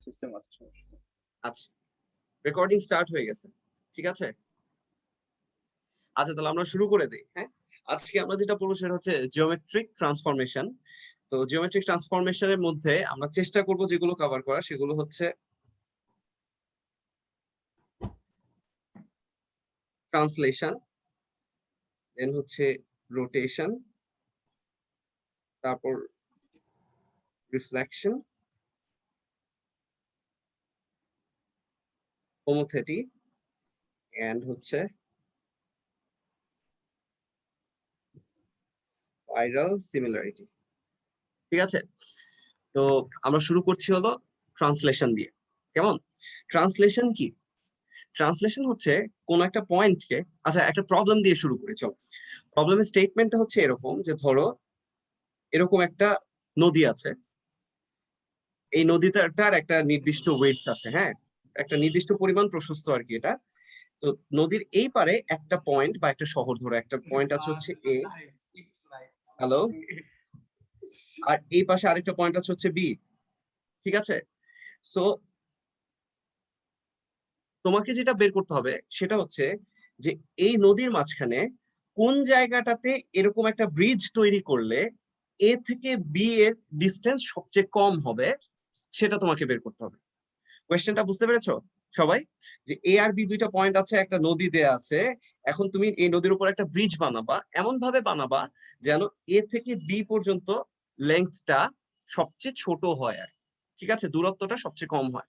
System আছে সমস্যা নেই। আচ্ছা, রেকর্ডিং স্টার্ট হয়ে গেছে, ঠিক আছে। আচ্ছা, তাহলে আমরা শুরু করে দিই। হ্যাঁ, আজকে আমরা যেটা পড়বো সেটা হচ্ছে জিওমেট্রিক ট্রান্সফরমেশন। তো জিওমেট্রিক ট্রান্সফরমেশনের মধ্যে আমরা চেষ্টা করব যেগুলো কভার করা, সেগুলো হচ্ছে ট্রান্সলেশন, দেন হচ্ছে রোটেশন, তারপর রিফ্লেকশন, হোমোথেটি, এন্ড হচ্ছে স্পাইরাল সিমিলারিটি। ঠিক আছে, তো আমরা শুরু করছি হলো ট্রান্সলেশন দিয়ে। কেমন? ট্রান্সলেশন কি? ট্রান্সলেশন হচ্ছে কোন একটা পয়েন্টকে, আচ্ছা একটা প্রবলেম দিয়ে শুরু করি চলো। প্রবলেমের স্টেটমেন্টটা হচ্ছে এরকম যে ধরো এরকম একটা নদী আছে, এই নদীটার একটা নির্দিষ্ট ওয়েডথ আছে, হ্যাঁ, একটা নির্দিষ্ট পরিমাণ প্রশস্ত আর কি এটা। তো নদীর এই পারে একটা পয়েন্ট বা একটা শহর, ধরো একটা পয়েন্ট আছে হচ্ছে এ, হ্যালো, আর এই পাশে আরেকটা পয়েন্ট আছে হচ্ছে বি। ঠিক আছে, সো তোমাকে যেটা বের করতে হবে সেটা হচ্ছে যে এই নদীর মাঝখানে কোন জায়গাটাতে এরকম একটা ব্রিজ তৈরি করলে এ থেকে বি এর ডিস্টেন্স সবচেয়ে কম হবে, সেটা তোমাকে বের করতে হবে। কোয়েশ্চেনটা বুঝতে পেরেছো সবাই? যে এ আর বি দুইটা পয়েন্ট আছে, একটা নদী দেয়া আছে, এখন তুমি এই নদীর উপর একটা ব্রিজ বানাবা, এমন ভাবে বানাবা যেন এ থেকে বি পর্যন্ত লেন্থটা সবচেয়ে ছোট হয় আর কি। ঠিক আছে, দূরত্বটা সবচেয়ে কম হয়।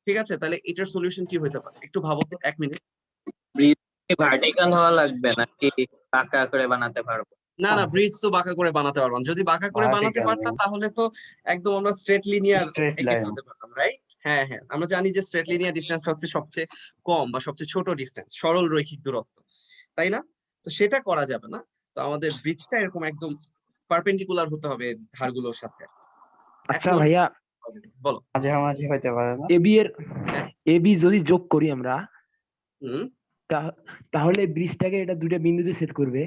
ঠিক আছে, তাহলে এটার সলিউশন কি হতে পারে একটু ভাবো তো, 1 মিনিট। ব্রিজ ভার্টিক্যাল হওয়া লাগবে নাকি পাকা করে বানাতে পারবো? না না, ব্রিজ তো বাঁকা করে বানাতে পারবো না। যদি বাঁকা করে বানাতে Vertical পারতাম না। তাহলে তো একদম আমরা স্ট্রেট লিনিয়ার Straight এঁকে line। ফেলতে পারতাম, রাইট? হ্যাঁ হ্যাঁ, আমরা জানি যে স্ট্রেট লিনিয়ার ডিসটেন্সটা হচ্ছে সবচেয়ে কম বা সবচেয়ে ছোট ডিসটেন্স, সরল রৈখিক দূরত্ব, তাই না? তো সেটা করা যাবে না। তো আমাদের ব্রিজটা এরকম একদম পারপেন্ডিকুলার হতে হবে ধারগুলোর সাথে। আচ্ছা এখন ভাইয়া, বলো। মাঝামাঝি হইতে পারে না। এবি এর হ্যাঁ। এবি যদি যোগ করি আমরা, হুম, তাহলে ব্রিজটাকে এটা দুইটা বিন্দুতে ছেদ করবে।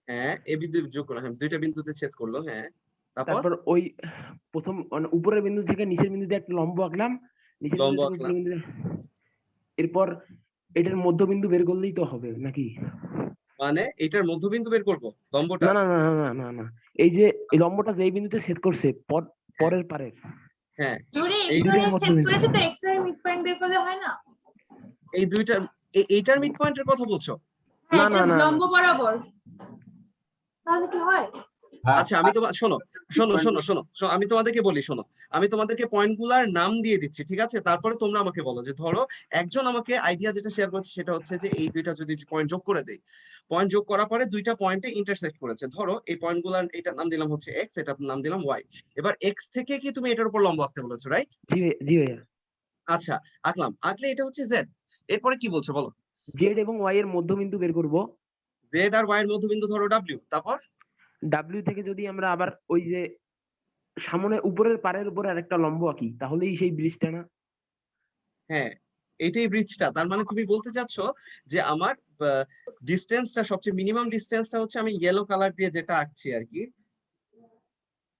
হ্যাঁ, এ বিন্দু যোগ করলো, হ্যাঁ দুইটা বিন্দুতে ছেদ করলো, হ্যাঁ। তারপর তারপর ওই প্রথম উপরের বিন্দু থেকে নিচের বিন্দুতে একটা লম্ব আঁকলাম, নিচের লম্ব বিন্দু থেকে আঁকলাম। উপরের বিন্দু, এরপর এটার মধ্যবিন্দু বের করলেই তো হবে নাকি? মানে এটার মধ্যবিন্দু বের করবো, লম্বটা? না না না না না না, এই যে এই লম্বটা যেই বিন্দুতে ছেদ করছে পরের পারের, হ্যাঁ, জুড়ে এই এক্স দুইটার এর ছেদ মধ্যবিন্দু। করেছে তো এক্স এর মিড পয়েন্ট বের করলে হয় না? এই দুইটার এইটার মিড পয়েন্টের কথা বলছো? হ্যাঁ, না, এটা না, না, লম্ব বরাবর, তাহলে কি হয়? আচ্ছা, আমি তোমার শোনো শোনো শোনো শোনো শোনো, আমি তোমাদেরকে বলি, শোনো, আমি তোমাদেরকে পয়েন্ট গুলার নাম দিয়ে দিচ্ছি, ঠিক আছে? তারপরে তোমরা আমাকে বলো যে ধরো একজন আমাকে আইডিয়া যেটা শেয়ার করছে সেটা হচ্ছে যে এই দুইটা যদি পয়েন্ট যোগ করে দেই, পয়েন্ট যোগ করার পরে দুইটা পয়েন্টে ইন্টারসেক্ট করেছে, ধরো এই পয়েন্ট গুলার এটার নাম দিলাম হচ্ছে এক্স, এটার নাম দিলাম ওয়াই। এবার এক্স থেকে কি তুমি এটার উপর লম্ব আঁকতে বলেছো, রাইট? জি ভাইয়া। আচ্ছা, আঁকলাম, আঁকলে এটা হচ্ছে জেড। এরপরে কি বলছো বলো? জেড এবং ওয়াই এর মধ্যবিন্দু বের করব। জেড আর ওয়াই এর মধ্যবিন্দু ধরো ডাব্লিউ, তারপর ডাব্লিউ থেকে যদি আমরা আবার ওই যে সামনে উপরের পারের উপরে আরেকটা লম্ব আঁকি, তাহলেই সেই ব্রিজটা না? হ্যাঁ, এটাই ব্রিজটা। তার মানে তুমি বলতে চাচ্ছ যে আমার ডিস্টেন্সটা, সবচেয়ে মিনিমাম ডিস্টেন্সটা হচ্ছে আমি ইয়েলো কালার দিয়ে যেটা আঁকছি আর কি,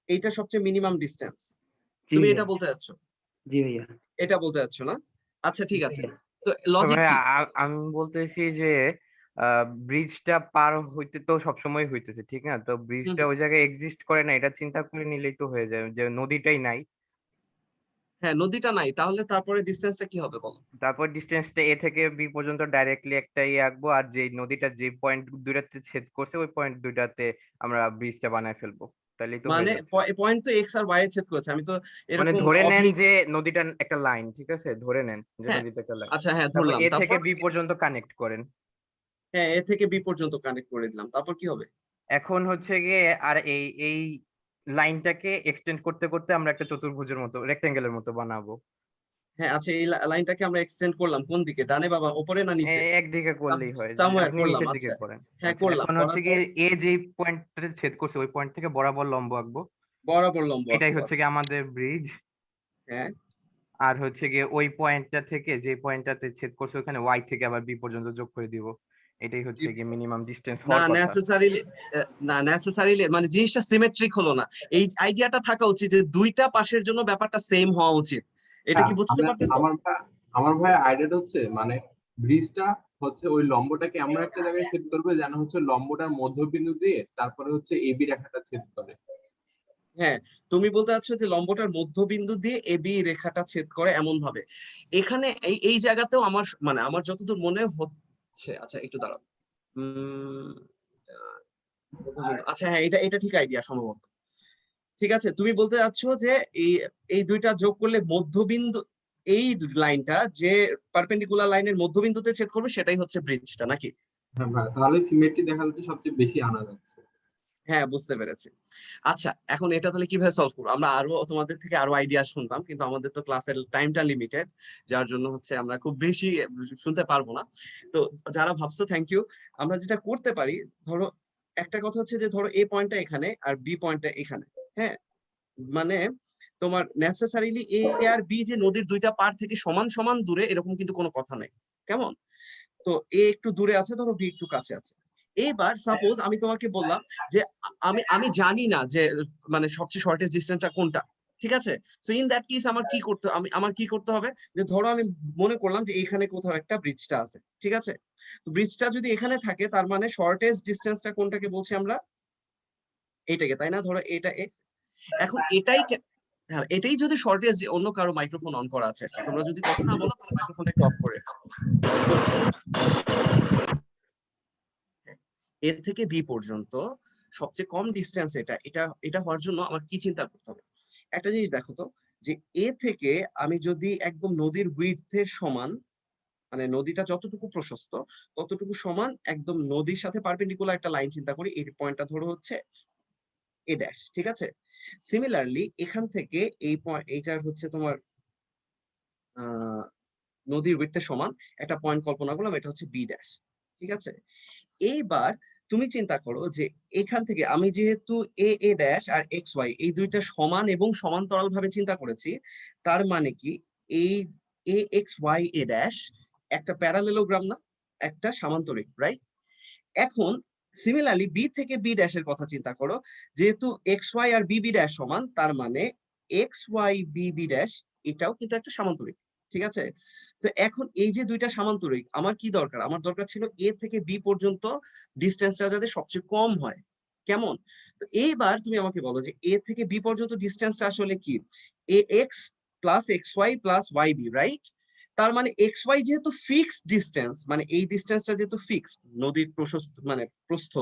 এইটা সবচেয়ে মিনিমাম ডিস্টেন্স। জি তুমি ভাইয়া। এটা বলতে চাচ্ছ? জি ভাইয়া। এটা বলতে চাচ্ছ না? আচ্ছা ঠিক জি আছে, ভাইয়া। তো লজিক ভাই কি? আমি বলতেছি যে ব্রিজটা পার হইতে তো সবসময় হইতেছে, ঠিক না? তো ব্রিজটা ওই জায়গায় এক্সিস্ট করে না, এটা চিন্তা করে নিলেই তো হয়ে যায় যে নদীটাই নাই। হ্যাঁ, নদীটা নাই, তাহলে তারপরে ডিস্টেন্সটা কি হবে বলো? তারপর ডিস্টেন্সটা এ থেকে বি পর্যন্ত ডাইরেক্টলি একটা আঁকবো, আর যে নদীটা যে পয়েন্ট দুইটাতে ছেদ করছে ওই পয়েন্ট দুইটাতে আমরা ব্রিজটা বানায় ফেলবো, তাহলেই তো হয়ে মানে যাচ্ছে। পয়েন্ট তো এক্স আর ওয়াই এ ছেদ করেছে, আমি তো মানে এরকম ধরে নেন অবলিক। যে নদীটা একটা লাইন, ঠিক আছে? ধরে নেন যে হ্যাঁ, নদীটা একটা লাইন, আচ্ছা হ্যাঁ তারপর ধরলাম, এ থেকে তারপর বি পর্যন্ত কানেক্ট করেন। হ্যাঁ, এ থেকে বি পর্যন্ত কানেক্ট করে দিলাম, তারপর কি হবে? এখন হচ্ছে গিয়ে আর এই এই লাইনটাকে এক্সটেন্ড করতে করতে আমরা একটা চতুর্ভুজের মতো, রেক্টেঙ্গেলের মতো বানাবো। হ্যাঁ, আচ্ছা এই লাইনটাকে আমরা এক্সটেন্ড করলাম কোন দিকে, ডানে বাবা, উপরে না নিচে? একদিকে করলেই হয়, সামওয়্যার আপনি করলাম, নিচের দিকে আচ্ছা। করেন। হ্যাঁ আচ্ছা, করলাম, এখন হচ্ছে করার গিয়ে পর এ যেই পয়েন্টটাতে ছেদ করছে ওই পয়েন্ট থেকে বরাবর লম্ব আঁকবো, বরাবর লম্ব এটাই আঁকবো, হচ্ছে আচ্ছা। গিয়ে আমাদের ব্রিজ। হ্যাঁ, আর হচ্ছে গিয়ে ওই পয়েন্টটা থেকে যে পয়েন্টটাতে ছেদ করছে ওখানে ওয়াই থেকে আবার বি পর্যন্ত যোগ করে দিব, এটাই হচ্ছে গিয়ে মিনিমাম ডিস্টেন্স না হওয়ার কথা। নেসেসারিলি, না নেসেসারিলি মানে জিনিসটা সিমেট্রিক হলো না। এই আইডিয়াটা থাকা উচিত যে দুইটা পাশের জন্য ব্যাপারটা সেম হওয়া উচিত, এটা কি বুঝতে আমার পারতেছো? আমার ভাই আইডিয়াটা হচ্ছে মানে ব্রিজটা হচ্ছে ওই লম্বটাকে এমন একটা জায়গায় ছেদ করবে যেন হচ্ছে লম্বটার মধ্যবিন্দু দিয়ে তারপরে হচ্ছে এবি রেখাটা ছেদ করে। হ্যাঁ, তুমি বলতে চাচ্ছো যে লম্বটার মধ্যবিন্দু দিয়ে এবি রেখাটা ছেদ করে এমন ভাবে। এখানে এই এই জায়গাতেও আমার মানে আমার যতদূর মনে হচ্ছে, আচ্ছা একটু দাঁড়াও। আচ্ছা হ্যাঁ, এটা এটা ঠিক আইডিয়া সম্ভবত। ঠিক আছে, তুমি বলতে চাচ্ছো যে এই এই দুইটা যোগ করলে মধ্যবিন্দু, এই লাইনটা যে পারপেন্ডিকুলার লাইনের মধ্যবিন্দুতে ছেদ করবে সেটাই হচ্ছে ব্রিজটা নাকি? হ্যাঁ ভাই, তাহলে সিমেট্রি দেখা যাচ্ছে সবচেয়ে বেশি আনা যাচ্ছে। হ্যাঁ, বুঝতে পেরেছি। আচ্ছা, এখন এটা তাহলে কিভাবে সলভ করবো? আমরা আরো তোমাদের থেকে আরো আইডিয়া শুনতাম, কিন্তু আমাদের তো ক্লাসের টাইমটা লিমিটেড, যার জন্য হচ্ছে আমরা খুব বেশি শুনতে পারবো না। তো যারা ভাবছো, থ্যাংক ইউ। আমরা যেটা করতে পারি, ধরো একটা কথা হচ্ছে যে ধরো এ পয়েন্টটা এখানে আর বি পয়েন্টটা এখানে। হ্যাঁ, মানে তোমার নেসেসারিলি এ আর বি যে নদীর দুইটা পার থেকে সমান সমান দূরে এরকম কিন্তু কোনো কথা নাই। কেমন? তো এ একটু দূরে আছে, ধরো বি একটু কাছে আছে। এইবার সাপোজ আমি তোমাকে বললাম যে আমি আমি জানি না যে মানে সবচেয়ে শর্টেস্ট ডিস্টেন্সটা কোনটা। ঠিক আছে, সো ইন দ্যাট কেস আমার কি করতে হবে, যে ধরো আমি মনে করলাম যে এখানে কোথাও একটা ব্রিজটা আছে। ঠিক আছে, তো ব্রিজটা যদি এখানে থাকে তার মানে শর্টেস্ট ডিস্টেন্সটা কোনটাকে বলছি আমরা? এইটাকে, তাই না? ধরো এটা এক্স। এখন হ্যাঁ, এটাই যদি শর্টেজ, অন্য কারো মাইক্রোফোন অন করা আছে, তোমরা যদি কথা না বলো তাহলে মাইক্রোফোনটা একটু অফ করে রেখো। তো এর থেকে বি পর্যন্ত সবচেয়ে কম ডিস্টেন্স এটা এটা এটা হওয়ার জন্য আমার কি চিন্তা করতে হবে? একটা জিনিস দেখো তো, যে এ থেকে আমি যদি একদম নদীর উইডথের সমান, মানে নদীটা যতটুকু প্রশস্ত ততটুকু সমান একদম নদীর সাথে পারপেন্ডিকুলার একটা লাইন চিন্তা করি, এই পয়েন্টটা ধরো হচ্ছে এ ড্যাশ। ঠিক আছে, সিমিলারলি এখান থেকে এই পয়েন্ট, এইটার হচ্ছে তোমার নদীর উইডথের সমান একটা পয়েন্ট কল্পনা করলাম, এটা হচ্ছে বি ড্যাশ। ঠিক আছে, এইবার তুমি চিন্তা করো যে এখান থেকে আমি যেহেতু এ a dash R x Y এই দুইটা সমান এবং সমান্তরাল ভাবে চিন্তা করেছি, তার মানে কি এই A X Y A dash একটা প্যারালেলোগ্রাম না, একটা সামান্তরিক, রাইট? এখন সিমিলারলি বি থেকে বি ড্যাশের কথা চিন্তা করো, যেহেতু এক্স ওয়াই আর বি বি ড্যাশ সমান, তার মানে X Y B B dash এটাও কিন্তু একটা সামান্তরিক। ঠিক আছে, তো এখন এই যে দুইটা সামান্তরিক, আমার কি দরকার? আমার দরকার ছিল এ থেকে বি পর্যন্ত ডিস্টেন্সটা যাতে সবচেয়ে কম হয়। কেমন? তো এইবার তুমি আমাকে বলো যে এ থেকে বি পর্যন্ত ডিস্টেন্সটা আসলে কি? A X plus X Y plus Y B, right? তার মানে এক্স ওয়াই যেহেতু ফিক্সড ডিস্টেন্স, মানে এই ডিস্টেন্সটা যেহেতু ফিক্সড, নদীর প্রশস্ত মানে প্রস্থ,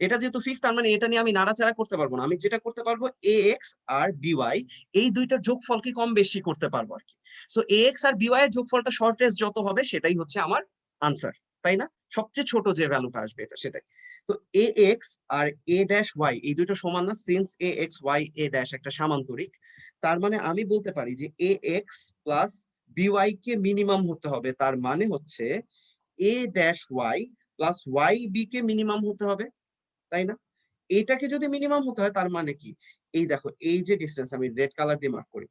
এটা যেহেতু ফিক্সড, তার মানে এটা নিয়ে আমি নাড়াচাড়া করতে পারবো না। আমি যেটা করতে পারবো এ এক্স আর বি ওয়াই, এই দুইটার যোগফলকে কম বেশি করতে পারবো আর কি। সো এ এক্স আর বি ওয়াই এর যোগফলটা শর্টেস্ট যত হবে সেটাই হচ্ছে আমার আনসার, তাই না? সবচেয়ে ছোট যে ভ্যালুটা আসবে এটা সেটাই। তো এ এক্স আর এ ড্যাশ ওয়াই এই দুইটা সমান না, since A X Y A dash একটা সামান্তরিক, তার মানে আমি বলতে পারি যে এ এক্স প্লাস বিওয়াই কে মিনিমাম হতে হবে। তার মানে হচ্ছে A dash Y plus Y B কে মিনিমাম হতে হবে, তাই না? এইটাকে যদি মিনিমাম হতে হয় তার মানে কি? এই দেখো, এই যে ডিস্টেন্স আমি রেড কালার দিয়ে মার্ক করি,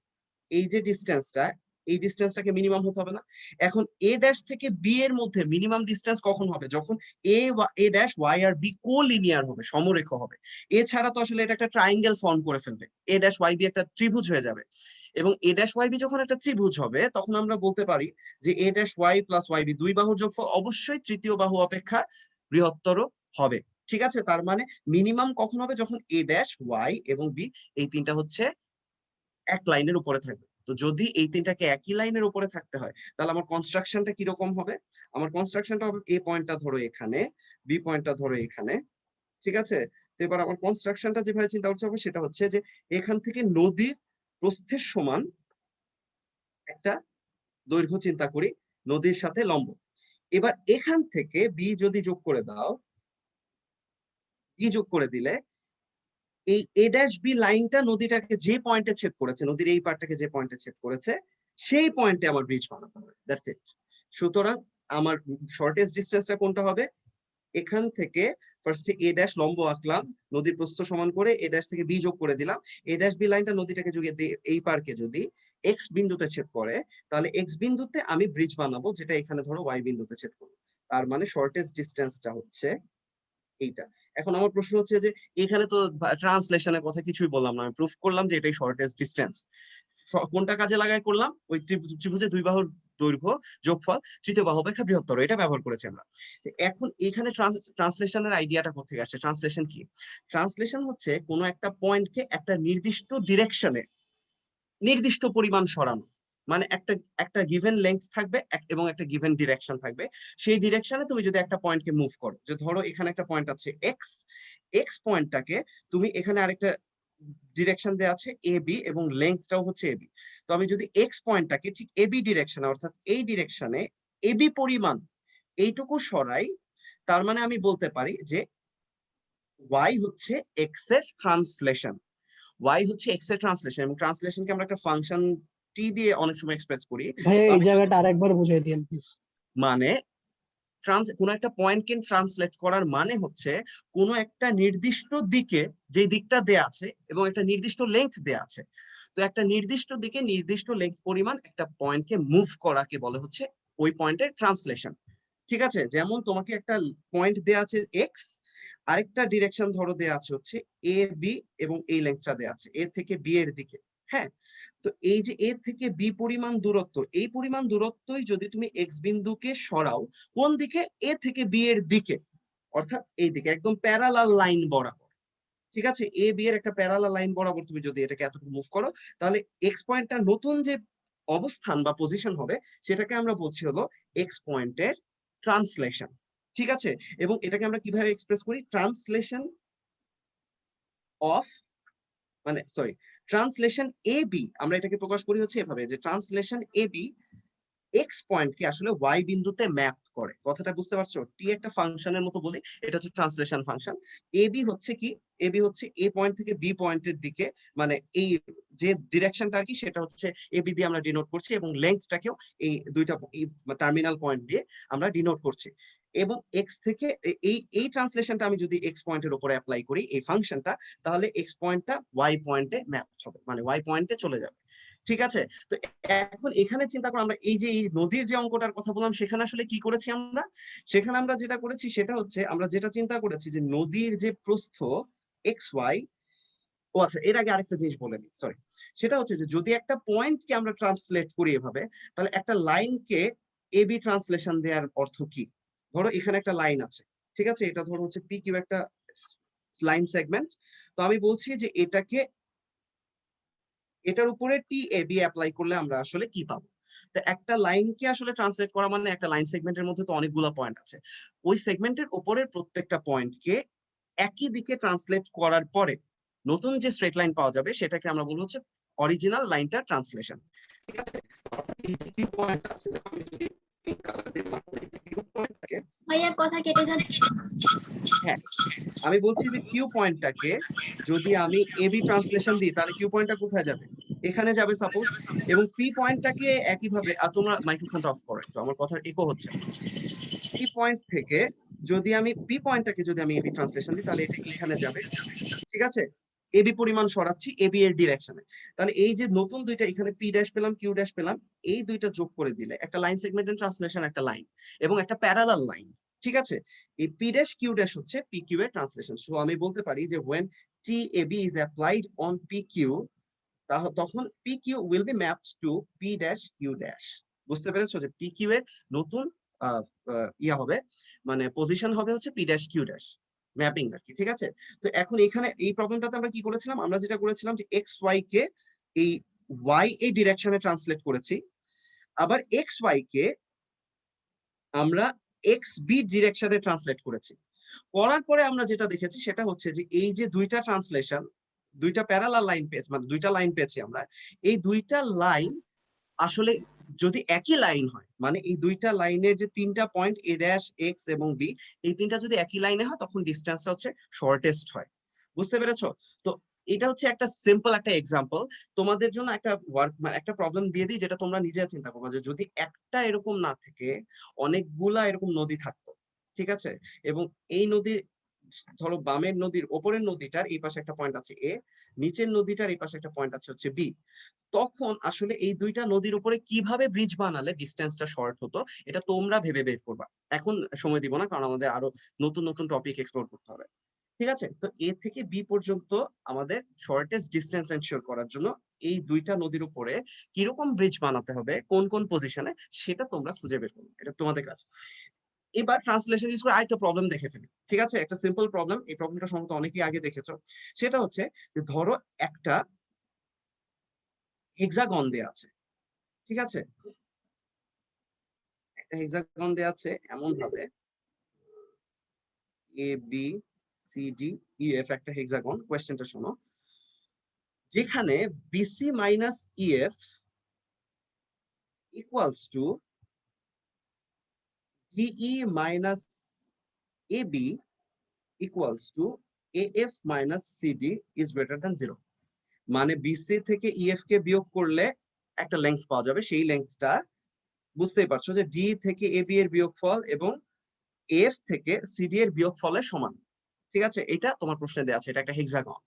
এই যে ডিস্টেন্সটা, এই ডিস্টেন্সটাকে মিনিমাম হতে হবে না? এখন এ ড্যাশ থেকে বি এর মধ্যে মিনিমাম ডিস্টেন্স কখন হবে? যখন এ ড্যাশ ওয়াই আর বি কোলিনিয়ার হবে, সমরেখ হবে। এছাড়া তো আসলে এটা একটা ট্রায়াঙ্গেল ফর্ম করে ফেলবে, এ ড্যাশ ওয়াই বি একটা ত্রিভুজ হয়ে যাবে। এবং এ ড্যাশ ওয়াই বি যখন একটা ত্রিভুজ হবে তখন আমরা বলতে পারি যে A dash Y plus Y B দুই বাহুর যোগফল অবশ্যই তৃতীয় বাহু অপেক্ষা বৃহত্তর হবে। ঠিক আছে, তার মানে মিনিমাম কখন হবে? যখন এ ড্যাশ ওয়াই এবং বি এই তিনটা হচ্ছে এক লাইনের উপরে থাকবে। তো যদি এই তিনটাকে একই লাইনের উপরে থাকতে হয় তাহলে আমার কনস্ট্রাকশনটা কিরকম হবে? আমার কনস্ট্রাকশনটা হবে এ পয়েন্টটা ধরো এখানে, বি পয়েন্টটা ধরো এখানে। ঠিক আছে, তো এবার আমার কনস্ট্রাকশনটা যেভাবে চিন্তা করতে হবে সেটা হচ্ছে যে এখান থেকে নদীর প্রস্থের সমান একটা দৈর্ঘ্য চিন্তা করি, নদীর সাথে লম্ব। এবার এখান থেকে বি যদি যোগ করে দাও, বি যোগ করে দিলে এই এ ড্যাশ বি লাইনটা নদীটাকে যে পয়েন্টে ছেদ করেছে, নদীর এই পার্টটাকে যে পয়েন্টে ছেদ করেছে সেই পয়েন্টে আমার ব্রিজ বানাতে হবে, দ্যাটস ইট। সুতরাং আমার শর্টেস্ট ডিস্টেন্সটা কোনটা হবে? এখান থেকে ফার্স্টে এ ড্যাশ লম্ব আঁকলাম, নদীর প্রস্থ সমান করে এ ড্যাশ থেকে বি যোগ করে দিলাম। এ ড্যাশ বি লাইনটা নদীটাকে যুগে এই পার্কে যদি এক্স বিন্দুতে ছেদ করে তাহলে এক্স বিন্দুতে আমি ব্রিজ বানাবো, যেটা এখানে ধরো ওয়াই বিন্দুতে ছেদ করবো। তার মানে শর্টেস্ট ডিস্টেন্সটা হচ্ছে এইটা। এখন আমার প্রশ্ন হচ্ছে যে এখানে তো ট্রান্সলেশনের কথা কিছুই বললাম না, আমি প্রুফ করলাম যে এটাই শর্টেস্ট ডিস্টেন্স। কোনটা কাজে লাগায় করলাম? ওই ত্রিভুজের দুই বাহুর দৈর্ঘ্য যোগফল তৃতীয় বাহু অপেক্ষা বৃহত্তর, এটা ব্যবহার করেছি আমরা। এখন এখানে ট্রান্সলেশনের আইডিয়াটা কোথেকে আসছে? ট্রান্সলেশন কি? ট্রান্সলেশন হচ্ছে কোনো একটা পয়েন্টকে একটা নির্দিষ্ট ডিরেকশনে নির্দিষ্ট পরিমাণ সরানো। মানে একটা গিভেন লেন্থ থাকবে এবং একটা গিভেন ডিরেকশন থাকবে। সেই ডিরেকশনে তুমি যদি একটা পয়েন্টকে মুভ করো, যে ধরো এখানে একটা পয়েন্ট আছে এক্স, এক্স পয়েন্টটাকে তুমি এখানে আরেকটা ডিরেকশন দেওয়া আছে এ বি এবং লেন্থটাও হচ্ছে এবি। তো আমি যদি এক্স পয়েন্টটাকে ঠিক এবি ডিরেকশনে অর্থাৎ এই ডিরেকশনে এবি পরিমাণ এইটুকু সরাই, তার মানে আমি বলতে পারি যে ওয়াই হচ্ছে এক্স এর ট্রান্সলেশন। ওয়াই হচ্ছে এক্স এর ট্রান্সলেশন, এবং ট্রান্সলেশনকে আমরা একটা ফাংশন টি দিয়ে অনেক সময় এক্সপ্রেস করি। ভাইয়া তো এই আমি যদি- জায়গাটা আরেকবার বুঝিয়ে দিন প্লিজ। মানে কোন একটা পয়েন্টকে ট্রান্সলেট করার মানে হচ্ছে কোন একটা নির্দিষ্ট দিকে, যে দিকটা দেয়া আছে এবং একটা নির্দিষ্ট লেন্থ দেয়া আছে, তো একটা নির্দিষ্ট দিকে নির্দিষ্ট লেন্থ পরিমাণ একটা পয়েন্টকে মুভ করাকে বলে হচ্ছে ওই পয়েন্টের ট্রান্সলেশন। ঠিক আছে, যেমন তোমাকে একটা পয়েন্ট দেয়া আছে এক্স, আরেকটা ডিরেকশন ধরো দেয়া আছে হচ্ছে এ বি এবং এই লেন্থটা দেয়া আছে এ থেকে বি এর দিকে। হ্যাঁ, তো এই যে এ থেকে বি পরিমাণ দূরত্ব, এই পরিমাণ দূরত্বই যদি তুমি এক্স বিন্দুকে সরাও কোন দিকে? এ থেকে বি এর দিকে, অর্থাৎ এই দিকে একদম প্যারালাল লাইন বরাবর। ঠিক আছে, এ বি এর একটা প্যারালাল লাইন বরাবর তুমি যদি এটাকে এতটুকু মুভ করো, তাহলে এক্স পয়েন্টটার নতুন যে অবস্থান বা পজিশন হবে সেটাকে আমরা বলছি হলো এক্স পয়েন্টের ট্রান্সলেশন। ঠিক আছে, এবং এটাকে আমরা কিভাবে এক্সপ্রেস করি? ট্রান্সলেশন অফ মানে সরি ট্রান্সলেশন এ বি, আমরা এটাকে প্রকাশ করি হচ্ছে এভাবে যে ট্রান্সলেশন এ বি এক্স পয়েন্টকে আসলে ওয়াই বিন্দুতে ম্যাপ করে। কথাটা বুঝতে পারছো? টি একটা ফাংশনের মতো বলি, এটা হচ্ছে ট্রান্সলেশন ফাংশন। এ বি হচ্ছে কি? এ বি হচ্ছে এ পয়েন্ট থেকে বি পয়েন্টের দিকে, মানে এই যে ডিরেকশনটা আর কি সেটা হচ্ছে এ বি দিয়ে আমরা ডিনোট করছি, এবং লেন্থটাকেও এই দুইটা টার্মিনাল পয়েন্ট দিয়ে আমরা ডিনোট করছি। এবং এক্স থেকে এই ট্রান্সলেশনটা আমি যদি এক্স পয়েন্টের উপরে অ্যাপ্লাই করি এই ফাংশনটা, তাহলে এক্স পয়েন্টটা ওয়াই পয়েন্টে ম্যাপ হবে, মানে ওয়াই পয়েন্টে চলে যাবে। ঠিক আছে, তো এখন এখানে চিন্তা করো, আমরা এই যে এই নদীর যে অঙ্কটার কথা বললাম সেখানে আসলে কি করেছি আমরা? সেখানে আমরা যেটা করেছি সেটা হচ্ছে আমরা যেটা চিন্তা করেছি যে নদীর যে প্রস্থ এক্স ওয়াই, ও আচ্ছা এর আগে আরেকটা জিনিস বলে নিই, সরি। সেটা হচ্ছে যে যদি একটা পয়েন্টকে আমরা ট্রান্সলেট করি এভাবে, তাহলে একটা লাইনকে এ বি ট্রান্সলেশন দেওয়ার অর্থ কি? ধরো এখানে একটা লাইন আছে, ঠিক আছে, এটা ধরো হচ্ছে পি কিউ একটা লাইন সেগমেন্ট। তো আমি বলছি যে এটার উপরে টি এ বি অ্যাপ্লাই করলে আমরা আসলে কি পাবো? তো একটা লাইনকে আসলে ট্রান্সলেট করা মানে একটা লাইন সেগমেন্টের মধ্যে তো অনেকগুলো পয়েন্ট আছে, ওই সেগমেন্টের উপরের প্রত্যেকটা পয়েন্টকে একই দিকে ট্রান্সলেট করার পরে নতুন যে স্ট্রেট লাইন পাওয়া যাবে সেটাকে আমরা বলবো হচ্ছে অরিজিনাল লাইনটা ট্রান্সলেশন। ঠিক আছে, অর্থাৎ এই যে কিউ পয়েন্ট আছে, আমি যদি এই কালার দিয়ে মার্ক করি যে কিউ পয়েন্টটাকে, ভাইয়া কথা কেটে যাচ্ছে। হ্যাঁ আমি বলছি যে কিউ পয়েন্টটাকে যদি আমি এবি ট্রান্সলেশন দিই তাহলে কিউ পয়েন্টটা কোথায় যাবে? এখানে যাবে সাপোজ। এবং পি পয়েন্টটাকে একইভাবে, আর তোমরা মাইক্রোফোনটা অফ করো, তো আমার কথার ইকো হচ্ছে। পি পয়েন্ট থেকে যদি আমি পি পয়েন্টটাকে যদি আমি এবি ট্রান্সলেশন দিই তাহলে এটা এখানে যাবে। ঠিক আছে, এবি পরিমাণ সরাচ্ছি এবি এর ডিরেকশনে, তাহলে এই যে নতুন দুইটা এখানে পি ড্যাশ পেলাম কিউ ড্যাশ পেলাম, এই দুইটা যোগ করে দিলে একটা লাইন সেগমেন্টের ট্রান্সলেশন, একটা লাইন এবং একটা প্যারালাল লাইন। ঠিক আছে, এই পি ড্যাশ কিউ ড্যাশ হচ্ছে পি কিউ এর ট্রান্সলেশন। সো আমি বলতে পারি যে when TAB is applied on PQ, তখন PQ will be mapped to P dash Q dash। বুঝতে পেরেছো যে PQ এর নতুন ইয়া হবে, মানে পজিশন হবে হচ্ছে P dash Q dash mapping আর কি। ঠিক আছে, তো এখন এখানে এই প্রবলেমটাতে আমরা কি করেছিলাম? আমরা যেটা করেছিলাম যে এক্স ওয়াই কে এই ওয়াই এই ডিরেকশনে ট্রান্সলেট করেছি, আবার এক্স ওয়াই কে আমরা এক্স বি ডিরেকশনে ট্রান্সলেট করেছি। করার পরে আমরা যেটা দেখেছি সেটা হচ্ছে যে এই যে দুইটা ট্রান্সলেশন, দুইটা প্যারালাল লাইন পেয়েছি, মানে দুইটা লাইন পেয়েছি আমরা, এই দুইটা লাইন আসলে যদি একই লাইন হয়, মানে এই দুইটা লাইনের যে তিনটা পয়েন্ট এ ড্যাশ এক্স এবং বি, এই তিনটা যদি একই লাইনে হয় তখন ডিসটেন্সটা হচ্ছে শর্টেস্ট হয়। বুঝতে পেরেছো? তো এটা হচ্ছে একটা সিম্পল একটা এক্সাম্পল। তোমাদের জন্য একটা ওয়ার্ক মানে একটা প্রবলেম দিয়ে দিই যেটা তোমরা নিজে চিন্তা করবে, যে যদি একটা এরকম না থেকে অনেকগুলা এরকম নদী থাকতো, ঠিক আছে, এবং এই নদীর ধরো বামের নদীর ওপরের নদীটার এই পাশে একটা পয়েন্ট আছে এ, নিচের নদীটার এই পাশে একটা পয়েন্ট আছে হচ্ছে বি, তখন আসলে এই দুইটা নদীর উপরে কিভাবে ব্রিজ বানালে ডিসটেন্সটা শর্ট হতো এটা তোমরা ভেবে বের করবা। এখন সময় দিব না কারণ আমাদের আরো নতুন নতুন টপিক এক্সপ্লোর করতে হবে। ঠিক আছে, তো এ থেকে বি পর্যন্ত আমাদের শর্টেস্ট ডিস্টেন্স এনশিওর করার জন্য এই দুইটা নদীর উপরে কিরকম ব্রিজ বানাতে হবে, কোন কোন পজিশনে, সেটা তোমরা খুঁজে বের করো, এটা তোমাদের কাজ। এবার ট্রান্সলেশন ইউজ করে আরেকটা প্রবলেম দেখে ফেলি। ঠিক আছে, একটা সিম্পল প্রবলেম, এই প্রবলেমটা সম্ভবত অনেকেই আগে দেখেছো। সেটা হচ্ছে যে ধরো একটা হেক্সাগন দেয়া আছে, ঠিক আছে, একটা হেক্সাগন দেয়া আছে এমন ভাবে A B C D E F, একটা হেক্সাগন। কোয়েশ্চেনটা শোনো, যেখানে BC minus EF equals to DE minus AB equals to AF minus CD is greater than 0। মানে বিসি থেকে ইএফ কে বিয়োগ করলে একটা লেংথ পাওয়া যাবে, সেই লেংথটা বুঝতেই পারছো যে ডি থেকে এবি এর বিয়োগফল এবং এফ থেকে সিডি এর বিয়োগফলের সমান। ঠিক আছে, এটা তোমার প্রশ্নে দেওয়া আছে, এটা একটা হেক্সাগন।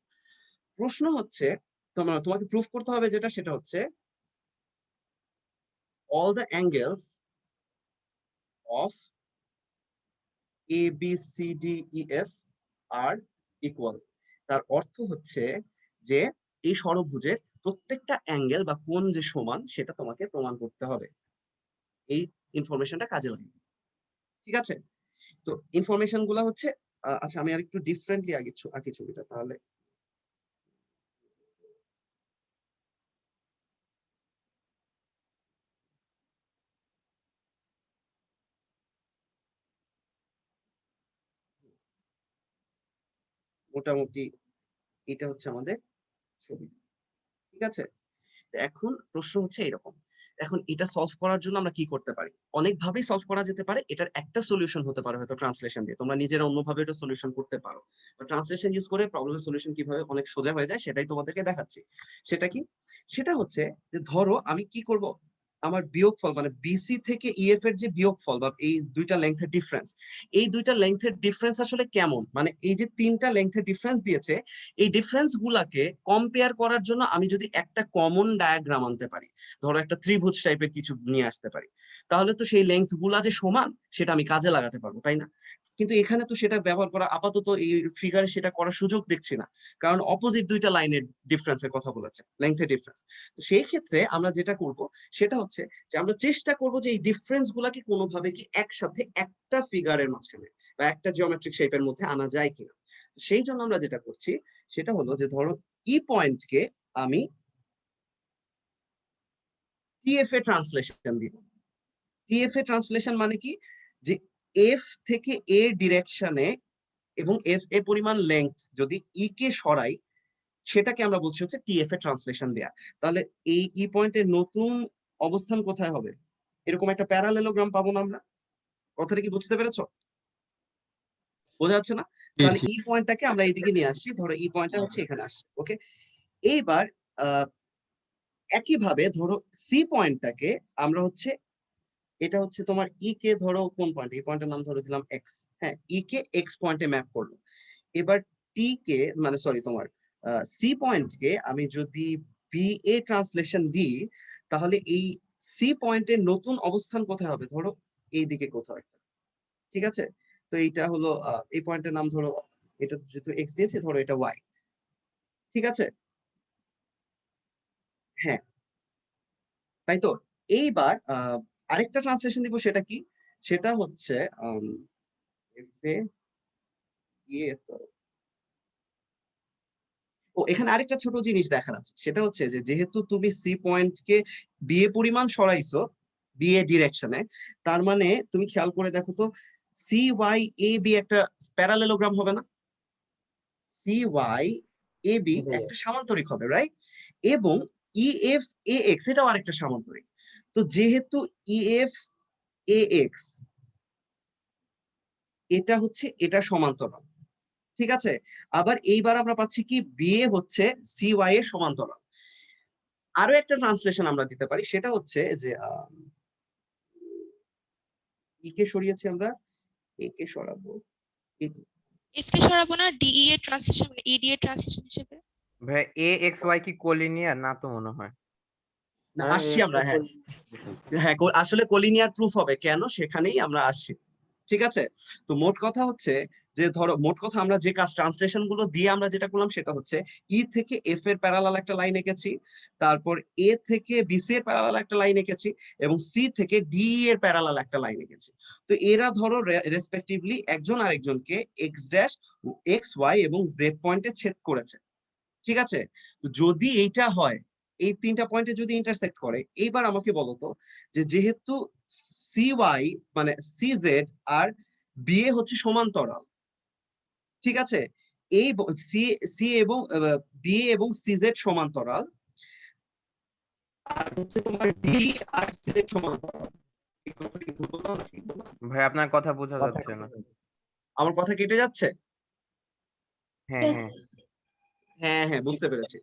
প্রশ্ন হচ্ছে তোমাকে প্রুফ করতে হবে যেটা, সেটা হচ্ছে all the angles of A B C D E F are equal। তার অর্থ হচ্ছে যে এই ষড়ভুজের প্রত্যেকটা অ্যাঙ্গেল বা কোণ যে সমান, সেটা তোমাকে প্রমাণ করতে হবে এই ইনফরমেশনটা কাজে লাগিয়ে। ঠিক আছে, তো ইনফরমেশন গুলা হচ্ছে আচ্ছা আমি আর একটু ডিফারেন্টলি আঁকি ছবিটা, তাহলে মোটামুটি এটা হচ্ছে আমাদের ছবি। ঠিক আছে, তো এখন প্রশ্ন হচ্ছে এরকম, এখন এটা সলভ করার জন্য আমরা কি করতে পারি? অনেকভাবেই সলভ করা যেতে পারে। এটার একটা সলিউশন হতে পারে হয়তো ট্রান্সলেশন দিয়ে, তোমরা নিজেরা অন্যভাবে এটা সলিউশন করতে পারো। ট্রান্সলেশন ইউজ করে প্রবলেমের সলিউশন কিভাবে অনেক সোজা হয়ে যায় সেটাই তোমাদেরকে দেখাচ্ছি। সেটা কি? সেটা হচ্ছে যে ধরো আমি কি করব, আমার বিয়োগফল মানে বিসি থেকে ইএফ এর যে বিয়োগফল বা এই দুইটা লেংথের ডিফারেন্স, এই দুইটা লেংথের ডিফারেন্স আসলে কেমন, মানে এই যে তিনটা লেংথের ডিফারেন্স দিয়েছে, এই ডিফারেন্স গুলাকে কম্পেয়ার করার জন্য আমি যদি একটা কমন ডায়াগ্রাম আনতে পারি, ধরো একটা ত্রিভুজ টাইপের কিছু নিয়ে আসতে পারি, তাহলে তো সেই লেংথ গুলা যে সমান সেটা আমি কাজে লাগাতে পারবো, তাই না? কিন্তু এখানে তো সেটা ব্যবহার করা আপাতত এই ফিগারে সেটা করার সুযোগ দেখছি না, কারণ অপোজিট দুইটা লাইনের ডিফারেন্সের কথা বলেছে, লেংথের ডিফারেন্স। তো সেই ক্ষেত্রে আমরা যেটা করব সেটা হচ্ছে যে আমরা চেষ্টা করব যে এই ডিফারেন্স গুলাকে কোনোভাবে কি একসাথে একটা ফিগারের মাঝখানে বা একটা জিওমেট্রিক শেপের মধ্যে আনা যায় কিনা। সেই জন্য আমরা যেটা করছি সেটা হলো যে ধরো ই পয়েন্টকে আমি টিএফ এ ট্রান্সলেশন দিব। টিএফ এ ট্রান্সলেশন মানে কি, যে এফ থেকে এ ডিরেকশনে এবং এফ এ পরিমাণ লেংথ যদি ই কে সরাই, সেটাকে আমরা বলছি হচ্ছে টিএফ এ ট্রান্সলেশন দেয়া। তাহলে এই ই পয়েন্টের নতুন অবস্থান কোথায় হবে? এরকম একটা প্যারালেলোগ্রাম পাবো না আমরা। কথাটা কি বুঝতে পেরেছো? বোঝা যাচ্ছে না? তাহলে ই পয়েন্টটাকে আমরা এইদিকে নিয়ে আসছি, ধরো ই পয়েন্টটা হচ্ছে এখানে আসছে। ওকে, এইবার একইভাবে ধরো সি পয়েন্টটাকে আমরা হচ্ছে, এটা হচ্ছে তোমার ই কে ধরো কোন পয়েন্ট, এই পয়েন্টের নাম ধরে দিলাম এক্স। হ্যাঁ, ই কে এক্স পয়েন্টে ম্যাপ করলো। এবার টি কে মানে সরি তোমার সি পয়েন্টকে আমি যদি বি এ ট্রান্সলেশন দিই, তাহলে এই সি পয়েন্টের নতুন অবস্থান কোথায় হবে? ধরো এই দিকে কোথাও একটা। ঠিক আছে, তো এইটা হলো এই পয়েন্টের নাম ধরো, এটা যেহেতু এক্স দিয়েছে ধরো এটা ওয়াই। ঠিক আছে, হ্যাঁ তাই তো। এইবার আরেকটা ট্রান্সলেশন দিব, সেটা কি? সেটা হচ্ছে এখানে আরেকটা ছোট জিনিস দেখার আছে, সেটা হচ্ছে যে যেহেতু তুমি সি পয়েন্টকে বিএ পরিমাণ সরাইছো বিএ ডিরেকশনে, তার মানে তুমি খেয়াল করে দেখো তো সি ওয়াই এ বি একটা প্যারালেলোগ্রাম হবে না? সি ওয়াই এ বি একটা সামান্তরিক হবে, রাইট? এবং ই এফ এ এক্স এটাও আরেকটা সামান্তরিক। তো যেহেতু ই এফ এ এক্স এটা হচ্ছে এটা সমান্তরাল, ঠিক আছে। আবার এইবার আমরা পাচ্ছি কি বিএ হচ্ছে সি ওয়াই এর সমান্তরাল। আরো একটা ট্রান্সলেশন আমরা দিতে পারি, সেটা হচ্ছে যে ই কে সরিয়েছি আমরা, এ কে সরাবো, এফ কে সরাবো না, ডিই এর ট্রান্সলেশন মানে ইডি এর ট্রান্সলেশন হিসেবে। ভাই এ এক্স ওয়াই কি কোলিনিয়ার না তো মনে হয়। না আসছি আমরা, হ্যাঁ হ্যাঁ আসলে কোলিনিয়ার প্রুফ হবে কেন, সেখানেই আমরা আসছি। ঠিক আছে, তো মোট কথা হচ্ছে যে ধরো মোট কথা আমরা যে কাজ ট্রান্সলেশন গুলো দিয়ে আমরা যেটা করলাম সেটা হচ্ছে ই থেকে এফ এর প্যারালাল একটা লাইন এঁকেছি, তারপর এ থেকে বিসি এর প্যারালাল একটা লাইন এঁকেছি, এবং সি থেকে ডি এর প্যারালাল একটা লাইন এঁকেছি। তো এরা ধরো রেসপেক্টিভলি একজন আরেকজনকে এক্স ড্যাশ, এক্স ওয়াই এবং জেড পয়েন্টে ছেদ করেছে। ঠিক আছে, তো যদি এইটা হয়, এই তিনটা পয়েন্টে যদি ইন্টারসেক্ট করে, এইবার আমাকে বলো তো যে যেহেতু সি ওয়াই মানে সি জেড আর বিএ হচ্ছে সমান্তরাল, ঠিক আছে, এই সি সি এবং বিএ এবং সি জেড সমান্তরাল, আর হচ্ছে তোমার ডি আর সি জেড সমান্তরাল। এই কথা কি ভুল বললাম না ঠিক বললাম? ভাই আপনার কথা বোঝা যাচ্ছে না। আমার কথা কেটে যাচ্ছে? হ্যাঁ Yes. হ্যাঁ হ্যাঁ হ্যাঁ, বুঝতে পেরেছি।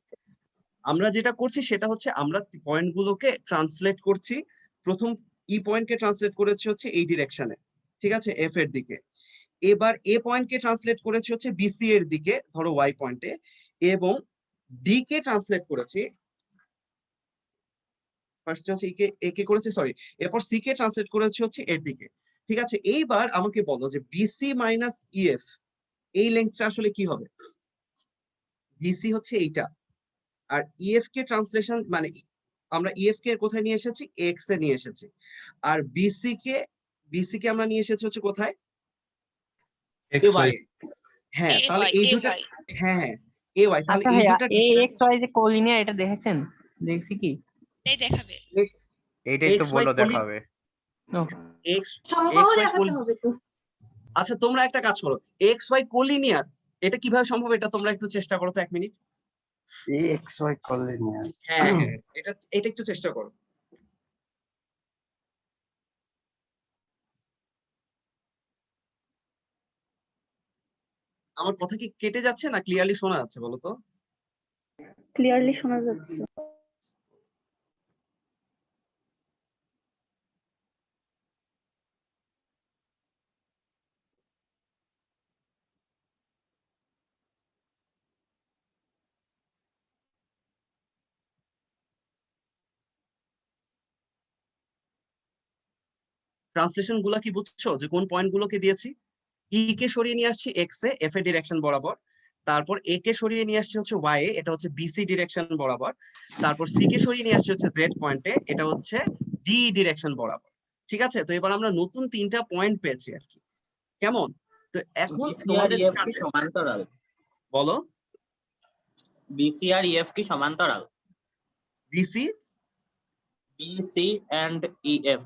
আমরা যেটা করছি সেটা হচ্ছে আমরা পয়েন্ট গুলোকে ট্রান্সলেট করছি। প্রথম ই পয়েন্টকে ট্রান্সলেট করেছি হচ্ছে এই ডিরেকশনে, ঠিক আছে, এফ এর দিকে। এবার এ পয়েন্টকে ট্রান্সলেট করেছি হচ্ছে বিসি এর দিকে, ধরো ওয়াই পয়েন্টে, এবং ডি কে ট্রান্সলেট করেছি ফার্স্ট হচ্ছে এ কে করেছি, সরি, এরপর সি কে ট্রান্সলেট করেছি হচ্ছে এর দিকে। ঠিক আছে, এইবার আমাকে বলো যে বিসি মাইনাস ইএফ এই লেন্থটা আসলে কি হবে? বিসি হচ্ছে এইটা, আর ইএফ কে ট্রান্সলেশন মানে আমরা ইএফ কে কোথায় নিয়ে এসেছি? এক্স এ নিয়ে এসেছি, আর বিসি কে আমরা নিয়ে এসেছি হচ্ছে কোথায়? এওয়াই। হ্যাঁ, তাহলে এই দুটো, হ্যাঁ হ্যাঁ এওয়াই, তাহলে আচ্ছা এই ভাইয়া, দুটো এই এক্স ওয়াই যে কোলিনিয়ার, এটা দেখেছেন? দেখছি কি? এটাই দেখাবে। এইটাই তো XY বলো কোলি- দেখাবে। এক্স সম্ভব XY দেখাতে হবে তো। আচ্ছা তোমরা একটা কাজ করো, এক্স ওয়াই কোলিনিয়ার এটা কিভাবে সম্ভব এটা তোমরা একটু চেষ্টা করো তো 1 মিনিট। X Y collinear. হ্যাঁ হ্যাঁ, এটা একটু চেষ্টা করো। আমার কথা কি কেটে যাচ্ছে না ক্লিয়ারলি শোনা যাচ্ছে বলো তো? ক্লিয়ারলি শোনা যাচ্ছে। ট্রান্সলেশন গুলা কি বুঝছো যে কোন পয়েন্ট গুলোকে দিয়েছি? ই কে সরিয়ে নিয়ে আসছি এক্স এ, এফ এর ডিরেকশন বরাবর, তারপর এ কে সরিয়ে নিয়ে আসছি হচ্ছে ওয়াই এ, এটা হচ্ছে বিসি ডিরেকশন বরাবর, তারপর সি কে সরিয়ে নিয়ে আসছি হচ্ছে জেড পয়েন্টে, এটা হচ্ছে ডি ডিরেকশন বরাবর। ঠিক আছে, তো এবার আমরা নতুন 3টা পয়েন্ট পেয়েছি আর কি, কেমন? তো এখন BC আর তোমাদের EF কি কাছে সমান্তরাল? বলো। BC আর EF কি সমান্তরাল? BC, BC and EF।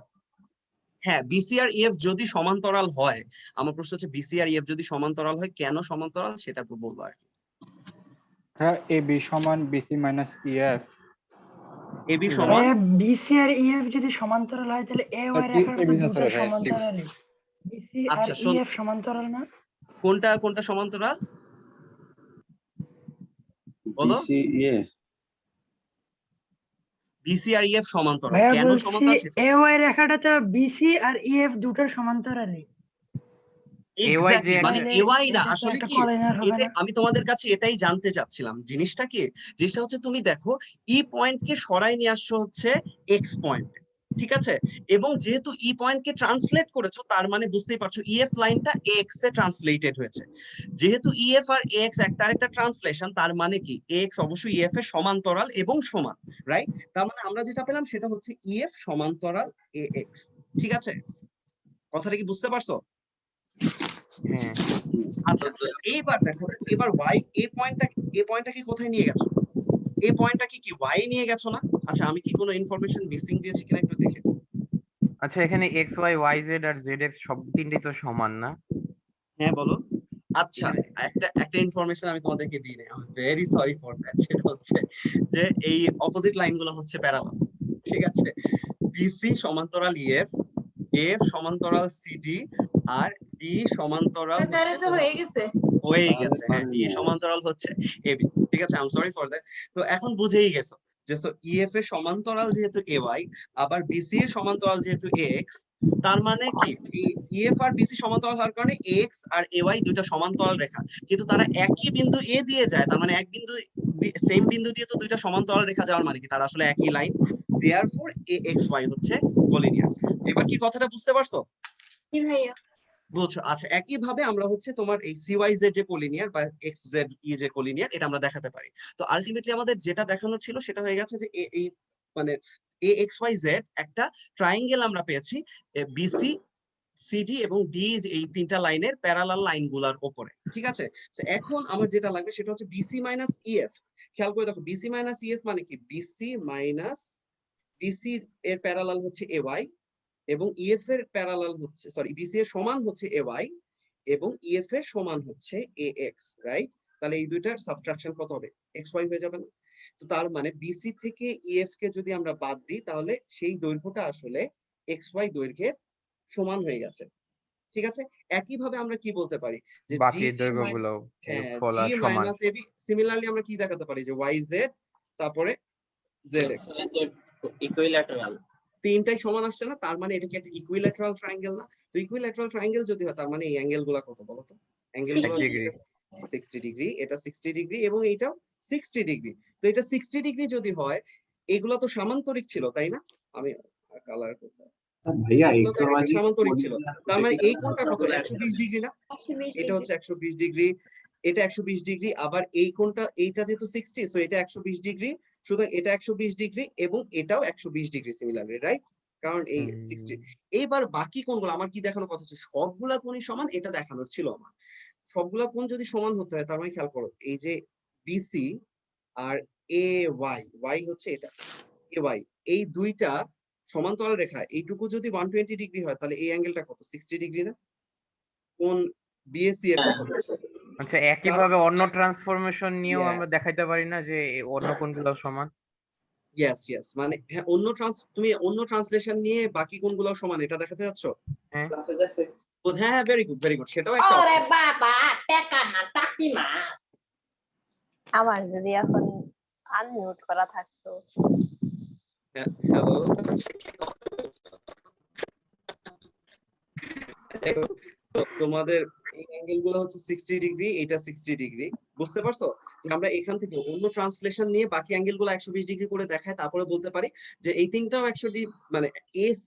হ্যাঁ বিসি আর ইএফ যদি সমান্তরাল হয়, আমার প্রশ্ন হচ্ছে বিসি আর ইএফ যদি সমান্তরাল হয় কেন সমান্তরাল সেটা তো বলবো আর কি। হ্যাঁ, এবি সমান বিসি মাইনাস ইএফ। এবি সমান বিসি আর ইএফ যদি সমান্তরাল হয় তাহলে এ ওয়াই রেখাটা তো দুটো সমান্তরালই। বিসি আর আচ্ছা, শোন। ইএফ সমান্তরাল না? কোনটা কোনটা সমান্তরাল বলো? বিসি আর ইএফ সমান্তরাল, ভাইয়া কেন বলছি সমান্তরাল সেটা এ ওয়াই রেখাটা তো বিসি আর ইএফ দুটো সমান্তরালই। এক্স্যাক্টলি, মানে তাহলে এওয়াই না এটা তো আসলে একটা কি, কলিনিয়ার হবে এটা না? আমি তোমাদের কাছে এটাই জানতে চাচ্ছিলাম। জিনিসটা কি, জিনিসটা হচ্ছে তুমি দেখো ই পয়েন্ট কে সরাই নিয়ে আসছো হচ্ছে এক্স পয়েন্ট, ঠিক আছে, এবং যেহেতু ই পয়েন্ট কে ট্রান্সলেট করেছো তার মানে বুঝতেই পারছো ইএফ লাইনটা এক্স এ ট্রান্সলেটেড হয়েছে। যেহেতু ইএফ আর এক্স একটা আরেকটা ট্রান্সলেশন, তার মানে কি এক্স অবশ্যই ইএফ এর সমান্তরাল এবং সমান, রাইট? তার মানে আমরা যেটা পেলাম সেটা হচ্ছে ইএফ সমান্তরাল এ এক্স। ঠিক আছে, কথাটা কি বুঝতে পারছো? হ্যাঁ আচ্ছা এইবার দেখো, এবার ওয়াই এ পয়েন্টটা কি কোথায় নিয়ে গেছো? এই পয়েন্টটা কি ওয়াই নিয়ে গেছো না? আচ্ছা আমি কি কোনো ইনফরমেশন মিসিং দিয়েছি কিনা একটু দেখে। আচ্ছা, এখানে এক্স ওয়াই ওয়াই জেড আর জেড এক্স সব তিনটেই তো সমান না? হ্যাঁ বলো। আচ্ছা একটা ইনফরমেশন আমি তোমাদেরকে দিই না, আমি ভেরি সরি ফর দ্যাট। সেটা হচ্ছে যে এই অপোজিট লাইনগুলো হচ্ছে প্যারালাল, ঠিক আছে, বিসি সমান্তরাল ইএফ, এফ সমান্তরাল সিডি, আর ডি সমান্তরাল তাহলে তো হয়ে গেছে। হয়ে গেছে, হ্যাঁ ডি সমান্তরাল হচ্ছে এবি। ঠিক আছে, I am sorry for that. তো এখন বুঝেই গেছো যে ইএফ এর সমান্তরাল যেহেতু এওয়াই, আবার বিসি এর সমান্তরাল যেহেতু এক্স, তার মানে কি ইএফ আর বিসি সমান্তরাল হওয়ার কারণে এক্স আর এওয়াই দুইটা সমান্তরাল রেখা, কিন্তু তারা একই বিন্দু এ দিয়ে যায়, তার মানে এক বিন্দু সেম বিন্দু দিয়ে তো দুইটা সমান্তরাল রেখা যাওয়ার মানে কি তারা আসলে একই লাইন, দেয়ারফর এ এক্স ওয়াই হচ্ছে কোলিনিয়ার। এবার কি কথাটা বুঝতে পারছো? কি ভাইয়া? বুঝছো? আচ্ছা, একইভাবে আমরা হচ্ছে তোমার এই CYZ যে কোলিনিয়ার বা XZE যে কোলিনিয়ার, এটা আমরা দেখাতে পারি। তো আলটিমেটলি আমাদের যেটা দেখানো ছিল সেটা হয়ে গেছে যে এই মানে AXYZ একটা ট্রায়াঙ্গেল আমরা পেয়েছি BC CD এবং D এই তিনটা লাইনের প্যারালাল লাইন গুলার উপরে, ঠিক আছে? তো এখন আমার যেটা লাগবে সেটা হচ্ছে BC মাইনাস EF। খেয়াল করে দেখো, BC মাইনাস EF মানে কি? BC মাইনাস BC এর প্যারালাল হচ্ছে AY এবং EF এর প্যারালাল হচ্ছে, সরি, BC এর সমান হচ্ছে AY এবং EF এর সমান হচ্ছে AX, রাইট? তাহলে এই দুইটার সাবট্রাকশন কত হবে? XY হয়ে যাবে না? তো তার মানে BC থেকে EF কে যদি আমরা বাদ দিই তাহলে সেই দৈর্ঘ্যটা আসলে XY দৈর্ঘ্যের সমান হয়ে গেছে, ঠিক আছে? একইভাবে আমরা কি বলতে পারি যে বাকি দৈর্ঘ্যগুলো হ্যাঁ, ফল D আর সমান। Minus AB। সিমিলারলি আমরা কি দেখাতে পারি যে YZ তারপরে ZX ইকুইল্যাটারাল। তিনটাই সমান আসছে না? তার মানে এটা কি একটা ইকুইল্যাটারাল ট্রায়াঙ্গেল না? তো ইকুইল্যাটারাল ট্রায়াঙ্গেল যদি হয় তার মানে এই অ্যাঙ্গেল গুলা কত বলো তো? অ্যাঙ্গেল গুলো 60 ডিগ্রি। 60 ডিগ্রি, এটা 60 ডিগ্রি এবং এইটাও 60 ডিগ্রি। তো এটা 60 ডিগ্রি যদি হয়, এগুলা তো সামান্তরিক ছিল, তাই না? আমি কালার করতে, ভাইয়া এগুলো এক্স তো আর ওয়াই একটা সামান্তরিক ছিল। তার মানে এই কোণটা কত? 120 ডিগ্রি না? 120 এটা হচ্ছে 120 ডিগ্রি, এটা 120 ডিগ্রি, আবার এই কোণটা, এইটা যেহেতু 60, সো এটা 120 ডিগ্রি, সুতরাং এটা 120 ডিগ্রি এবং এটাও 120 ডিগ্রি সিমিলারলি, রাইট? কারণ এই 60। এইবার বাকি কোণগুলো আমার কি দেখানোর কথা হচ্ছে সবগুলা কোণই সমান, এটা দেখানোর ছিল আমার। সবগুলা কোণ যদি সমান হতে হয় তার মানে খেয়াল করো, এই যে BC আর AY, Y হচ্ছে এটা AY, এই দুইটা সমান্তরাল রেখা, এইটুকু যদি 120 ডিগ্রি হয় তাহলে এই অ্যাঙ্গেলটা কত? 60 ডিগ্রি না? কোণ BAC এর কথা বলছি। আচ্ছা, একইভাবে অন্য ট্রান্সফরমেশন নিয়েও আমরা Yes. দেখাইতে পারি না যে অন্য কোনগুলো সমান? ইয়েস, মানে হ্যাঁ, তুমি অন্য ট্রান্সলেশন নিয়ে বাকি কোনগুলো সমান এটা দেখাতে যাচ্ছ? হ্যাঁ। হ্যাঁ, ভেরি গুড, সেটাও একটা অপশন। বাবা টাকা না টাকি মাছ। আমার যদি এখন আনমিউট করা থাকতো। হ্যালো, তোমাদের এই অ্যাঙ্গেল গুলো হচ্ছে 60 ডিগ্রি, এটা 60 ডিগ্রি, বুঝতে পারছো? যে আমরা এখান থেকে অন্য ট্রান্সলেশন নিয়ে বাকি অ্যাঙ্গেল গুলো 120 ডিগ্রি করে দেখায়, তারপরে বলতে পারি যে এই তিনটাও 120, মানে AC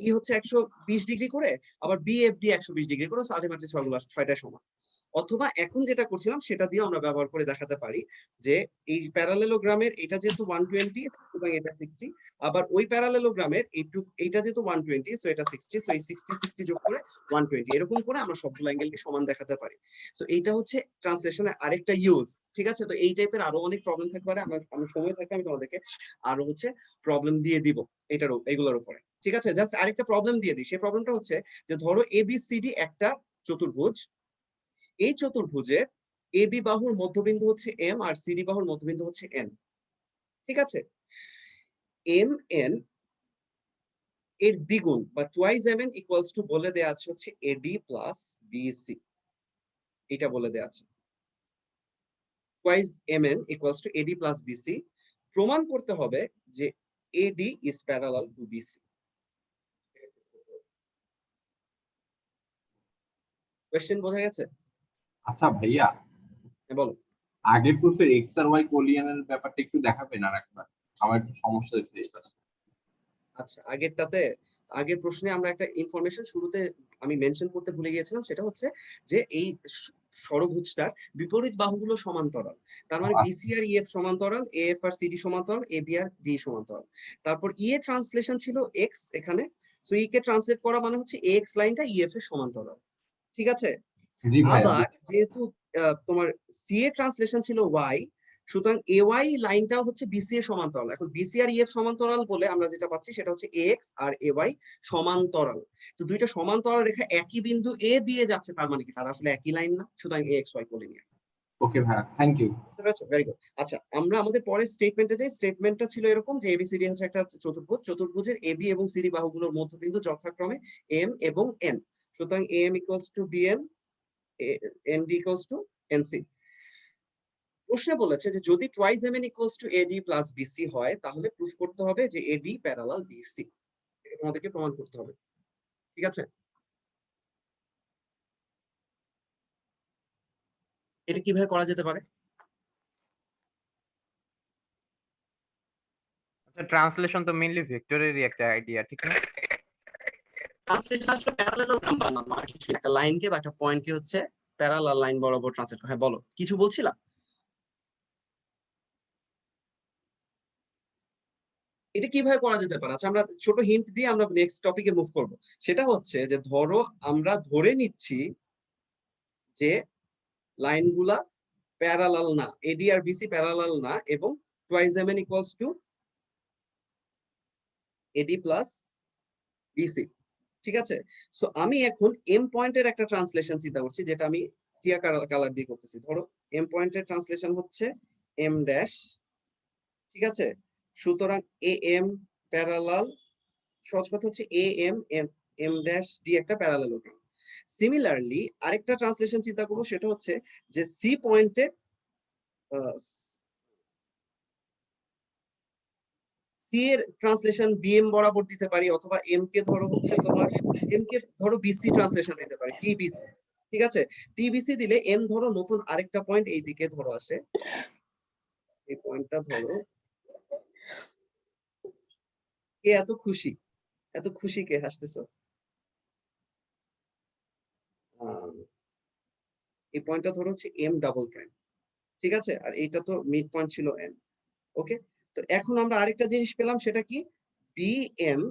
ই হচ্ছে 120 ডিগ্রি করে, আবার BFD 120 ডিগ্রি করে, আলটিমেটলি ছয়টা সমান। অথবা এখন যেটা করছিলাম সেটা দিয়ে আমরা ব্যবহার করে দেখাতে পারি যে এই প্যারালেলোগ্রামের এটা যেহেতু 120 সুতরাং এটা 60, আবার ওই প্যারালেলোগ্রামের এইটা যেহেতু 120 সো এটা 60, সো এই 60 যোগ করে 120, এরকম করে আমরা সবগুলো অ্যাঙ্গেলকে সমান দেখাতে পারি। সো এইটা হচ্ছে ট্রান্সলেশনের আরেকটা ইউজ, ঠিক আছে? তো এই টাইপের আরো অনেক প্রবলেম থাকতে পারে, আমার সময় থাকলে আমি তোমাদেরকে আরো হচ্ছে প্রবলেম দিয়ে দিব এগুলোর উপরে, ঠিক আছে? জাস্ট আরেকটা প্রবলেম দিয়ে দিই। সেই প্রবলেমটা হচ্ছে যে ধরো ABCD একটা চতুর্ভুজ, এই চতুর্ভুজে AB বাহুর মধ্যবিন্দু হচ্ছে M আর CD বাহুর মধ্যবিন্দু হচ্ছে N, ঠিক আছে? MN এর দ্বিগুণ বা টুয়াইস MN ইকুয়ালস টু বলে দেয়া আছে হচ্ছে AD প্লাস BC, এটা বলে দেয়া আছে twice MN equals two AD plus BC। প্রমাণ করতে হবে যে AD is parallel two BC। Question বোঝা গেছে? আচ্ছা ভাইয়া, বলো। আগের প্রুফের এক্স আর ওয়াই কোলিয়ানের ব্যাপারটা একটু দেখাবেন আর একবার, আমার একটু সমস্যা হয়েছে এই পাশে। আচ্ছা, আগের প্রশ্নে আমরা একটা ইনফরমেশন শুরুতে আমি মেনশন করতে ভুলে গিয়েছিলাম, সেটা হচ্ছে যে এই ষড়ভুজটার বিপরীত বাহুগুলো সমান্তরাল। তার মানে BC আর EF সমান্তরাল, AF আর CD সমান্তরাল, AB আর D সমান্তরাল। তারপর E এর ট্রান্সলেশন ছিল X এখানে, সো E কে ট্রান্সলেট করা মানে হচ্ছে AX লাইনটা EF এর সমান্তরাল, ঠিক আছে? জি ভাইয়া। আবার যেহেতু তোমার C এর ট্রান্সলেশন ছিল Y, সুতরাং AY লাইনটাও হচ্ছে BC এর সমান্তরাল। এখন BC আর EF সমান্তরাল বলে আমরা যেটা পাচ্ছি সেটা হচ্ছে AX আর AY সমান্তরাল। তো দুইটা সমান্তরাল রেখা একই বিন্দু A দিয়ে যাচ্ছে, তার মানে কি তারা আসলে একই লাইন না? সুতরাং AXY কোলিনিয়ার। ওকে ভাইয়া, থ্যাংক ইউ। Very good. আচ্ছা, আমরা আমাদের পরের স্টেটমেন্টে যাই। স্টেটমেন্টটা ছিল এরকম যে ABCD হচ্ছে একটা চতুর্ভুজ, চতুর্ভুজের AB এবং CD বাহুগুলোর মধ্যবিন্দু যথাক্রমে M এবং N, সুতরাং AM equals to BM, ND equals to NC। প্রশ্নে বলেছে যে যদি twice MN equals two AD plus BC হয় তাহলে প্রুফ করতে হবে যে AD প্যারালাল BC। এটা তোমাদেরকে প্রমাণ করতে হবে, ঠিক আছে? এটা কিভাবে করা যেতে পারে? আচ্ছা, ট্রান্সলেশন তো মেইনলি ভেক্টরেরই একটা আইডিয়া, ঠিক না? ট্রান্সলেশন আসলে প্যারালেলোগ্রাম বানানো আর কিছু না। একটা লাইনকে বা একটা পয়েন্টকে হচ্ছে প্যারালাল লাইন বরাবর ট্রান্সলেট করা। হ্যাঁ বলো, কিছু বলছিলা? এটা কিভাবে করা যেতে পারে? আচ্ছা আমরা ছোট হিন্ট দিয়ে আমরা নেক্সট টপিকে মুভ করব। সেটা হচ্ছে যে ধরো আমরা ধরে নিচ্ছি যে লাইনগুলা প্যারালাল না, এডি আর বিসি প্যারালাল না, এবং twice mn equals to AD plus BC. ঠিক আছে, সো আমি এখন এম পয়েন্টের একটা ট্রান্সলেশন চিন্তা করছি, যেটা আমি টিয়া কালার দিয়ে করতেছি। ধরো এম পয়েন্টের ট্রান্সলেশন হচ্ছে এম ড্যাশ। ঠিক আছে, সুতরাং এ এম প্যারালাল, সহজ কথা হচ্ছে A M M dash D একটা প্যারালেলোগ্রাম। সিমিলারলি আরেকটা ট্রান্সলেশন চিন্তা করবো, সেটা হচ্ছে যে সি পয়েন্টে সি এর ট্রান্সলেশন বিএম বরাবর দিতে পারি, অথবা এম কে ধরো হচ্ছে তোমার এম কে ধরো বিসি ট্রান্সলেশন দিতে পারি, টিবিসি। ঠিক আছে, টিবিসি দিলে এম ধরো নতুন আরেকটা পয়েন্ট এই দিকে ধরো আসে, এই পয়েন্টটা ধরো, কে এত খুশি, এত খুশি কে, হাসতেছো? এই পয়েন্টটা ধরো হচ্ছে এম ডাবল প্রাইম। ঠিক আছে, আর এইটা তো মিড পয়েন্ট ছিল এন। ওকে, তো এখন আমরা আরেকটা জিনিস পেলাম, সেটা কি বি এম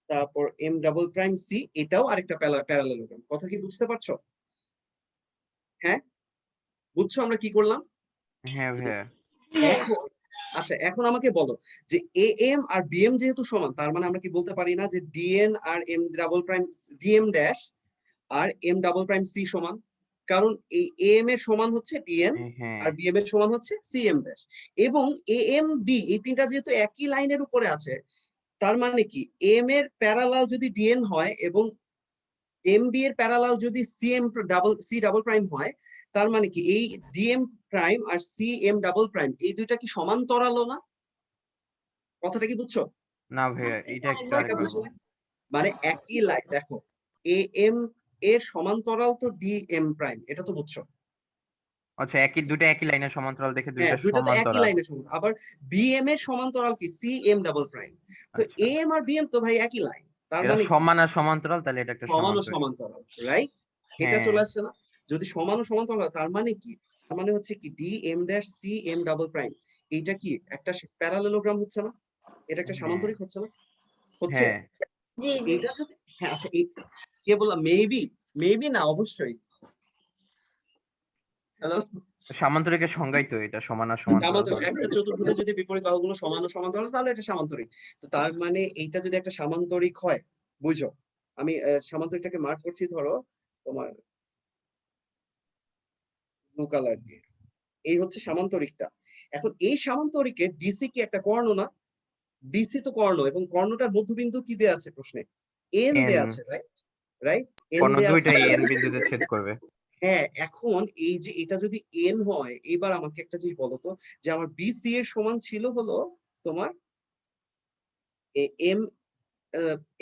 তারপর এম ডাবল প্রাইম সি, এটাও আরেকটা প্যারালেলোগ্রাম। কথা কি বুঝতে পারছো? হ্যাঁ বুঝছো আমরা কি করলাম? হ্যাঁ ভাইয়া। এখন আচ্ছা এখন আমাকে বলো যে এ এম আর বিএম যেহেতু সমান, তার মানে আমরা কি বলতে পারি না যে ডিএন আর M double prime DM dash আর এম ডাবল প্রাইম সি সমান? কারণ এই এম এর সমান হচ্ছে ডিএন হ্যাঁ আর বিএম এর সমান হচ্ছে সিএম ড্যাশ, এবং এ এম বি এই তিনটা যেহেতু একই লাইনের উপরে আছে, তার মানে কি এম এর প্যারালাল যদি ডিএন হয় এবং এম বি এর প্যারালাল যদি সি ডাবল প্রাইম হয়, তার মানে কি এই ডিএম প্রাইম আর সি এম ডাবল প্রাইম এই দুইটা কি সমান্তরাল না? কথাটা কি বুঝছো? না ভাইয়া, এটা একটু এটা আরেকবার বুঝছো বলো। না? মানে একই লাইন, দেখো এ এম এর সমান্তরাল তো ডিএম প্রাইম, এটা তো বুঝছো? আচ্ছা, দুটো একই লাইনের সমান্তরাল দেখে হ্যাঁ দুইটা দুইটা তো একই সমান্তরাল। লাইনের সমান। আবার বিএম এর সমান্তরাল কি সি এম ডাবল প্রাইম, তো আচ্ছা, এম আর বিএম তো ভাই একই লাইন, তার এটা মানে কি সমান আর সমান্তরাল, তাহলে এটা একটা সমান ও সমান্তরাল। সমান্তরাল, রাইট? এটা হ্যাঁ চলে আসছে না? যদি সমান ও সমান্তরাল হয়, তার মানে কি? তার মানে হচ্ছে কি D M dash C M double prime, এইটা কি একটা প্যারালেলোগ্রাম হচ্ছে না? এটা একটা হ্যাঁ সামান্তরিক হচ্ছে না? হচ্ছে। হ্যাঁ। জি জি। এটা যদি, হ্যাঁ আচ্ছা এই কে বললাম মেবি, মেবি না অবশ্যই। হ্যালো, সামান্তরিকের সংজ্ঞাই তো এটা, সমান আর সমান্তরাল সামান্তরিক হওয়ার। একটা চতুর্ভুজের যদি বিপরীত বাহুগুলো সমান ও সমান্তরাল, তাহলে এটা সামান্তরিক। তো তার মানে এইটা যদি একটা সামান্তরিক হয়, বুঝো আমি সামান্তরিকটাকে মার্ক করছি ধরো তোমার ব্লু কালার দিয়ে, এই হচ্ছে সামান্তরিকটা। এখন এই সামান্তরিকের ডিসি কি একটা কর্ণ না? ডিসি তো কর্ণ, এবং কর্ণটার মধ্যবিন্দু কি দেয়া আছে প্রশ্নে? এন এন, দেয়া আছে, রাইট? রাইট, এন কোন দেয়া আছে। দুইটাই এন বিন্দুতে ছেদ করবে। হ্যাঁ, এখন এই যে এটা যদি এন হয়, এবার আমাকে একটা জিনিস বলো তো, যে আমার বিসি এর সমান ছিল হলো তোমার M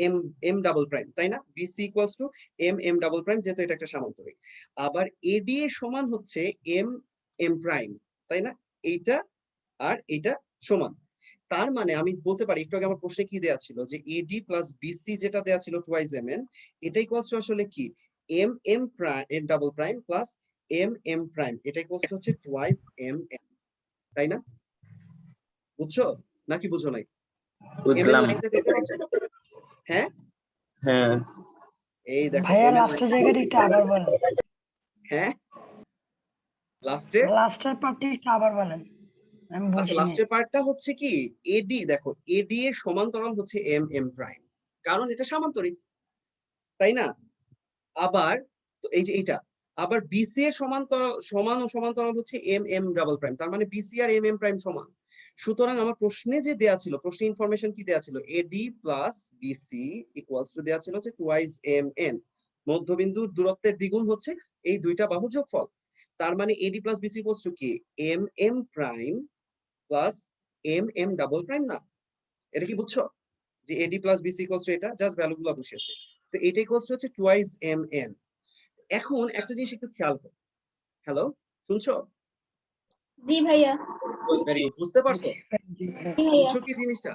M M double prime, তাই না? BC equals to M M double prime, যেহেতু এটা একটা সামান্তরিক। আবার এডি এর সমান হচ্ছে এম এম প্রাইম, তাই না? এইটা আর এইটা সমান। তার মানে আমি বলতে পারি, একটু আগে আমার প্রশ্নে কি দেয়া ছিল, যে এডি প্লাস বিসি যেটা দেয়া ছিল টুয়াইস এম এন, এটা ইকুয়ালস টু আসলে কি M M prime M double prime plus M M prime, এটা ইকুয়ালস টু হচ্ছে টুয়াইস এম এন, তাই না? বুঝছো নাকি বুঝো নাই? এম এর বুঝলাম। লাইনটা দেখতে পাচ্ছ? হ্যাঁ, হ্যাঁ এই দেখো ভাইয়া এম এর লাস্টের লাইন। জায়গাটা একটু আবার বলেন, হ্যাঁ লাস্টে, লাস্টের পার্টটা একটু আবার বলেন, আমি আচ্ছা বুঝিনি। লাস্টের পার্টটা হচ্ছে কি এডি, দেখো এডি এর সমান্তরাল হচ্ছে এম এম প্রাইম, কারণ এটা সামান্তরিক, তাই না? আবার তো এই যে এটা, আবার বিসি এর সমান্তরাল সমান ও সমান্তরাল হচ্ছে এম এম ডাবল প্রাইম, তার মানে বিসি আর এম এম প্রাইম সমান। সুতরাং আমার প্রশ্নে যে দেয়া ছিল, প্রশ্নে ইনফরমেশন কি দেয়া ছিল, AD plus BC equals to দেয়া ছিল হচ্ছে টুয়াইস এম এন, মধ্যবিন্দুর দূরত্বের দ্বিগুণ হচ্ছে এই দুইটা বাহুর যোগফল। তার মানে AD plus BC equals to কি M M prime plus M M double prime, না? এটা কি বুঝছো যে AD plus BC equals to এটা, জাস্ট ভ্যালুগুলো বসিয়েছে, তো এটা ইকুয়ালস টু হচ্ছে টুয়াইস এম এন। এখন একটা জিনিস একটু খেয়াল করো, হ্যালো শুনছো? জি ভাইয়া। ভেরি গুড, বুঝতে পারছো? জি ভাইয়া। বুঝছো কি জিনিসটা?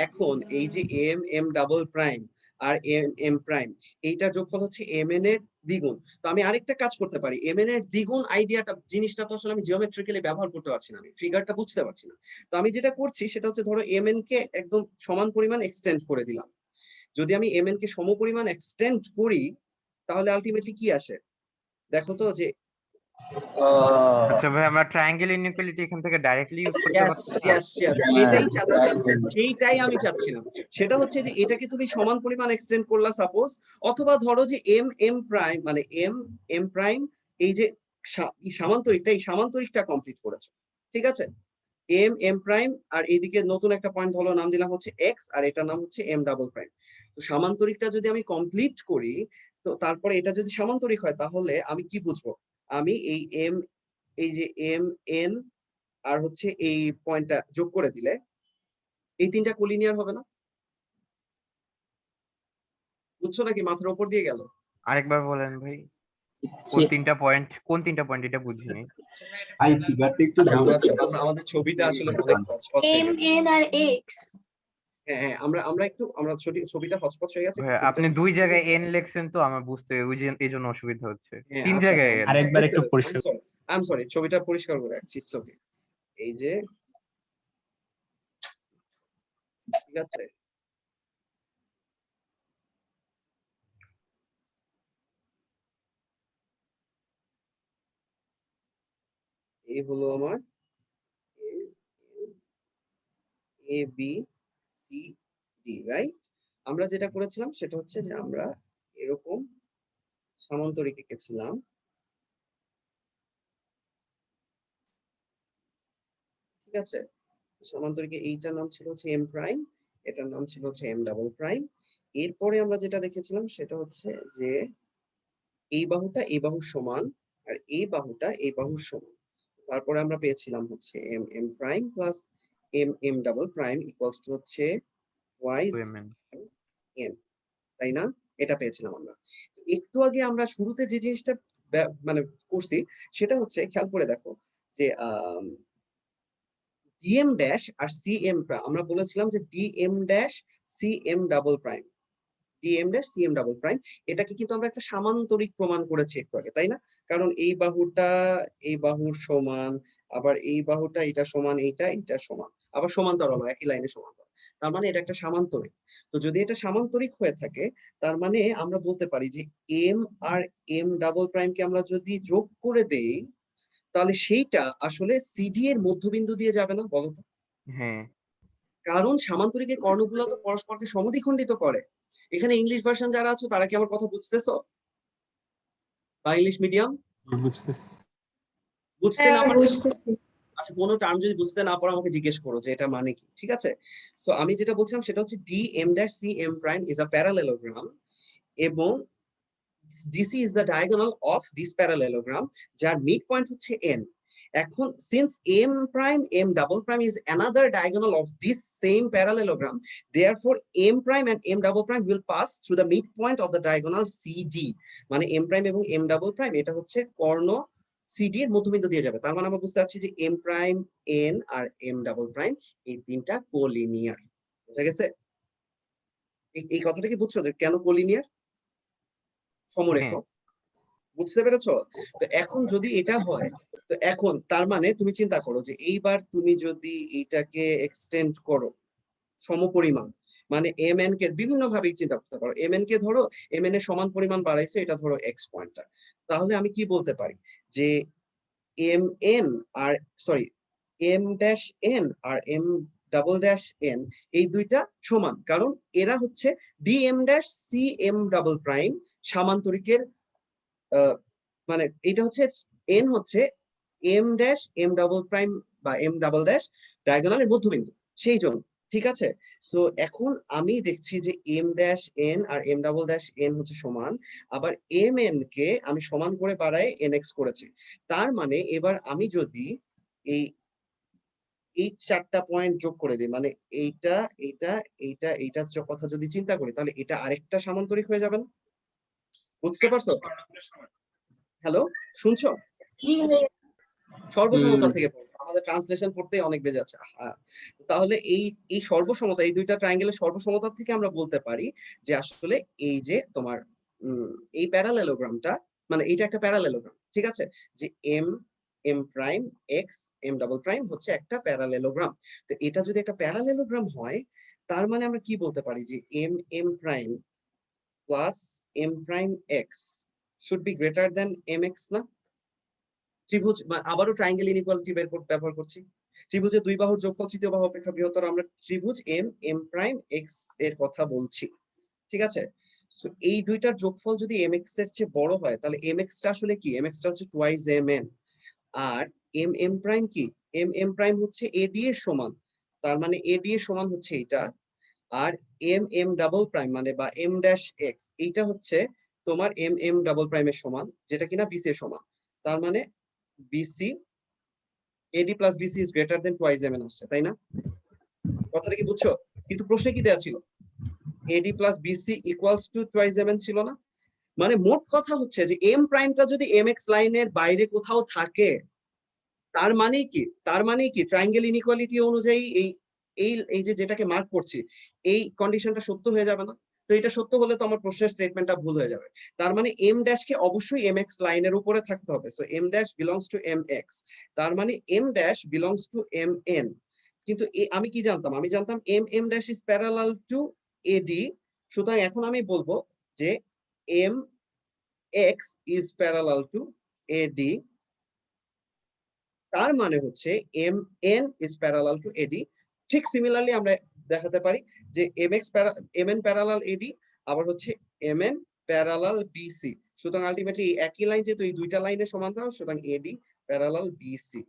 এখন এই যে এম এম ডাবল প্রাইম আর এম এম প্রাইম, এইটার যোগফল হচ্ছে এম এন এর দ্বিগুণ। তো আমি আরেকটা কাজ করতে পারি, এম এন এর দ্বিগুণ আইডিয়াটা, জিনিসটা তো আসলে আমি জিওমেট্রিক্যালি ব্যবহার করতে পারছি না, আমি ফিগারটা বুঝতে পারছি না। তো আমি যেটা করছি সেটা হচ্ছে, ধরো এম এন কে একদম সমান পরিমাণ এক্সটেন্ড করে দিলাম। যদি আমি এম এন কে সম পরিমাণ এক্সটেন্ড করি তাহলে আলটিমেটলি কি আসে দেখো তো, যে আচ্ছা ভাই, আমরা ট্রায়াঙ্গেল ইনইকুয়ালিটি এখান থেকে ডাইরেক্টলি ইউজ করতে ইয়েস পারছি না? ইয়েস ইয়েস, সেটাই চাচ্ছিলাম, সেইটাই আমি চাচ্ছিলাম। সেটা হচ্ছে যে এটাকে তুমি সমান পরিমাণ এক্সটেন্ড করলা সাপোজ, অথবা ধরো যে এম এম প্রাইম মানে এম এম প্রাইম, এই যে সামান্তরিকটা, এই সামান্তরিকটা কমপ্লিট করেছো, ঠিক আছে? এম এম প্রাইম, আর এইদিকে নতুন একটা পয়েন্ট হলো, নাম দিলাম হচ্ছে এক্স, আর এটার নাম হচ্ছে এম ডাবল প্রাইম। তো সামান্তরিকটা যদি আমি কমপ্লিট করি, তো তারপরে এটা যদি সামান্তরিক হয় তাহলে আমি কি বুঝবো? আমি এই এম, এই যে এম এন আর হচ্ছে এই পয়েন্টটা যোগ করে দিলে এই তিনটা কোলিনিয়ার হবে না? বুঝছো নাকি মাথার উপর দিয়ে গেল? আরেকবার বলেন ভাই, কোন তিনটা পয়েন্ট এটা বুঝিনি। ভাই ফিগারটা একটু আচ্ছা, আমাদের ছবিটা আসলে অনেক হটস্পট হয়ে এম গেছে। এন আর এক্স। হ্যাঁ হ্যাঁ, আমরা একটু ছবিটা হটস্পট হয়ে গেছে। ভাই, আপনি দুই জায়গায় এন লিখছেন তো আমার বুঝতে এই জন্য অসুবিধা হচ্ছে। হ্যাঁ, তিন আচ্ছা, জায়গায় আচ্ছা, n। আরেকবার একটু পরিষ্কার আই এম সরি, ছবিটা পরিষ্কার করে রাখছি, ইটস ওকে। এই যে, ঠিক আছে, এই হলো আমার A B C D, right? আমরা যেটা করেছিলাম সেটা হচ্ছে যে আমরা এরকম সামান্তরিক এঁকেছিলাম, ঠিক আছে? সামান্তরিকে এইটার নাম ছিল হচ্ছে এম প্রাইম, এটার নাম ছিল হচ্ছে এম ডাবল প্রাইম। এরপরে আমরা যেটা দেখেছিলাম সেটা হচ্ছে যে এই বাহুটা এই বাহুর সমান, আর এই বাহুটা এই বাহুর সমান। তারপরে আমরা পেয়েছিলাম হচ্ছে M M prime plus M M double prime equals to হচ্ছে ওয়াইজ এন, তাই না? এটা পেয়েছিলাম আমরা। একটু আগে আমরা শুরুতে যে জিনিসটা মানে করছি সেটা হচ্ছে, খেয়াল করে দেখো যে ডিএম ড্যাশ আর সিএম প্রাইম, আমরা বলেছিলাম যে DM dash CM double prime, DM dash CM double prime, এটাকে কিন্তু আমরা একটা সামান্তরিক প্রমাণ করেছি একটু আগে, তাই না? কারণ এই বাহুটা এই বাহুর সমান, আবার এই বাহুটা এটা সমান, এইটা সমান, আবার সমান্তরাল, একই লাইনে সমান্তরাল, তার মানে এটা একটা সামান্তরিক। তো যদি এটা সামান্তরিক হয়ে থাকে তার মানে আমরা বলতে পারি যে এম আর এম ডাবল প্রাইমকে আমরা যদি যোগ করে দেই তাহলে সেইটা আসলে সিডি এর মধ্যবিন্দু দিয়ে যাবে না, বলো তো? হ্যাঁ, কারণ সামান্তরিকের কর্ণগুলো তো পরস্পরকে সমদ্বিখণ্ডিত করে। এখানে ইংলিশ ভার্সন যারা আছো তারা কি আমার কথা বুঝতেছো? বা ইংলিশ মিডিয়াম বুঝতেছি। বুঝতে না হ্যাঁ, পারলে, বুঝতেছি। আচ্ছা, কোনো টার্ম যদি বুঝতে না পারো আমাকে জিজ্ঞেস করো যে এটা মানে কি, ঠিক আছে? সো আমি যেটা বলছিলাম সেটা হচ্ছে D M dash C M prime is a parallelogram, এবং DC is the diagonal of this parallelogram, যার মিড পয়েন্ট হচ্ছে n। এখন since m prime m double prime is another diagonal of this same parallelogram, therefore m prime and m double prime will pass through the midpoint of the diagonal CD, মানে m prime এবং m double prime এটা হচ্ছে কর্ণ CD এর মধ্যবিন্দু দিয়ে যাবে। তার মানে আমরা বুঝতে পারছি যে m prime n আর m double prime এই তিনটা কোলিনিয়ার। বুঝা গেছে? এই কথাটা কি বুঝছো যে কেন কোলিনিয়ার, সমরেখ? বুঝতে পেরেছো? তো এখন যদি এটা হয়, তো এখন তার মানে তুমি চিন্তা করো যে এইবার তুমি যদি এইটাকে এক্সটেন্ড করো সমপরিমাণ, মানে এম এন কে বিভিন্ন ভাবে চিন্তা করতে পারো। এম এন কে ধরো এম এন এর সমান পরিমাণ বাড়াইছো, এটা ধরো এক্স পয়েন্টটা, তাহলে আমি কি বলতে পারি যে এম এন আর সরি এম ড্যাশ এন আর এম ডাবল ড্যাশ এন এই দুইটা সমান, কারণ এরা হচ্ছে D M dash C M double prime সামান্তরিকের, মানে এটা হচ্ছে এন হচ্ছে M dash M double prime বা এম ডাবল ড্যাশ ডায়াগোনালের মধ্যবিন্দু, সেই জন্য, ঠিক আছে? সো এখন আমি দেখছি যে এম ড্যাশ এন আর এম ডাবল ড্যাশ এন হচ্ছে সমান, আবার এম এন কে আমি সমান করে বাড়ায় এন এক্স করেছি। তার মানে এবার আমি যদি এই এই চারটা পয়েন্ট যোগ করে দিই, মানে এইটা এইটা এইটা এইটা কথা যদি চিন্তা করি তাহলে এটা আরেকটা সামান্তরিক হয়ে যাবে না? বুঝতে পারছো? হ্যালো, শুনছো? জি ভাইয়া। সর্বসমতা থেকে আমাদের ট্রান্সলেশন পড়তে অনেক বেজে আছে। তাহলে এই সর্বসমতা, এই দুইটা ট্রায়াঙ্গেলের সর্বসমতা থেকে আমরা বলতে পারি যে আসলে এই যে তোমার এই প্যারালেলোগ্রামটা, মানে এটা একটা প্যারালেলোগ্রাম, ঠিক আছে, যে M M prime X M double prime হচ্ছে একটা প্যারালেলোগ্রাম। তো এটা যদি একটা প্যারালেলোগ্রাম হয়, তার মানে আমরা কি বলতে পারি যে M M prime plus M prime X should be greater than M X না? ত্রিভুজ আবারও ট্রায়াঙ্গেল ইনইকুয়ালিটি ব্যবহার করছি। ত্রিভুজের দুই বাহুর যোগফল তৃতীয় বাহু অপেক্ষা বৃহত্তর, আমরা ত্রিভুজ এম এম প্রাইম এক্স এর কথা বলছি, ঠিক আছে। সো এই দুইটার যোগফল যদি এম এক্স এর চেয়ে বড় হয়, তাহলে এম এক্স টা আসলে কি? এম এক্স টা হচ্ছে টুয়াইস এম এন। আর এম এম প্রাইম কি? এম এম প্রাইম হচ্ছে এডি এর সমান, তার মানে এডি এর সমান হচ্ছে এটা। আর এম এম ডাবল প্রাইম মানে বা এম ড্যাশ এক্স, এইটা হচ্ছে তোমার এম এম ডাবল প্রাইমের সমান, যেটা কিনা বিসি এর সমান। তার মানে BC AD plus BC is greater than twice M N আসছে, তাই না? কথাটা কি বুঝছো? কিন্তু প্রশ্নে কি দেয়া ছিল? AD plus BC equals to twice M N ছিল না? মানে মোট কথা হচ্ছে যে এম প্রাইমটা যদি এম এক্স লাইনের বাইরে কোথাও থাকে, তার মানে কি? তার মানে কি ট্রায়াঙ্গেল ইনইকুয়ালিটি অনুযায়ী এই এই এই যে যেটাকে মার্ক করছি, এই কন্ডিশনটা সত্য হয়ে যাবে না? তো এটা সত্য হলে তো আমার প্রশ্নের স্টেটমেন্টটা ভুল হয়ে যাবে। তার মানে এম ড্যাশ কে অবশ্যই এম এক্স লাইনের উপরে থাকতে হবে। So M dash belongs to M X, তার মানে M dash belongs to M N. কিন্তু আমি কি জানতাম? আমি জানতাম M M dash is parallel to AD. সুতরাং এখন আমি বলবো যে M X is parallel to AD, তার মানে হচ্ছে M N is parallel to AD. ঠিক সিমিলারলি আমরা দেখাতে পারি যে M X M N parallel AD, আবার হচ্ছে এম এন প্যারালাল বিসি। সুতরাং আলটিমেটলি একই লাইন, যেহেতু এই দুইটা লাইনের সমান্তরাল, সুতরাং এডি প্যারালাল বিসি।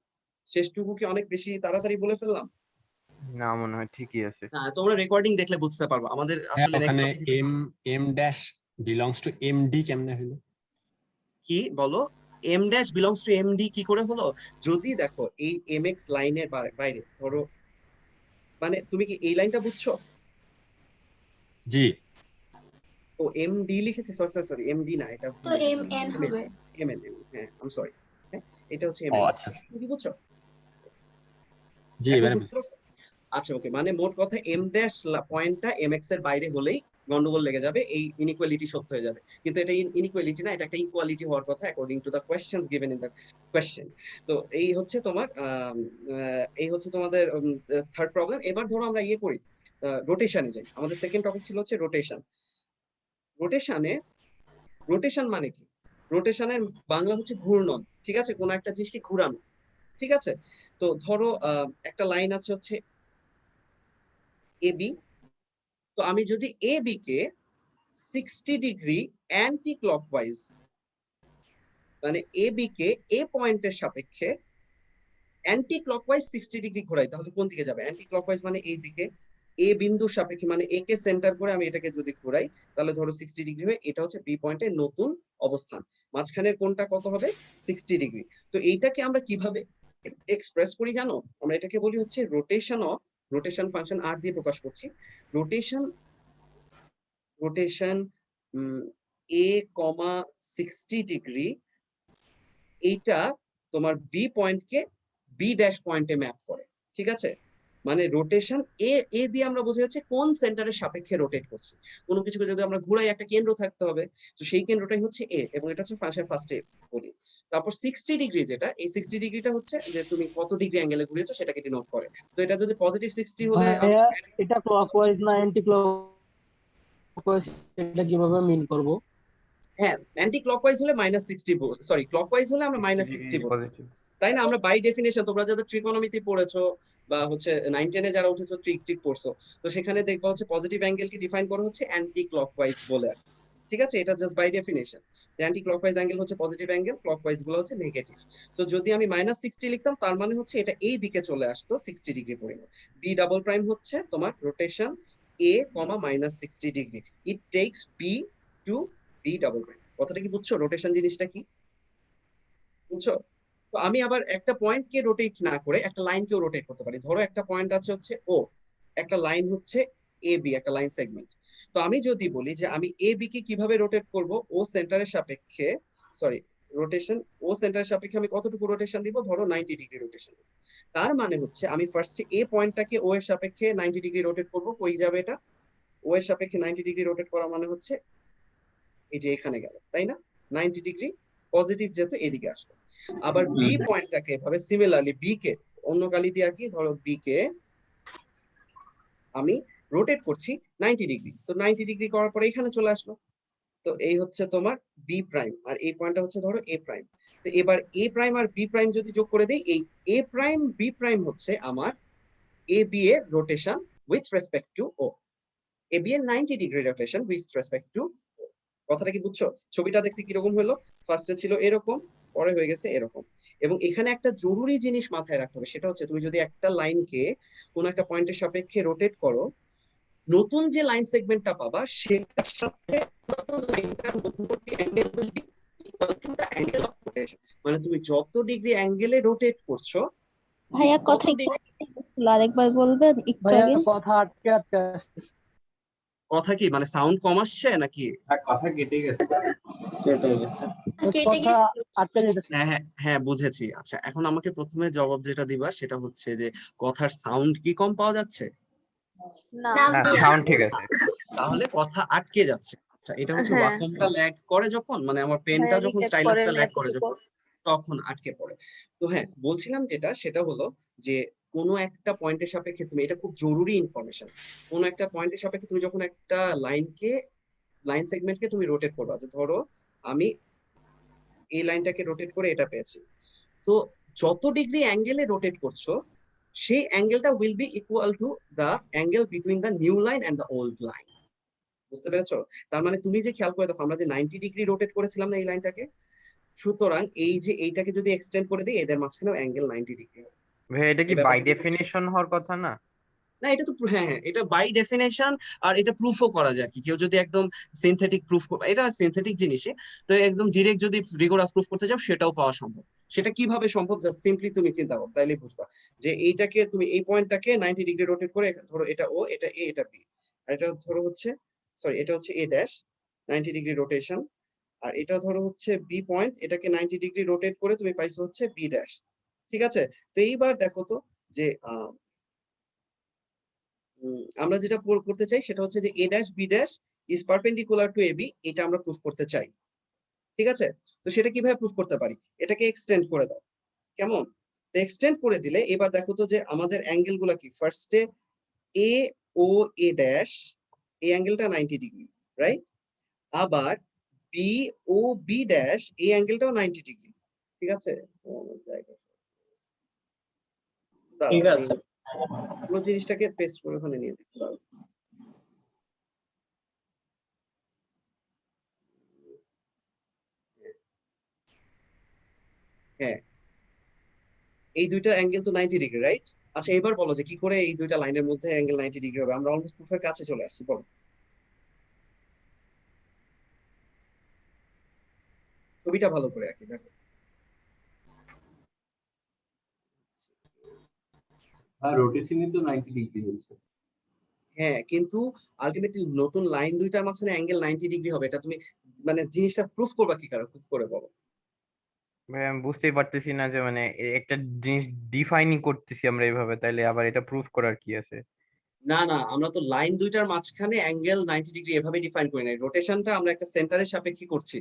শেষটুকু কি অনেক বেশি তাড়াতাড়ি বলে ফেললাম? না, মনে হয় ঠিকই আছে। হ্যাঁ, তোমরা রেকর্ডিং দেখলে বুঝতে পারবে। আমাদের আসলে ওখানে next M M dash belongs to M D কেমনে হলো? কি বলো? M dash belongs to M D কি করে হলো? যদি দেখো এই এম এক্স লাইনের বাইরে ধরো, মানে তুমি কি এই লাইনটা বুঝছো? জি। ও এম ডি লিখেছে, sorry sorry sorry, M D না, এটা তো এম এন হবে। এম এন, হ্যাঁ আই এম সরি, হ্যাঁ এটা হচ্ছে এম ও এন। আচ্ছা আচ্ছা। তুমি কি বুঝছো? জি, এখন এবারে বুঝতে বুঝছি। পারছো? আচ্ছা ওকে, মানে মোট কথা এম ড্যাশ পয়েন্টটা এম এক্স এর বাইরে হলেই গন্ডগোল লেগে যাবে, এই ইনইকুয়ালিটি সত্য হয়ে যাবে। কিন্তু এটা ইনইকুয়ালিটি না, এটা একটা ইকুয়ালিটি হওয়ার কথা according to the questions given in the question. তো এই হচ্ছে তোমার এই হচ্ছে তোমাদের থার্ড প্রবলেম। এবার ধরো আমরা ইয়ে করি, রোটেশনে যাই। আমাদের সেকেন্ড টপিক ছিল হচ্ছে রোটেশন। রোটেশনে, রোটেশন মানে কি? রোটেশনের বাংলা হচ্ছে ঘূর্ণন, ঠিক আছে, কোন একটা জিনিসকে ঘুরানো, ঠিক আছে। তো ধরো একটা লাইন আছে হচ্ছে এবি। তো আমি যদি এবি কে 60 ডিগ্রি অ্যান্টি ক্লকওয়াইজ, মানে এবি কে এ পয়েন্টের সাপেক্ষে অ্যান্টি ক্লকওয়াইজ 60 ডিগ্রি ঘোরাই, তাহলে কোন দিকে যাবে? অ্যান্টি ক্লকওয়াইজ মানে এই দিকে। এ বিন্দুর সাপেক্ষে মানে এ কে সেন্টার করে আমি এটাকে যদি ঘোরাই, তাহলে ধরো 60 ডিগ্রি হয়ে এটা হচ্ছে বি পয়েন্টের নতুন অবস্থান। মাঝখানের কোণটা কত হবে? 60 ডিগ্রি। তো এইটাকে আমরা কিভাবে এক্সপ্রেস করি জানো? আমরা এটাকে বলি হচ্ছে রোটেশন অফ, রোটেশন ফাংশন আর দিয়ে প্রকাশ করছি। Rotation rotation A comma 60 degree, এইটা তোমার বি পয়েন্টকে বি ড্যাশ পয়েন্টে ম্যাপ করে, ঠিক আছে। মানে রোটেশন এ দিয়ে আমরা বোঝা যাচ্ছে কোন সেন্টারের সাপেক্ষে রোটেট করছি। কোনো কিছুকে যদি আমরা ঘুরাই, একটা কেন্দ্র থাকতে হবে, তো সেই কেন্দ্রটাই হচ্ছে এ, এবং এটা হচ্ছে ফাংশন ফার্স্টে বলি। তারপর 60 ডিগ্রি, যেটা এই 60 ডিগ্রিটা হচ্ছে যে তুমি কত ডিগ্রি অ্যাঙ্গেলে ঘুরিয়েছো সেটাকে ডিনোট করে। তো এটা যদি পজিটিভ 60 হলে আমি ভাইয়া এটা ক্লকওয়াইজ না অ্যান্টি ক্লকওয়াইজ, এটা কিভাবে মিন করব? হ্যাঁ অ্যান্টি ক্লকওয়াইজ হলে -60, সরি ক্লকওয়াইজ হলে আমরা 60 -60 বলি, পজিটিভ। তাই না? আমরা বাই ডেফিনেশন, তোমরা যাদের ট্রিকোনমিতি পড়েছো বা হচ্ছে 9-10 এ যারা উঠেছো ট্রিক পড়ছো, তো সেখানে দেখবা হচ্ছে পজিটিভ অ্যাঙ্গেলকে ডিফাইন করা হচ্ছে অ্যান্টি ক্লকওয়াইজ বলে, ঠিক আছে। এটা just by definition. Anticlockwise angle হচ্ছে পজিটিভ অ্যাঙ্গেল, ক্লকওয়াইজ গুলো হচ্ছে নেগেটিভ। সো যদি আমি -60 লিখতাম, তার মানে হচ্ছে এটা এই দিকে চলে আসতো 60 ডিগ্রি পরিমাণ। বি ডাবল প্রাইম হচ্ছে তোমার rotation A comma -60 degree, it takes B to B double prime. কথাটা কি বুঝছো? রোটেশন জিনিসটা কি বুঝছো? তো আমি আবার একটা পয়েন্টকে রোটেট না করে একটা লাইনকেও রোটেট করতে পারি। ধরো একটা পয়েন্ট আছে হচ্ছে ও, একটা লাইন হচ্ছে এ বি, একটা লাইন সেগমেন্ট। তো আমি যদি বলি যে আমি এ বি কে কিভাবে রোটেট করব, ও সেন্টারের সাপেক্ষে, সরি রোটেশন ও সেন্টারের সাপেক্ষে আমি কতটুকু রোটেশন দিব, ধরো 90 ডিগ্রি রোটেশন। তার মানে হচ্ছে আমি ফার্স্টে এ পয়েন্টটাকে ও এর সাপেক্ষে 90 ডিগ্রি রোটেট করব। কই যাবে এটা? ও এর সাপেক্ষে 90 ডিগ্রি রোটেট করা মানে হচ্ছে এই যে এখানে গেল, তাই না? 90 ডিগ্রি পজিটিভ যেহেতু এদিকে আসলো। আবার বি পয়েন্টটাকে এভাবে সিমিলারলি বি কে অন্য কালি দিয়ে আর কি, ধরো বি কে আমি রোটেট করছি 90 ডিগ্রি। তো 90 ডিগ্রি করার পরে এখানে চলে আসলো। তো এই হচ্ছে তোমার বি প্রাইম, আর এই পয়েন্টটা হচ্ছে ধরো এ প্রাইম। তো এবার এ প্রাইম আর বি প্রাইম যদি যোগ করে দেই, এই এ প্রাইম বি প্রাইম হচ্ছে আমার এ বি এর rotation with respect to O. A B এর 90 degree rotation with respect to O. কথাটা কি বুঝছো? ছবিটা দেখতে কিরকম হলো? ফার্স্টে ছিল এরকম, পরে হয়ে গেছে এরকম। এবং এখানে একটা জরুরি জিনিস মাথায় রাখতে হবে, সেটা হচ্ছে তুমি যদি একটা লাইনকে কোন একটা পয়েন্টের সাপেক্ষে রোটেট করো, নতুন যে লাইন সেগমেন্টটা পাবা সেটার সাথে পুরাতন লাইনটার মধ্যবর্তী angle will be equal to the angle of rotation. মানে তুমি যত ডিগ্রি অ্যাঙ্গেলে রোটেট করছো, ভাইয়া ঠিক কথা তত একটু ডিগ্রি। আরেকবার বলবেন একটু ভাইয়া আগে? কথা আটকে আটকে আসতেছে। কথা কি মানে সাউন্ড কম আসছে নাকি? আর কথা কেটে গেছে। কেটে গেছে। কেটে কথা গেছিল। আটকে যেতেছে। হ্যাঁ হ্যাঁ হ্যাঁ, বুঝেছি। আচ্ছা, এখন আমাকে প্রথমে জবাব যেটা দিবা সেটা হচ্ছে যে কথার সাউন্ড কি কম পাওয়া যাচ্ছে? না না, ভাইয়া। সাউন্ড ঠিক আছে। তাহলে কথা আটকে যাচ্ছে। আচ্ছা, এটা হচ্ছে হ্যাঁ ওয়াকমটা ল্যাগ করে যখন, মানে আমার পেনটা ভাইয়া যখন রিজেক্ট করে স্টাইলাসটা ল্যাগ করে নেটটুকু। যখন, তখন আটকে পড়ে। তো হ্যাঁ, বলছিলাম যেটা সেটা হলো যে কোনো একটা পয়েন্টের সাপেক্ষে তুমি, এটা খুব জরুরি ইনফরমেশন, কোনো একটা পয়েন্টের সাপেক্ষে তুমি যখন একটা লাইন সেগমেন্টকে তুমি রোটেট করবা, যে ধরো আমি এই লাইনটাকে রোটেট করে এটা পেয়েছি, তো যত ডিগ্রি অ্যাঙ্গেলে রোটেট করছো সেই অ্যাঙ্গেলটা will be equal to the angle between the new line and the old line. বুঝতে পেরেছো? তার মানে তুমি যে খেয়াল করে দেখো, আমরা যে 90 ডিগ্রি রোটেট করেছিলাম না এই লাইনটাকে, সুতরাং এই যে এইটাকে যদি এক্সটেন্ড করে দিই, এদের মাঝখানেও অ্যাঙ্গেল 90 ডিগ্রি হবে। ভাই এটা কি এই বাই ব্যাপারটা কি বুঝছো? ডেফিনিশন হওয়ার কথা না? না, এটা তো হ্যাঁ হ্যাঁ, এটা বাই ডেফিনেশন। আর এটা প্রুফও করা যায় কি, কেউ যদি একদম সিনথেটিক প্রুফ, এটা সিনথেটিক জিনিসই, তো একদম ডিরেক্ট যদি রিগোরাস প্রুফ করতে চাও সেটাও পাওয়া সম্ভব। সেটা কিভাবে সম্ভব, জাস্ট সিম্পলি তুমি চিন্তা করো, তাইলে বুঝবা যে এইটাকে তুমি এই পয়েন্টটাকে 90 ডিগ্রি রোটেট করে, ধরো এটা ও, এটা এ, এটা বি, আর এটা ধরো হচ্ছে, সরি এটা হচ্ছে এ ড্যাশ 90 ডিগ্রি রোটেশন, আর এটা ধরো হচ্ছে বি পয়েন্ট, এটাকে 90 ডিগ্রি রোটেট করে তুমি পাইছো হচ্ছে বি ড্যাশ। ঠিক আছে? তো এইবার দেখো তো যে আমরা যেটা করতে চাই সেটা হচ্ছে যে A dash B dash is perpendicular to A B, এটা আমরা প্রুফ করতে চাই। ঠিক আছে? তো সেটা কিভাবে প্রুফ করতে পারি? এটাকে এক্সটেন্ড করে দাও। কেমন? তো এক্সটেন্ড করে দিলে এবার দেখো তো যে আমাদের অ্যাঙ্গেল গুলা কি, ফার্স্টে এ ও এ ড্যাশ, এই অ্যাঙ্গেলটা 90 ডিগ্রি, রাইট? আবার বি ও বি ড্যাশ, এই অ্যাঙ্গেলটাও 90 ডিগ্রি। ঠিক আছে? দাঁড়াও, ঠিক আমি আছে। পুরো জিনিসটাকে পেস্ট করে ওখানে নিয়ে দিই। দাঁড়াও। হ্যাঁ, এই দুইটা অ্যাঙ্গেল তো 90 ডিগ্রি, রাইট? আচ্ছা, এবার বলো যে কি করে এই দুইটা লাইনের মধ্যে অ্যাঙ্গেল 90 ডিগ্রি হবে? আমরা অলমোস্ট প্রুফের কাছে চলে আসছি, বলো। ছবিটা ভালো করে আঁকি, দেখো। আর রোটেশনই তো 90 ডিগ্রি হয়েছে। হ্যাঁ, কিন্তু আলটিমেটলি নতুন লাইন দুইটার মাঝখানে অ্যাঙ্গেল 90 ডিগ্রি হবে, এটা তুমি মানে জিনিসটা প্রুফ করবা কি করে, প্রুফ করে বলো। ভাই আমি বুঝতেই পারতেছি না যে মানে একটা জিনিস ডিফাইনই করতেছি আমরা এইভাবে, তাইলে আবার এটা প্রুফ করার কি আছে? না না, আমরা তো লাইন দুইটার মাঝখানে অ্যাঙ্গেল 90 ডিগ্রি এভাবে ডিফাইন করি নাই, রোটেশনটা আমরা একটা সেন্টারের সাপেক্ষে করছি।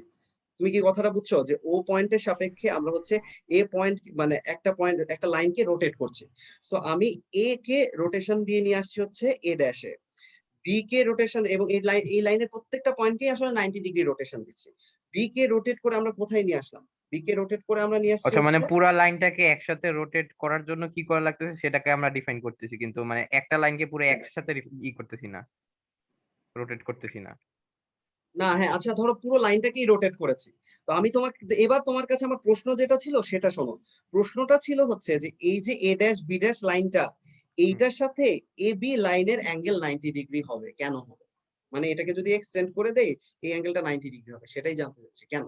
তুমি কি কথাটা বুঝছো যে ও পয়েন্টের সাপেক্ষে আমরা হচ্ছে এ পয়েন্ট, মানে একটা পয়েন্ট একটা লাইনকে রোটেট করছি। সো আমি এ কে রোটেশন দিয়ে নিয়ে আসছি হচ্ছে এ ড্যাশে, বি কে রোটেশন, এবং এই লাইনের প্রত্যেকটা পয়েন্টকেই আসলে 90 ডিগ্রি রোটেশন দিচ্ছি। বি কে রোটেট করে আমরা কোথায় নিয়ে আসলাম? বি কে রোটেট করে আমরা নিয়ে আসছি আচ্ছা মানে হচ্ছে, পুরা লাইনটাকে একসাথে রোটেট করার জন্য কি করা লাগতেছে সেটাকে আমরা ডিফাইন করতেছি, কিন্তু মানে একটা লাইনকে পুরো একসাথে করতেছি না, রোটেট করতেছি না। না হ্যাঁ, আচ্ছা ধরো পুরো লাইনটাকেই রোটেট করেছি। তো আমি তোমাকে এবার তোমার কাছে আমার প্রশ্ন যেটা ছিল সেটা শোনো। প্রশ্নটা ছিল হচ্ছে যে এই যে এ ড্যাশ বি ড্যাশ লাইনটা, এইটার সাথে এ বি লাইনের অ্যাঙ্গেল 90 ডিগ্রি হবে, কেন হবে? মানে এটাকে যদি এক্সটেন্ড করে দেই এই অ্যাঙ্গেলটা 90 ডিগ্রি হবে, সেটাই জানতে চাচ্ছি কেন।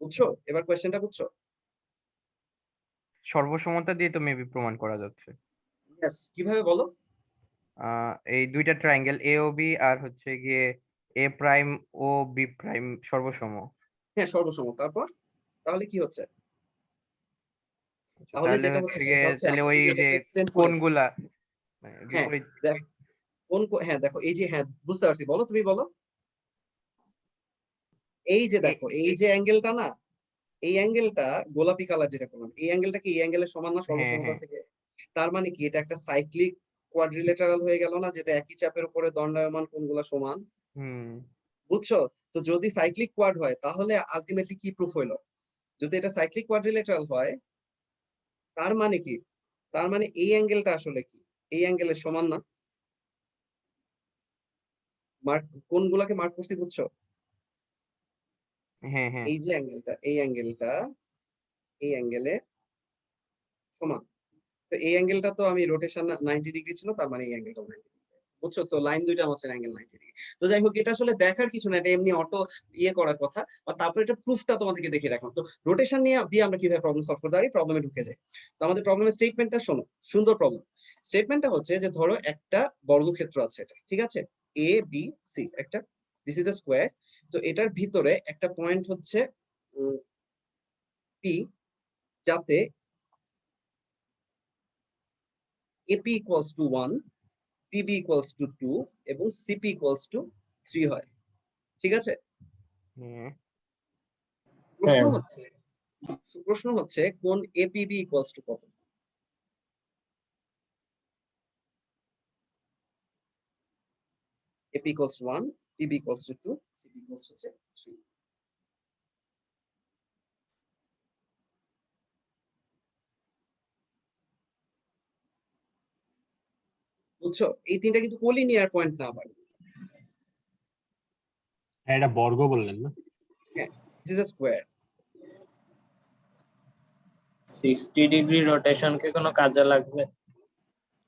বুঝছো? এবার কোয়েশ্চেনটা বুঝছো? সর্বসমতা দিয়ে তো মেবি প্রমাণ করা যাচ্ছে। ইয়েস, কিভাবে বলো? এই দুইটা ট্রায়াঙ্গেল এ ও বি আর হচ্ছে গিয়ে এ প্রাইম ও বি প্রাইম সর্বসম। হ্যাঁ সর্বসম। তারপর তাহলে কি হচ্ছে? তাহলে তাহলে যেটা হচ্ছে হচ্ছে গিয়ে সেটা হচ্ছে তাহলে আমরা ওই যদি যে এটাকে এক্সটেন্ড করে কোণগুলা হ্যাঁ বিপরীত দেখ হ্যাঁ দেখো এই যে হ্যাঁ বুঝতে পারছি, বলো তুমি বলো। এই যে দেখো এই যে অ্যাঙ্গেলটা না, এই অ্যাঙ্গেলটা গোলাপি কালার যেটা করলাম, এই অ্যাঙ্গেলটা কি এই অ্যাঙ্গেলের সমান না হ্যাঁ সর্বসমতা হ্যাঁ থেকে? তার মানে কি এটা একটা সাইক্লিক কোয়াড্রিলেটারাল হয়ে গেল না, যেটা একই চাপের উপরে দণ্ডায়মান কোণগুলো সমান। হুম বুঝছো? তো যদি সাইক্লিক কোয়াড হয় তাহলে আলটিমেটলি কি প্রুফ হইলো? যদি এটা সাইক্লিক কোয়াড্রিলেটারাল হয় তার মানে কি? তার মানে এই অ্যাঙ্গেলটা আসলে কি এই অ্যাঙ্গেলের সমান না? মার্ক কোণগুলাকে মার্ক করছি, বুঝছো? হ্যাঁ হ্যাঁ এই যে অ্যাঙ্গেলটা এই অ্যাঙ্গেলটা এই অ্যাঙ্গেলের সমান। তো এই অ্যাঙ্গেলটা তো আমি রোটেশন 90 ডিগ্রি ছিল, তার মানে এই অ্যাঙ্গেলটা 90 ডিগ্রি। বুঝছো? তো লাইন দুইটা আমার অ্যাঙ্গেল 90 ডিগ্রি। তো যাই হোক এটা আসলে দেখার কিছু না, এটা এমনি অটো ইয়ে করার কথা। আর তারপরে এটা প্রুফটা তোমাদেরকে দেখে রাখলাম। তো রোটেশন নিয়ে দিয়ে আমরা কিভাবে প্রবলেম সলভ করতে পারি, প্রবলেমে ঢুকে যাই। তো আমাদের প্রবলেমের স্টেটমেন্টটা শোনো, সুন্দর প্রবলেম। স্টেটমেন্টটা হচ্ছে যে ধরো একটা বর্গক্ষেত্র আছে, এটা ঠিক আছে, এ বি সি, একটা দিস ইজ এ স্কোয়ার। তো এটার ভিতরে একটা পয়েন্ট হচ্ছে পি, যাতে AP equals to 1, PB equals to 2 এবং CP equals to 3 হয়। ঠিক আছে? হ্যাঁ প্রশ্ন হচ্ছে কোন APB equals to কত? AP equals to 1, PB equals to 2, CP equals to 3. বুঝছো? এই তিনটা কিন্তু কোলিনিয়ার পয়েন্ট না আবার। হ্যাঁ, এটা বর্গ বললেন না? হ্যাঁ, this is a square. 60 degree rotation কি কোনো কাজে লাগবে?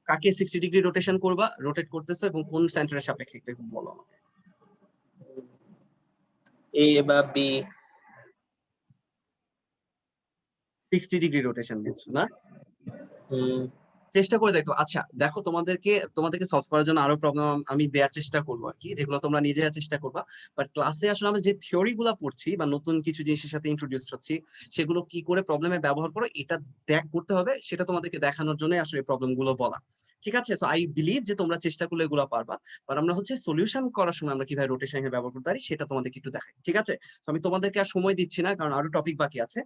কাকে 60 ডিগ্রি রোটেশন করবা, রোটেট করতেছো এবং কোন সেন্টারের সাপেক্ষে একটু বলো আমাকে। এ বা বি? 60 ডিগ্রি রোটেশন বলছো না? হুম চেষ্টা করে দেখো। আচ্ছা দেখো, তোমাদেরকে সলভ করার জন্য আরো প্রবলেম আমি দেওয়ার চেষ্টা করবো আর কি, যেগুলো তোমরা নিজেরা চেষ্টা করবা। বাট ক্লাসে আসলে আমরা যে থিওরি গুলা পড়ছি বা নতুন কিছু জিনিসের সাথে ইন্ট্রোডিউস হচ্ছি, সেগুলো কি করে প্রবলেমে ব্যবহার করো এটা করতে হবে, সেটা তোমাদেরকে দেখানোর জন্য আসলে এই প্রবলেম গুলো বলা। ঠিক আছে? সো আই বিলিভ যে তোমরা চেষ্টা করলে এগুলো পারবা। বাট আমরা হচ্ছে সলিউশন করার সময় আমরা কিভাবে রোটেশন ব্যবহার করতে পারি সেটা তোমাদেরকে একটু দেখাই। ঠিক আছে? তো আমি তোমাদেরকে আর সময় দিচ্ছি না, কারণ আরো টপিক বাকি আছে।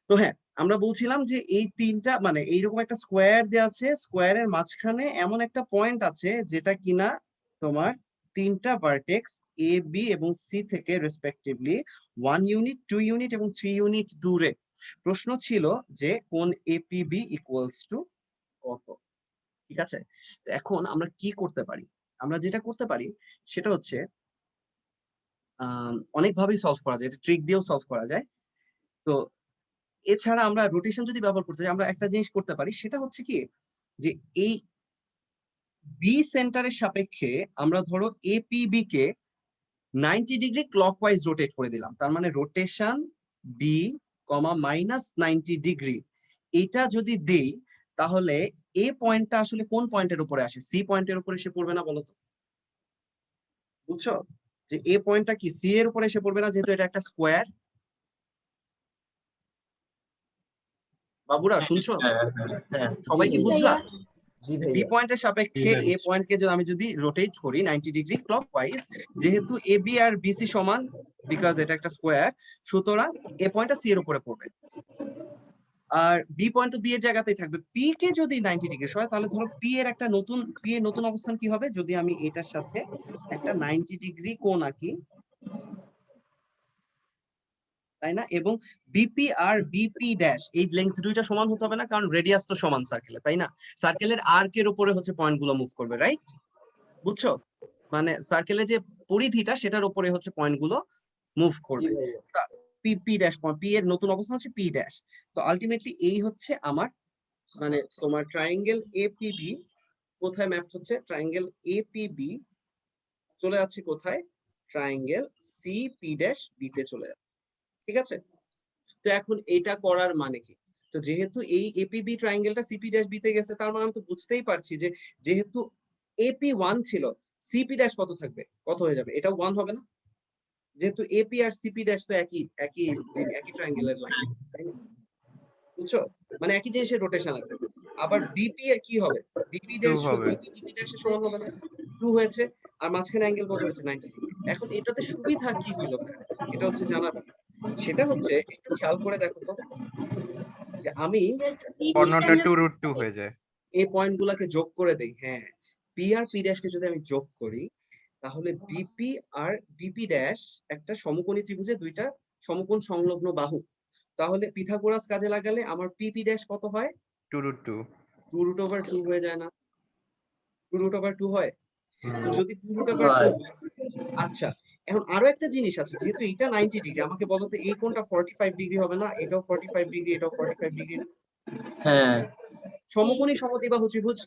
তো হ্যাঁ, আমরা বলছিলাম যে এই তিনটা মানে এইরকম একটা স্কোয়ার দেওয়া আছে, স্কোয়ারের মাঝখানে এমন একটা পয়েন্ট আছে যেটা কিনা তোমার তিনটা ভার্টেক্স এ বি এবং সি থেকে রেসপেক্টিভলি 1 ইউনিট 2 ইউনিট এবং 3 ইউনিট দূরে। প্রশ্ন ছিল যে কোন এপিবি ইকুয়ালস টু কত। ঠিক আছে? তো এখন আমরা কি করতে পারি? আমরা যেটা করতে পারি সেটা হচ্ছে অনেকভাবেই সলভ করা যায়, এটা ট্রিক দিয়েও সলভ করা যায়। তো এছাড়া আমরা রোটেশন যদি ব্যবহার করতে চাই, আমরা একটা জিনিস করতে পারি, সেটা হচ্ছে কি যে এই বি সেন্টারের সাপেক্ষে আমরা ধরো এপিবি কে 90 ডিগ্রি ক্লকওয়াইজ রোটেট করে দিলাম। তার মানে রোটেশন বি -90 ডিগ্রি এটা যদি দেই, তাহলে এ পয়েন্টটা আসলে কোন পয়েন্টের উপরে আসে? সি পয়েন্টের উপরে এসে পড়বে না বলো তো? বুঝছো যে এ পয়েন্টটা কি সি এর উপরে এসে পড়বে না, যেহেতু এটা একটা স্কোয়ার? বাবুরা শুনছো? হ্যাঁ সবাই কি বুঝলা? জি বি ভাইয়া। পয়েন্টের সাপেক্ষে এ পয়েন্টকে যদি আমি রোটেট করি 90 ডিগ্রি ক্লকওয়াইজ, যেহেতু এ বি আর বিসি সমান, বিকজ এটা একটা স্কোয়ার, সুতরাং এ পয়েন্টটা সি এর উপরে পড়বে। আর বি পয়েন্ট তো বি এর জায়গাতেই থাকবে। পি কে যদি 90 ডিগ্রি হয়, তাহলে ধরো পি এর নতুন অবস্থান কি হবে, যদি আমি এটার সাথে একটা 90 ডিগ্রি কোণ আঁকি, তাই না? এবং বিপি আর বিপি ড্যাশ এই লেংথ দুইটা সমান হতে হবে না, কারণ রেডিয়াস তো সমান সার্কেলে, তাই না? সার্কেলের আর্কের উপরে হচ্ছে পয়েন্ট গুলো মুভ করবে, রাইট? বুঝছো? মানে সার্কেলের যে পরিধিটা সেটার উপরে হচ্ছে পয়েন্ট গুলো মুভ করবে। পি ড্যাশ পি এর নতুন অবস্থান হচ্ছে পি ড্যাশ। তো আলটিমেটলি এই হচ্ছে আমার মানে তোমার ট্রায়াঙ্গেল এপিবি কোথায় ম্যাপ হচ্ছে, ট্রায়াঙ্গেল এপিবি চলে যাচ্ছে কোথায়, ট্রায়াঙ্গেল সিপি ড্যাশ বি তে চলে যাচ্ছে। ঠিক আছে? তো এখন এটা করার মানে কি? তো যেহেতু এই এপিবি ট্রায়াঙ্গেলটা সিপি ড্যাশ বি তে গেছে, তার মানে আমি তো বুঝতেই পারছি যে যেহেতু এপি 1 ছিল, সিপি ড্যাশ কত থাকবে, কত হয়ে যাবে? এটাও 1 হবে না? যেহেতু এপি আর সিপি ড্যাশ তো একই ট্রায়াঙ্গেলের লাইন, তাই না? বুঝছো, মানে একই জিনিসের রোটেশন আসবে। আবার বিপি কি হবে, বিপি ড্যাশ হবে। বিপি ড্যাশের সমান হবে না, 2 হয়েছে, আর মাঝখানে অ্যাঙ্গেল কত হয়েছে 90 ডিগ্রি। এখন এটাতে সুবিধা কি হলো, এটা হচ্ছে জানা ব্যাপার। সেটা হচ্ছে একটু খেয়াল করে দেখো তো, যে আমি কর্ণটা 2√2 হয়ে যায়। এই পয়েন্ট গুলাকে যোগ করে দেই, হ্যাঁ, পি আর পি ড্যাশকে যদি আমি যোগ করি, তাহলে বিপি আর বিপি ড্যাশ একটা সমকোণী ত্রিভুজে দুইটা সমকোণ সংলগ্ন বাহু। তাহলে পিথাগোরাস কাজে লাগালে আমার পিপি ড্যাশ কত হয়, 2√2। 2√2 হয়ে যায় না, 2√2 হয়। তো যদি 2√2 হয়। আচ্ছা, এখন আরো একটা জিনিস আছে, যেহেতু এটা 90 ডিগ্রি, আমাকে বলো তো এই কোণটা 45 ডিগ্রি হবে না? এটাও 45 ডিগ্রি, এটাও 45 ডিগ্রি না? হ্যাঁ, সমকোণী সমদ্বিবাহু ত্রিভুজ,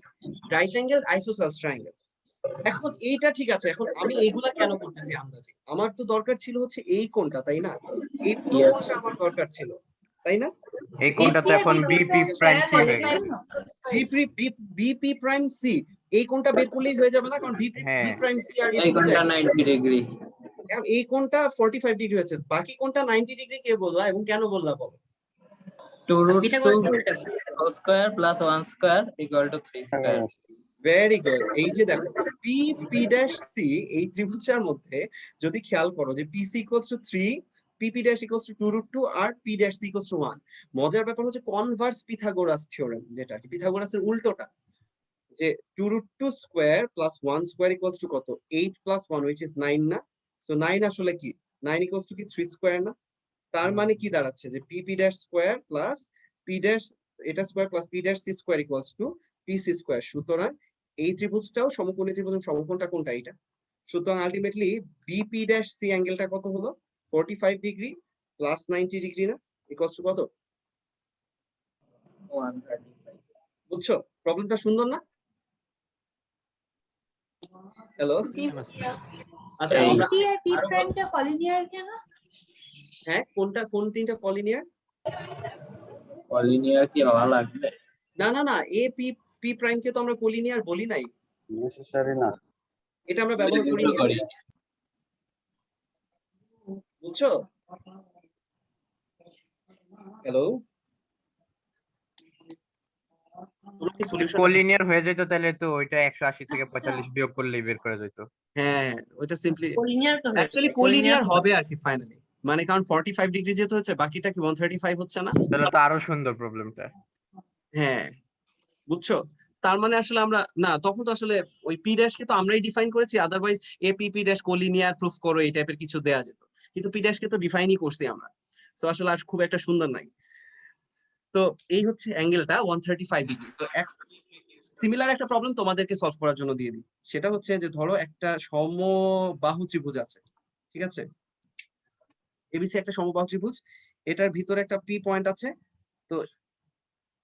রাইট অ্যাঙ্গেল আইসোসেলস ট্রায়াঙ্গেল। এখন এইটা ঠিক আছে, এখন আমি এইগুলা কেন করতেছি আন্দাজে? আমার তো দরকার ছিল হচ্ছে এই কোণটা, তাই না? এই পুরো Yes. কোণটা আমার দরকার ছিল, তাই না? এই কোণটা তো এখন বিপি প্রাইম সি হয়ে গেছে। বিপি প্রাইম সি, এই কোণটা বের করলেই হয়ে যাবে না? কারণ বিপি হ্যাঁ। প্রাইম সি আর এই কোণটা 90 ডিগ্রি। এখন এই কোণটা 45 ডিগ্রি হয়েছে, বাকি কোণটা 90 ডিগ্রি কে বললা এবং কেন বললা বলো? 2√2 whole square plus 1 square equal to 3 square. Very good. এই যে দেখো পি পি ড্যাশ সি, এই ত্রিভুজটার মধ্যে যদি খেয়াল করো যে P C equals to 3, PP dash equals to 2√2 আর P dash C equals to 1। মজার ব্যাপার হচ্ছে কনভার্স পিথাগোরাস থিওরেম, যেটা কি পিথাগোরাসের উল্টোটা, যে 2√2 square plus 1 square equals to কত, 8 প্লাস 1 which is 9 না? সো 9 আসলে কি, 9 ইকুয়ালস টু কি 3 স্কয়ার না? তার মানে কি দাঁড়াচ্ছে, যে PP dash square plus P dash এটা square plus P dash C square equals to P C square. সুতরাং এই ত্রিভুজটাও সমকোণী ত্রিভুজ, সমকোণটা কোনটা, এটা। সুতরাং আলটিমেটলি বিপি ড্যাশ সি অ্যাঙ্গেলটা কত হলো, 45 ডিগ্রি প্লাস 90 ডিগ্রি না, ইকুয়ালস টু কত? 135. বুঝছো প্রবলেমটা সুন্দর না? হ্যালো, আচ্ছা এই আমরা পি আর পি আরো প্রাইমটা কলিনিয়ার কেন? হ্যাঁ, কোনটা, কোন তিনটা কলিনিয়ার? কলিনিয়ার কি হওয়া লাগবে? না না না, এ পি পি প্রাইম কে তো আমরা কলিনিয়ার বলি নাই, নেসেসারি না। এটা আমরা ব্যবহার করি না, করি। বুঝছো? হ্যালো, তোমরা কি সলিউশন? কোলিনিয়ার হয়ে যেত তাহলে তো ওইটা 180 থেকে 45 বিয়োগ করলেই বের করা যেত। হ্যাঁ, ওইটা সিম্পলি কোলিনিয়ার তো অ্যাকচুয়ালি কোলিনিয়ার হবে আর কি ফাইনালি, মানে কারণ 45 ডিগ্রি যেহেতু হচ্ছে, বাকিটা কি 135 হচ্ছে না? তাহলে তো আরো সুন্দর প্রবলেমটা। হ্যাঁ, বুঝছো? তার মানে আসলে আমরা না, তখন তো আসলে ওই পি ড্যাশ কে তো আমরাই ডিফাইন করেছি, otherwise A P P dash collinear proof করো এই টাইপের কিছু দেয়া যেত, কিন্তু পি ড্যাশ কে তো ডিফাইনই করছি আমরা। সো আসলে আর খুব একটা সুন্দর নাই। তো এই হচ্ছে অ্যাঙ্গেলটা 135 ডিগ্রি। তো সিমিলার একটা প্রবলেম তোমাদেরকে সলভ করার জন্য দিয়ে দিই, সেটা হচ্ছে যে ধরো একটা সমবাহু ত্রিভুজ আছে, ঠিক আছে? এবিসি একটা সমবাহু ত্রিভুজ, এটার ভিতরে একটা পি পয়েন্ট আছে। তো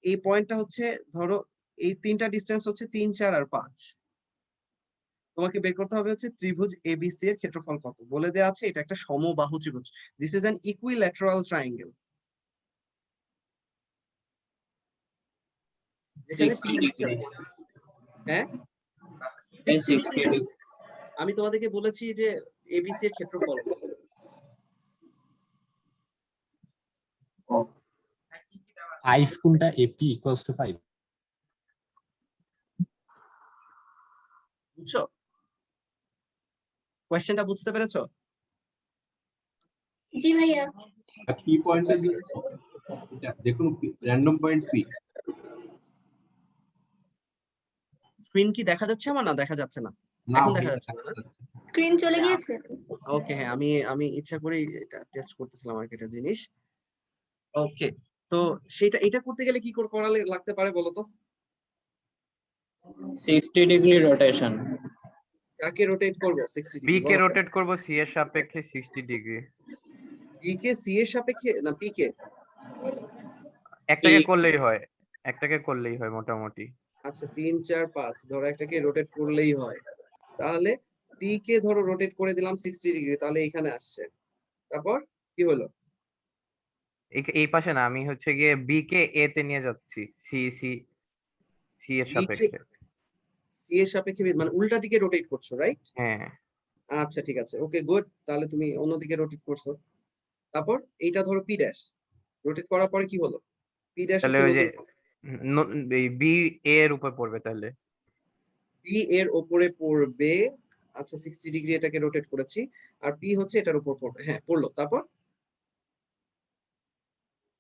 এই পয়েন্টটা হচ্ছে, ধরো এই তিনটা ডিসটেন্স হচ্ছে 3, 4 আর 5। তোমাকে বের করতে হবে হচ্ছে ত্রিভুজ এবিসি এর ক্ষেত্রফল কত, বলে দেওয়া আছে এটা একটা সমবাহু ত্রিভুজ। This is an equilateral triangle. এখানে 60 P হচ্ছে, ডিগ্রি। হ্যাঁ, এই 60 60 ডিগ্রি। আমি তোমাদেরকে বলেছি যে এবিসি এর ক্ষেত্রফল। ফাইভ কোনটা, এপি ইকুয়ালস টু 5? বুঝছো কোশ্চেনটা, বুঝতে পেরেছো? জি ভাইয়া। পি পয়েন্টটা দিয়েছে, এটা দেখুন র্যান্ডম পয়েন্ট পি। স্ক্রিন কি দেখা যাচ্ছে আমার, না দেখা যাচ্ছে না? না এখন ভাই, দেখা যাচ্ছে না? স্ক্রিন চলে গিয়েছে। ওকে, হ্যাঁ, আমি ইচ্ছা করে এটা টেস্ট করতেছিলাম আর কি একটা জিনিস। ওকে, তো সেটা এটা করতে গেলে কি করা লাগতে পারে বলো তো? 60 ডিগ্রি রোটেশন। কাকে রোটেট করব 60 বি ডিগ্রি? কে রোটেট করব সি এর সাপেক্ষে 60 ডিগ্রি। বি কে সি এর সাপেক্ষে না পি কে? একটাকে করলেই হয়, একটাকে করলেই হয় মোটামুটি। আচ্ছা 3, 4, 5 ধরো একটাকে রোটেট করলেই হয়, তাহলে পি কে ধরো রোটেট করে দিলাম 60 ডিগ্রি, তাহলে এখানে আসছে। তারপর কি হলো? এই পাশে না, আমি হচ্ছে গিয়ে বি কে এ তে নিয়ে যাচ্ছি, সি সি সি এর সাপেক্ষে। সি এর সাপেক্ষে মানে উল্টা দিকে রোটেট করছো, রাইট? হ্যাঁ, আচ্ছা ঠিক আছে, ওকে গুড, তাহলে তুমি অন্যদিকে রোটেট করছো। তারপর এইটা ধরো পি ড্যাশ, রোটেট করার পরে কি হলো? পি ড্যাশ তাহলে হচ্ছে ওই যে নতুন বি এর উপর পড়বে তাহলে। পি এর উপরে পড়বে। আচ্ছা 60 ডিগ্রি এটাকে রোটেট করেছি, আর পি হচ্ছে এটার উপর পড়বে। হ্যাঁ পড়লো। তারপর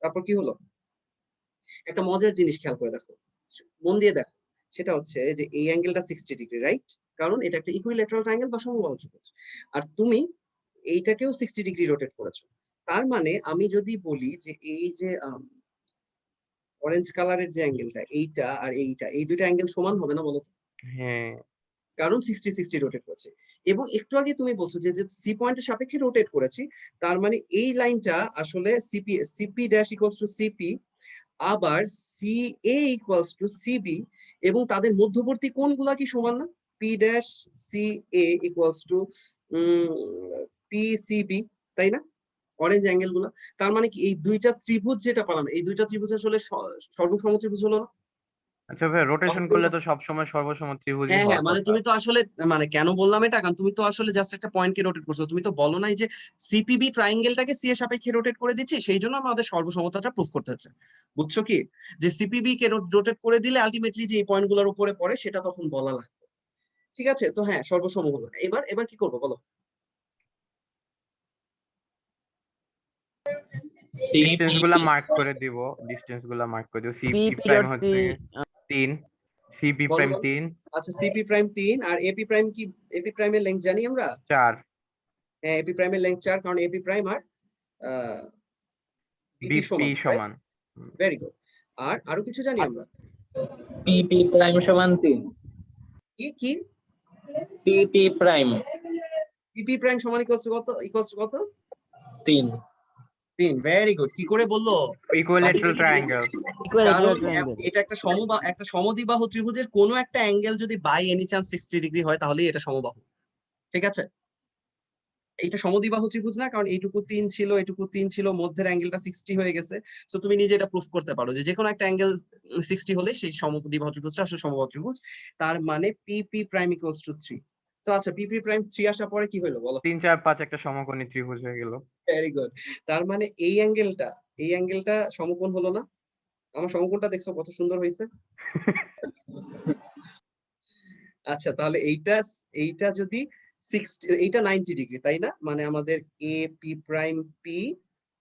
তারপর কি হলো? একটা মজার জিনিস খেয়াল করে দেখো, মন দিয়ে দেখো, সেটা হচ্ছে যে এই অ্যাঙ্গেলটা 60 ডিগ্রি, রাইট? কারণ এটা একটা ইকুইল্যাটারাল ট্রায়াঙ্গেল বা সমবাহু ত্রিভুজ। আর তুমি এইটাকেও 60 ডিগ্রি রোটেট করেছো। তার মানে আমি যদি বলি যে এই যে অরেঞ্জ কালারের যে অ্যাঙ্গেলটা, এইটা আর এইটা, এই দুটো অ্যাঙ্গেল সমান হবে না বলো তো? হ্যাঁ, কারণ 60 রোটেট করেছে। এবং একটু আগে তুমি বলছো যে সি পয়েন্টের সাপেক্ষে রোটেট করেছি, তার মানে এই লাইনটা আসলে CP dash equals to CP, আবার C A equals to CB, এবং তাদের মধ্যবর্তী কোণগুলা কি সমান না? P dash C A equals to P CB, তাই না? অরেঞ্জ অ্যাঙ্গেল গুলা। তার মানে কি এই দুইটা ত্রিভুজ যেটা পালাম, এই দুইটা ত্রিভুজ আসলে সর্বসম ত্রিভুজ হলো না? আচ্ছা ভাই, রোটেশন করলে তো সবসময় সর্বসম ত্রিভুজই হ্যাঁ হ্যাঁ, হওয়ার মানে কথা। তুমি তো আসলে, মানে কেন বললাম এটা, কারণ তুমি তো আসলে জাস্ট একটা পয়েন্টকে রোটেট করছো, তুমি তো বলো নাই যে সিপিবি ট্রায়াঙ্গেলটাকে সি এর সাপেক্ষে রোটেট করে দিচ্ছি, সেই জন্য আমাদের সর্বসমতাটা প্রুফ করতে হচ্ছে। বুঝছো কি? যে সিপিবি কে রোটেট করে দিলে আলটিমেটলি যে এই পয়েন্টগুলোর উপরে পড়ে সেটা তখন বলা লাগতো। ঠিক আছে, তো হ্যাঁ সর্বসম হলো। এবার এবার কি করবো বলো? ডিসটেন্স গুলা মার্ক করে দিব, সিপি প্রাইম হচ্ছে 3, সিপি বলো প্রাইম বলো। 3, আচ্ছা সিপি প্রাইম 3, আর এপি প্রাইম কি? এপি প্রাইমের লেংথ জানি আমরা। 4, হ্যাঁ এপি প্রাইমের লেংথ 4, কারণ এপি প্রাইম আর বিপি বিপি সমান। সমান। Very good. আর আরো কিছু জানি আমরা। পিপি প্রাইম সমান 3, কি কি? পিপি প্রাইম পিপি প্রাইম সমান ইকুয়ালস টু কত? 3। 3। Very good. কি করে বললো? Equilateral triangle. কারণ এটা একটা সমদ্বিবাহু ত্রিভুজের কোনো একটা অ্যাঙ্গেল যদি বাই এনি চান্স 60 ডিগ্রি হয় তাহলেই এটা সমবাহু। ঠিক আছে, এইটা সমদ্বিবাহু ত্রিভুজ না, কারণ এইটুকু 3 ছিল, এটুকু 3 ছিল, মধ্যের অ্যাঙ্গেলটা 60 হয়ে গেছে। সো তুমি নিজে এটা প্রুফ করতে পারো যে যেকোনো একটা অ্যাঙ্গেল 60 হলে সেই সমদ্বিবাহু ত্রিভুজটা আসলে সমবাহু ত্রিভুজ। তার মানে পিপি প্রাইম ইকুয়ালস টু 3। তো আচ্ছা পিপি প্রাইম 3 আসার পরে কি হলো বলো? 3, 4, 5 একটা সমকোণী ত্রিভুজ হয়ে গেল। Very good. তার মানে এই অ্যাঙ্গেলটা সমকোণ হলো না? আমার সমকোণটা দেখছো কত সুন্দর হয়েছে? আচ্ছা তাহলে এইটা যদি 60, এইটা 90 ডিগ্রি, তাই না? মানে আমাদের এ পি প্রাইম পি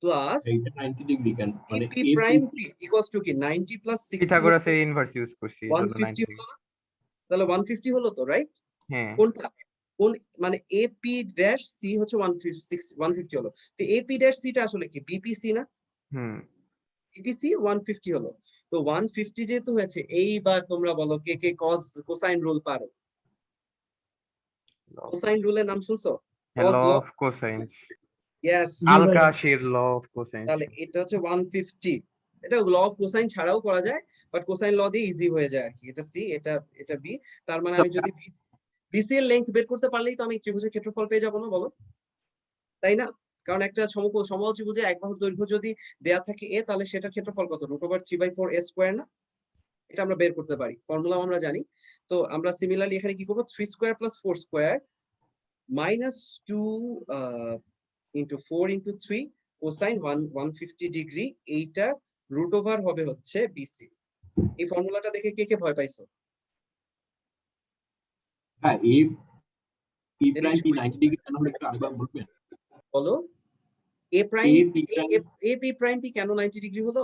প্লাস এইটা 90 ডিগ্রি কেন? মানে P prime P equals to কি 90 প্লাস 60 হচ্ছে পিথাগোরাসের ইনভার্স ইউজ করছি, এজন্য 150 90। হলো না? তাহলে 150 হলো তো, রাইট? হ্যাঁ, কোনটা? কোন, মানে এপি ড্যাশ সি হচ্ছে 150 হলো। তো এপি ড্যাশ সি টা আসলে কি বিপিসি না? হুম। বিপিসি 150 হলো। তো 150 যেহেতু হয়েছে, এইবার তোমরা বলো কে কে কোসাইন রুল পারো? কোসাইন রুলের নাম শুনছো? Law cos law. Of cosines, yes. আলকাশির ল অফ কোসাইন্স। তাহলে এটা হচ্ছে 150। এটা ল অফ কোসাইন ছাড়াও করা যায়, বাট কোসাইন ল দিয়ে ইজি হয়ে যায় আর কি। এটা সি, এটা বি। তার মানে আমি যদি বিসি এর লেংথ বের করতে পারলেই তো আমি ত্রিভুজের ক্ষেত্রফল পেয়ে যাবো না বলো? তাই না? কারণ একটা সমবাহু ত্রিভুজে এক বাহুর দৈর্ঘ্য যদি দেয়া থাকে এ, তাহলে সেটার ক্ষেত্রফল কত? √3/4 a স্কয়ার না? এটা আমরা বের করতে পারি, ফর্মুলা আমরা জানি। তো আমরা সিমিলারলি এখানে কি করবো? 3 square plus 4 square minus 2 into 4 into 3 cosine 150 degree, এইটা √ হবে হচ্ছে বিসি। এই ফর্মুলাটা দেখে কে কে ভয় পাইছো? হ্যাঁ, এ পি এদিকে প্রাইম পি সবাই 90 ডিগ্রি কেন হলো একটু আরেকবার বলবেন? বলো। A prime A P prime A P প্রাইমটি কেন 90 ডিগ্রি হলো?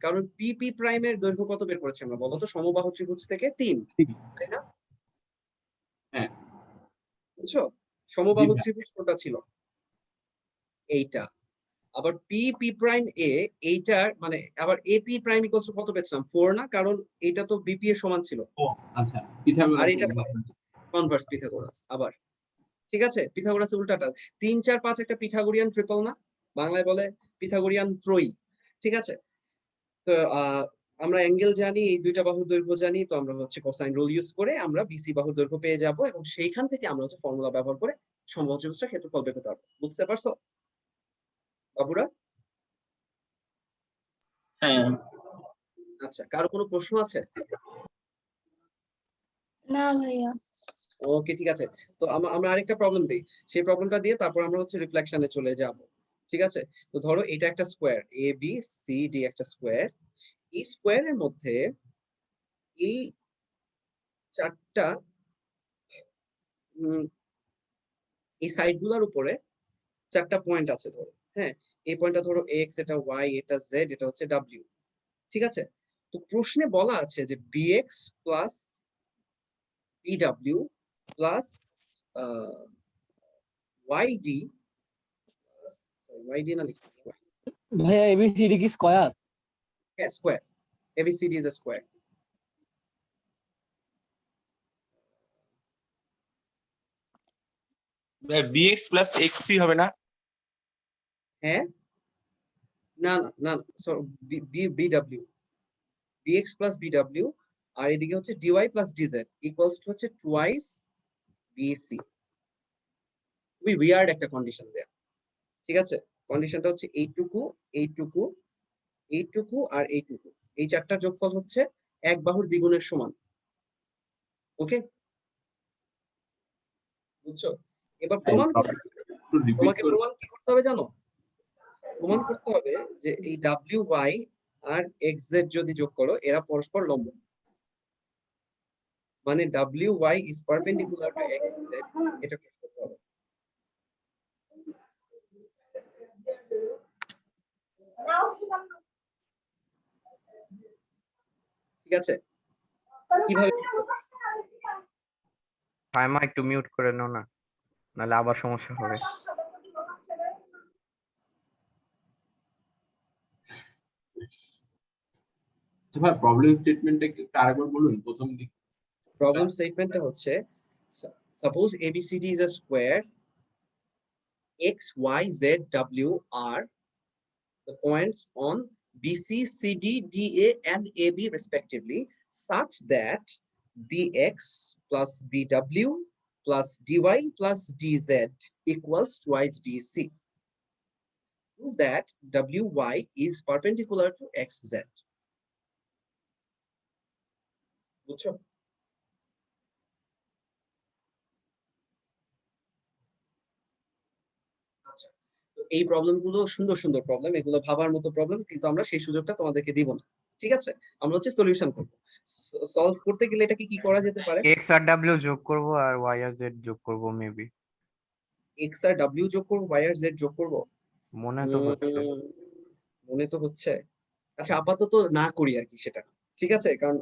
কারণ পি পি প্রাইমের দৈর্ঘ্য কত বের করেছি আমরা বলো তো? সমবাহু ত্রিভুজ থেকে 3, তাই না? হ্যাঁ। বুঝছো? জি সমবাহু ভাই। ত্রিভুজ কোনটা ছিল? এইটা। আবার পি পি প্রাইম এ, এইটার মানে আবার এ পি প্রাইম ইকুয়ালস কত পেয়েছিলাম? 4 না? কারণ এটা তো বিপি এর সমান ছিল। ও আচ্ছা, আর পিথাগোরাস এটা কনভার্স পিথাগোরাস আবার। ঠিক আছে, পিথাগোরাসের উল্টাটা। 3 4 5 একটা পিথাগোরিয়ান ট্রিপল না? বাংলায় বলে পিথাগোরিয়ান ত্রয়ী। ঠিক আছে, তো আমরা অ্যাঙ্গেল জানি, এই দুইটা বাহুর দৈর্ঘ্য জানি, তো আমরা হচ্ছে কোসাইন রুল ইউজ করে আমরা বিসি বাহুর দৈর্ঘ্য পেয়ে যাব, এবং সেইখান থেকে আমরা হচ্ছে ফর্মুলা ব্যবহার করে সমবাহু ত্রিভুজটার ক্ষেত্রফল বের করতে পারবো। বুঝতে পারছো বাবুরা? হ্যাঁ। আচ্ছা, কারো কোনো প্রশ্ন আছে? না ভাইয়া। ওকে, ঠিক আছে। তো আমরা আরেকটা প্রবলেম দিই, সেই প্রবলেমটা দিয়ে তারপর আমরা হচ্ছে রিফ্লেকশনে চলে যাব। ঠিক আছে, তো ধরো এটা একটা স্কোয়ার, এ বি সি ডি একটা স্কোয়ার। এই স্কোয়ারের মধ্যে এই চারটা এই সাইড গুলার উপরে চারটা পয়েন্ট আছে ধরো। হ্যাঁ, এই পয়েন্টটা ধরো এক্স, এটা ওয়াই, এটা জেড, এটা হচ্ছে ডাব্লিউ। ঠিক আছে, তো প্রশ্নে বলা আছে যে BX plus BW plus YD, YD না লিখি, ভাইয়া এবিসিডি কি স্কয়ার? হ্যাঁ square, ABCD is a square. BX plus এক্সি হবে না? হ্যাঁ, না না না, sorry, BW, BX plus BW, আর এদিকে হচ্ছে DY plus DZ equals to হচ্ছে টুয়াইস বিসি। খুবই উইয়ার্ড একটা কন্ডিশন দেয়া। ঠিক আছে, কন্ডিশনটা হচ্ছে এইটুকু, এইটুকু, এইটুকু আর এইটুকু, এই চারটার যোগফল হচ্ছে এক বাহুর দ্বিগুণের সমান। ওকে, বুঝছো? এবার প্রমাণ তোমাকে প্রমাণ কি করতে হবে জানো? প্রমাণ করতে হবে যে এই ডাব্লিউ ওয়াই আর এক্স জেড যদি যোগ করো এরা পরস্পর লম্ব, মানে W Y is perpendicular to X Z, এটা করতে হবে। ঠিক আছে, কিভাবে? ফাইমা একটু মিউট করে নাও না, নাহলে আবার সমস্যা হবে। ভাই প্রবলেম স্টেটমেন্টটা কি আরেকবার বলুন প্রথম দিক? প্রবলেম স্টেটমেন্টটা হচ্ছে suppose ABCD is a square, x, y, z, w are the points on BC, CD, DA and AB respectively, such that BX plus BW plus DY plus DZ equals twice BC. Prove that WY is perpendicular to XZ. বুঝছো? আচ্ছা, তো এই প্রবলেমগুলো সুন্দর সুন্দর problem, এগুলো ভাবার মতো প্রবলেম, কিন্তু আমরা সেই সুযোগটা তোমাদেরকে দিব না। ঠিক আছে, আমরা হচ্ছে সলিউশন করব। সলভ করতে গেলে এটাকে কি করা যেতে পারে? এক্স আর ডাব্লিউ যোগ করব আর ওয়াই আর জেড যোগ করব মেবি। এক্স আর ডাব্লিউ যোগ করব, ওয়াই আর জেড যোগ করব, মনে তো হচ্ছে। মনে তো হচ্ছে। আচ্ছা, আপাতত না করি আর কি সেটা। ঠিক আছে, কারণ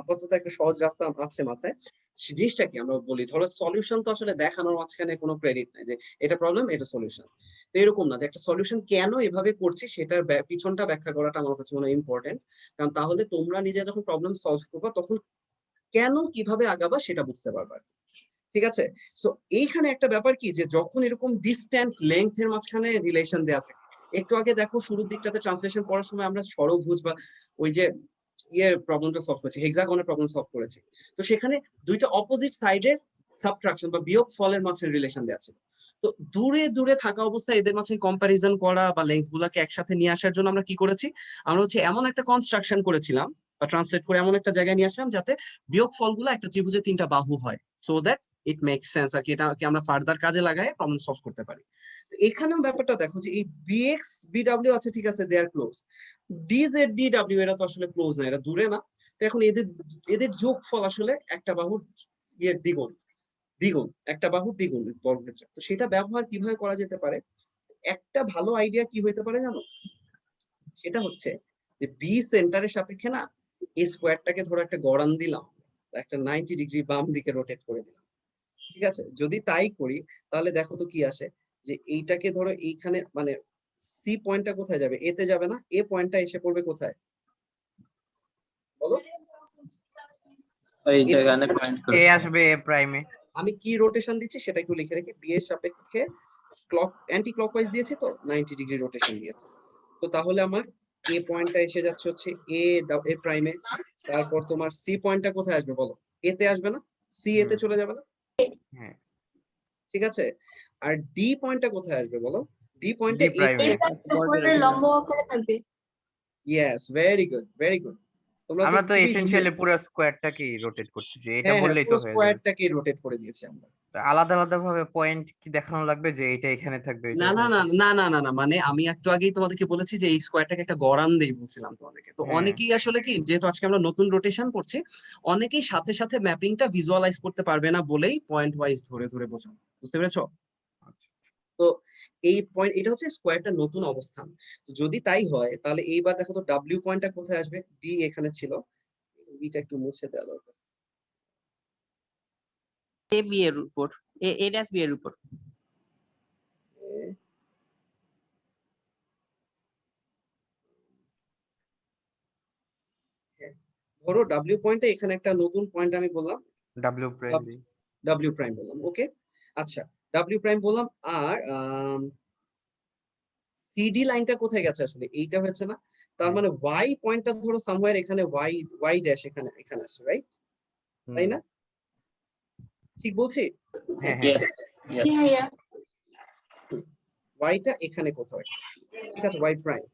আপাতত একটা সহজ রাস্তা আছে মাথায়। জিনিসটা কি আমরা বলি, ধরো সলিউশন তো আসলে দেখানোর মাঝখানে কোনো ক্রেডিট নাই যে এটা প্রবলেম এটা সলিউশন। তো এরকম না যে একটা সলিউশন কেন এভাবে করছি সেটার পিছনটা ব্যাখ্যা করাটা আমার কাছে মনে হয় ইম্পর্টেন্ট। কারণ তাহলে তোমরা নিজে যখন প্রবলেম সলভ করবা তখন কেন কিভাবে আগাবা সেটা বুঝতে পারবা। ঠিক আছে, সো এইখানে একটা ব্যাপার কি যে যখন এরকম ডিস্ট্যান্ট লেংথের মাঝখানে রিলেশন দেওয়া থাকে, একটু আগে দেখো শুরুর দিকটাতে ট্রান্সলেশন পড়ার সময় আমরা ষড়ভুজ বা ওই যে প্রবলেমটা সলভ করেছি, হেক্সাগনের প্রবলেম সলভ করেছি, তো সেখানে দুইটা অপোজিট সাইডের সাবট্রাকশন বা বিয়োগ ফলের মাঝে রিলেশন দেওয়া ছিল। তো দূরে দূরে থাকা অবস্থায় এদের মাঝে কম্পারিজন করা বা লেংথ গুলাকে একসাথে নিয়ে আসার জন্য আমরা কি করেছি, আমরা হচ্ছে এমন একটা কনস্ট্রাকশন করেছিলাম বা ট্রান্সলেট করে এমন একটা জায়গায় নিয়ে আসলাম যাতে বিয়োগ ফলগুলো একটা ত্রিভুজের তিনটা বাহু হয়, so that it makes sense আর কি, এটাকে আমরা ফার্দার কাজে লাগায় প্রবলেম সলভ করতে পারি। এখানেও ব্যাপারটা দেখো যে এই বিএক্স বিডব্লিউ আছে, ঠিক আছে, দে আর ক্লোজ। ডিজেড ডিডব্লিউ এরা তো আসলে ক্লোজ না, এরা দূরে না। তো এখন এদের যোগফল আসলে একটা বাহুর দ্বিগুণ, দ্বিগুণ একটা বাহুর দ্বিগুণ বর্গক্ষেত্র। তো সেটা ব্যবহার কিভাবে করা যেতে পারে? একটা ভালো আইডিয়া কি হইতে পারে জানো? সেটা হচ্ছে যে বি সেন্টারের সাপেক্ষে না এই স্কোয়ারটাকে ধরো একটা গড়ান দিলাম, একটা 90 ডিগ্রি বাম দিকে রোটেট করে দিলাম। ঠিক আছে, যদি তাই করি তাহলে দেখো তো কি আসে, যে এইটাকে ধরো এইখানে মানে সি পয়েন্টটা কোথায় যাবে? এতে যাবে না, এ পয়েন্টটা এসে পড়বে কোথায় বলো? এই জায়গায় পয়েন্ট এ আসবে এ প্রাইমে। আমি কি রোটেশন দিচ্ছি সেটা একটু লিখে রেখে, বি এর সাপেক্ষে অ্যান্টি ক্লকওয়াইজ দিয়েছি, তো 90 ডিগ্রি রোটেশন দিয়েছি। তো তাহলে আমার এ পয়েন্টটা এসে যাচ্ছে হচ্ছে এ প্রাইমে, তারপর তোমার সি পয়েন্টটা কোথায় আসবে বলো? এতে আসবে না, সি এতে চলে যাবে না? ঠিক আছে, আর ডি পয়েন্টটা কোথায় আসবে বলো? ডি পয়েন্টে উপরে লম্ব আকারে থাকবে। Yes, very good, very good. তোমরা তো আমরা তো খুবই এসেনশিয়ালি genius। পুরো স্কোয়ারটাকেই রোটেট করতেছি, এটা হ্যাঁ হ্যাঁ, বললেই পুরো তো হয়ে যাবে। স্কোয়ারটাকে রোটেট করে দিয়েছি আমরা। তো আলাদা আলাদা ভাবে পয়েন্ট কি দেখানো লাগবে যে এটা এখানে থাকবে এটা না না এখানে না থাকবে? না না না না, মানে আমি একটু আগেই তোমাদেরকে বলেছি যে এই স্কোয়ারটাকে একটা গড়ান দেই বলছিলাম তোমাদেরকে। তো হ্যাঁ। অনেকেই আসলে কি, যেহেতু আজকে আমরা নতুন রোটেশন করছি, অনেকেই সাথে সাথে ম্যাপিংটা ভিজুয়ালাইজ করতে পারবে না বলেই পয়েন্ট ওয়াইজ ধরে ধরে বোঝানো, বুঝতে পেরেছো? তো এই পয়েন্ট, এটা হচ্ছে স্কোয়ারটা নতুন অবস্থান। তো যদি তাই হয় তাহলে এইবার দেখো তো ডাব্লিউ পয়েন্টটা কোথায় আসবে? বি এখানে ছিল, বিটা একটু মুছে দেওয়া দরকার। এ বি এর উপর, এ ড্যাশ বি এর উপর। ধরো ডাব্লিউ পয়েন্টটা এখানে একটা নতুন পয়েন্ট আমি বললাম, ডাব্লিউ প্রাইম ডাব্লিউ প্রাইম বললাম, ওকে। আচ্ছা, ডাব্লিউ প্রাইম বললাম, আর সিডি লাইনটা কোথায় গেছে আসলে? এইটা হচ্ছে না, তার মানে ওয়াই পয়েন্টটা ধরো সামওয়্যার এখানে, ওয়াই ড্যাশ এখানে এখানে আসে, রাইট? তাই না? ঠিক বলছি? হ্যাঁ হ্যাঁ ওয়াইটা এখানে কোথাও একটা, ঠিক আছে, ওয়াই প্রাইম।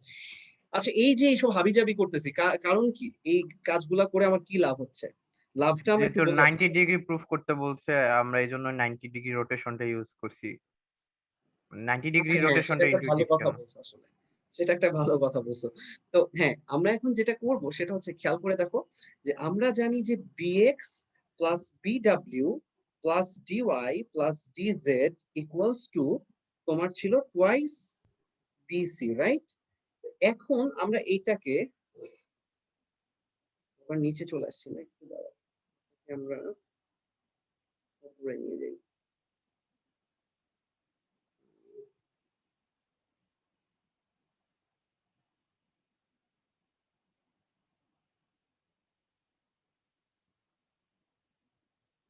আচ্ছা, এই যে এইসব হাবিজাবি করতেছি, কারণ কি? এই কাজগুলা করে আমার কি লাভ হচ্ছে? লাভটা আমরা একটু যেহেতু বোঝার 90 ডিগ্রি প্রুফ করতে বলছে, আমরা এই জন্য 90 ডিগ্রি রোটেশনটা ইউজ করছি। 90 ডিগ্রি আচ্ছা, হ্যাঁ, সেটা রোটেশনটা একটা ভালো ইনটুইটিভ কথা ছিল। বলছো আসলে, সেটা একটা ভালো কথা বলছো। তো হ্যাঁ, আমরা এখন যেটা করব সেটা হচ্ছে, খেয়াল করে দেখো যে আমরা জানি যে bx plus bw plus dy plus dz equals to তোমার ছিল টুয়াইস bc, রাইট? এখন আমরা এইটাকে আবার নিচে চলে আসছি না, একটু দাঁড়াও, আমরা উপরে নিয়ে যাই।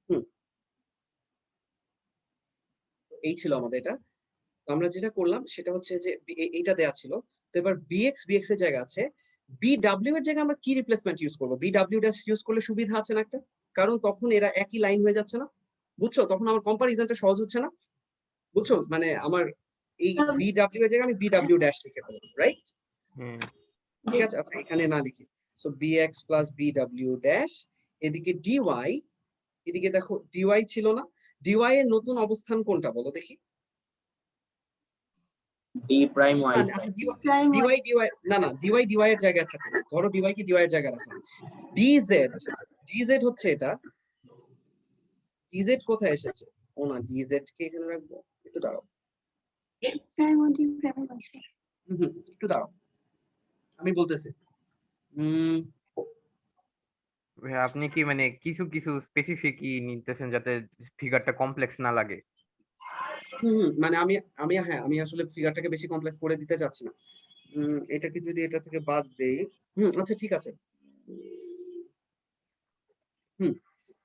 হুম, এই ছিল আমাদের এটা। তো আমরা যেটা করলাম সেটা হচ্ছে যে এইটা দেয়া ছিল, তো এবার bx এর জায়গা আছে, bw এর জায়গায় আমরা কি রিপ্লেসমেন্ট ইউজ করবো? bw ড্যাশ ইউজ করলে সুবিধা আছে না একটা, কারণ তখন এরা একই লাইন হয়ে যাচ্ছে না, বুঝছো? তখন আমার কম্পারিজনটা সহজ হচ্ছে না, বুঝছো? মানে আমার এই bw এর জায়গায় আমি bw ড্যাশ লিখে ফেলবো, রাইট? ঠিক আছে, আচ্ছা এখানে না লিখি, so bx plus bw dash, এদিকে dy, এদিকে দেখো dy ছিল না, dy এর নতুন অবস্থান কোনটা বলো দেখি? ডি প্রাইম ওয়াই আচ্ছা, dy না না, dy এর জায়গায় থাকে না, ধরো dy কে dy এর জায়গায় রাখলাম, dz হচ্ছে এটা, dz কোথায় এসেছে? ও না, dz কে এখানে রাখবো, একটু দাঁড়াও, একটু দাঁড়াও, আমি বলতেছি। ভাই, আপনি কি মানে কিছু কিছু স্পেসিফিক নিতেছেন যাতে ফিগারটা কমপ্লেক্স না লাগে? মানে আমি আসলে ফিগারটাকে বেশি কমপ্লেক্স করে দিতে চাচ্ছি না। এটাকে যদি এটা থেকে বাদ দেই, আচ্ছা ঠিক আছে,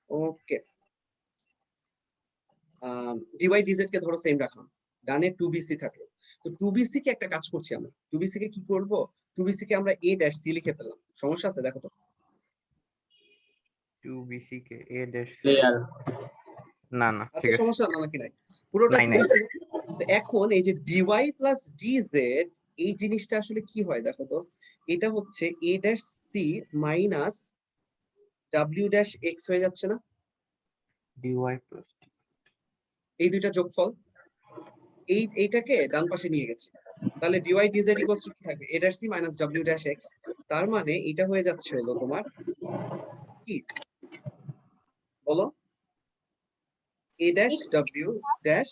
ওকে, ডিওয়াই ডিজেড কে ধরো সেম রাখলাম, ডানে 2bc থাকলো। তো 2bc কে একটা কাজ করছি আমরা, 2bc কে কি করব? 2bc কে আমরা a ড্যাশ সি লিখে ফেললাম, সমস্যা আছে? দেখো তো 2bc K a dash clear. না না, আচ্ছা, ঠিক আছে, সমস্যা না নাকি? নাই, পুরোটা নাই নাই। 2bc। তো এখন এই যে dy প্লাস dz, এই জিনিসটা আসলে কি হয় দেখো তো, এটা হচ্ছে a dash C minus w dash x হয়ে যাচ্ছে না? dy প্লাস এই দুইটা যোগফল, এইটাকে ডান পাশে নিয়ে গেছি, তাহলে dy dz ইকুয়ালস টু কি থাকবে? a dash C minus w dash x। তার মানে এটা হয়ে যাচ্ছে হলো তোমার কি বলো? a dash w dash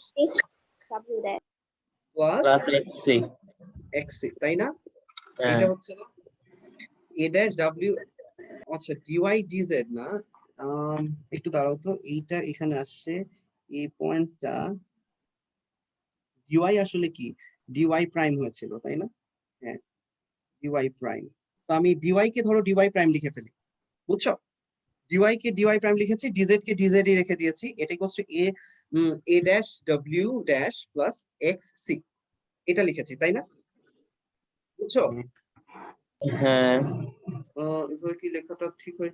plus XC, xc, তাই না? হ্যাঁ এটা হচ্ছে না a ড্যাশ w, আচ্ছা dy dz না, একটু দাঁড়াও তো, এইটা এখানে আসছে, এই পয়েন্টটা dy আসলে কি? dy প্রাইম হয়েছিল, তাই না? হ্যাঁ, dy প্রাইম। তো আমি dy কে ধরো dy প্রাইম লিখে ফেলি, বুঝছো? dy কে dy প্রাইম লিখেছি, dz কে dz ই রেখে দিয়েছি, এটা equals two a dash w dash plus xc, এটা লিখেছি, তাই না? বুঝছো? হ্যাঁ এভাবে কি লেখাটা ঠিক হয়ে?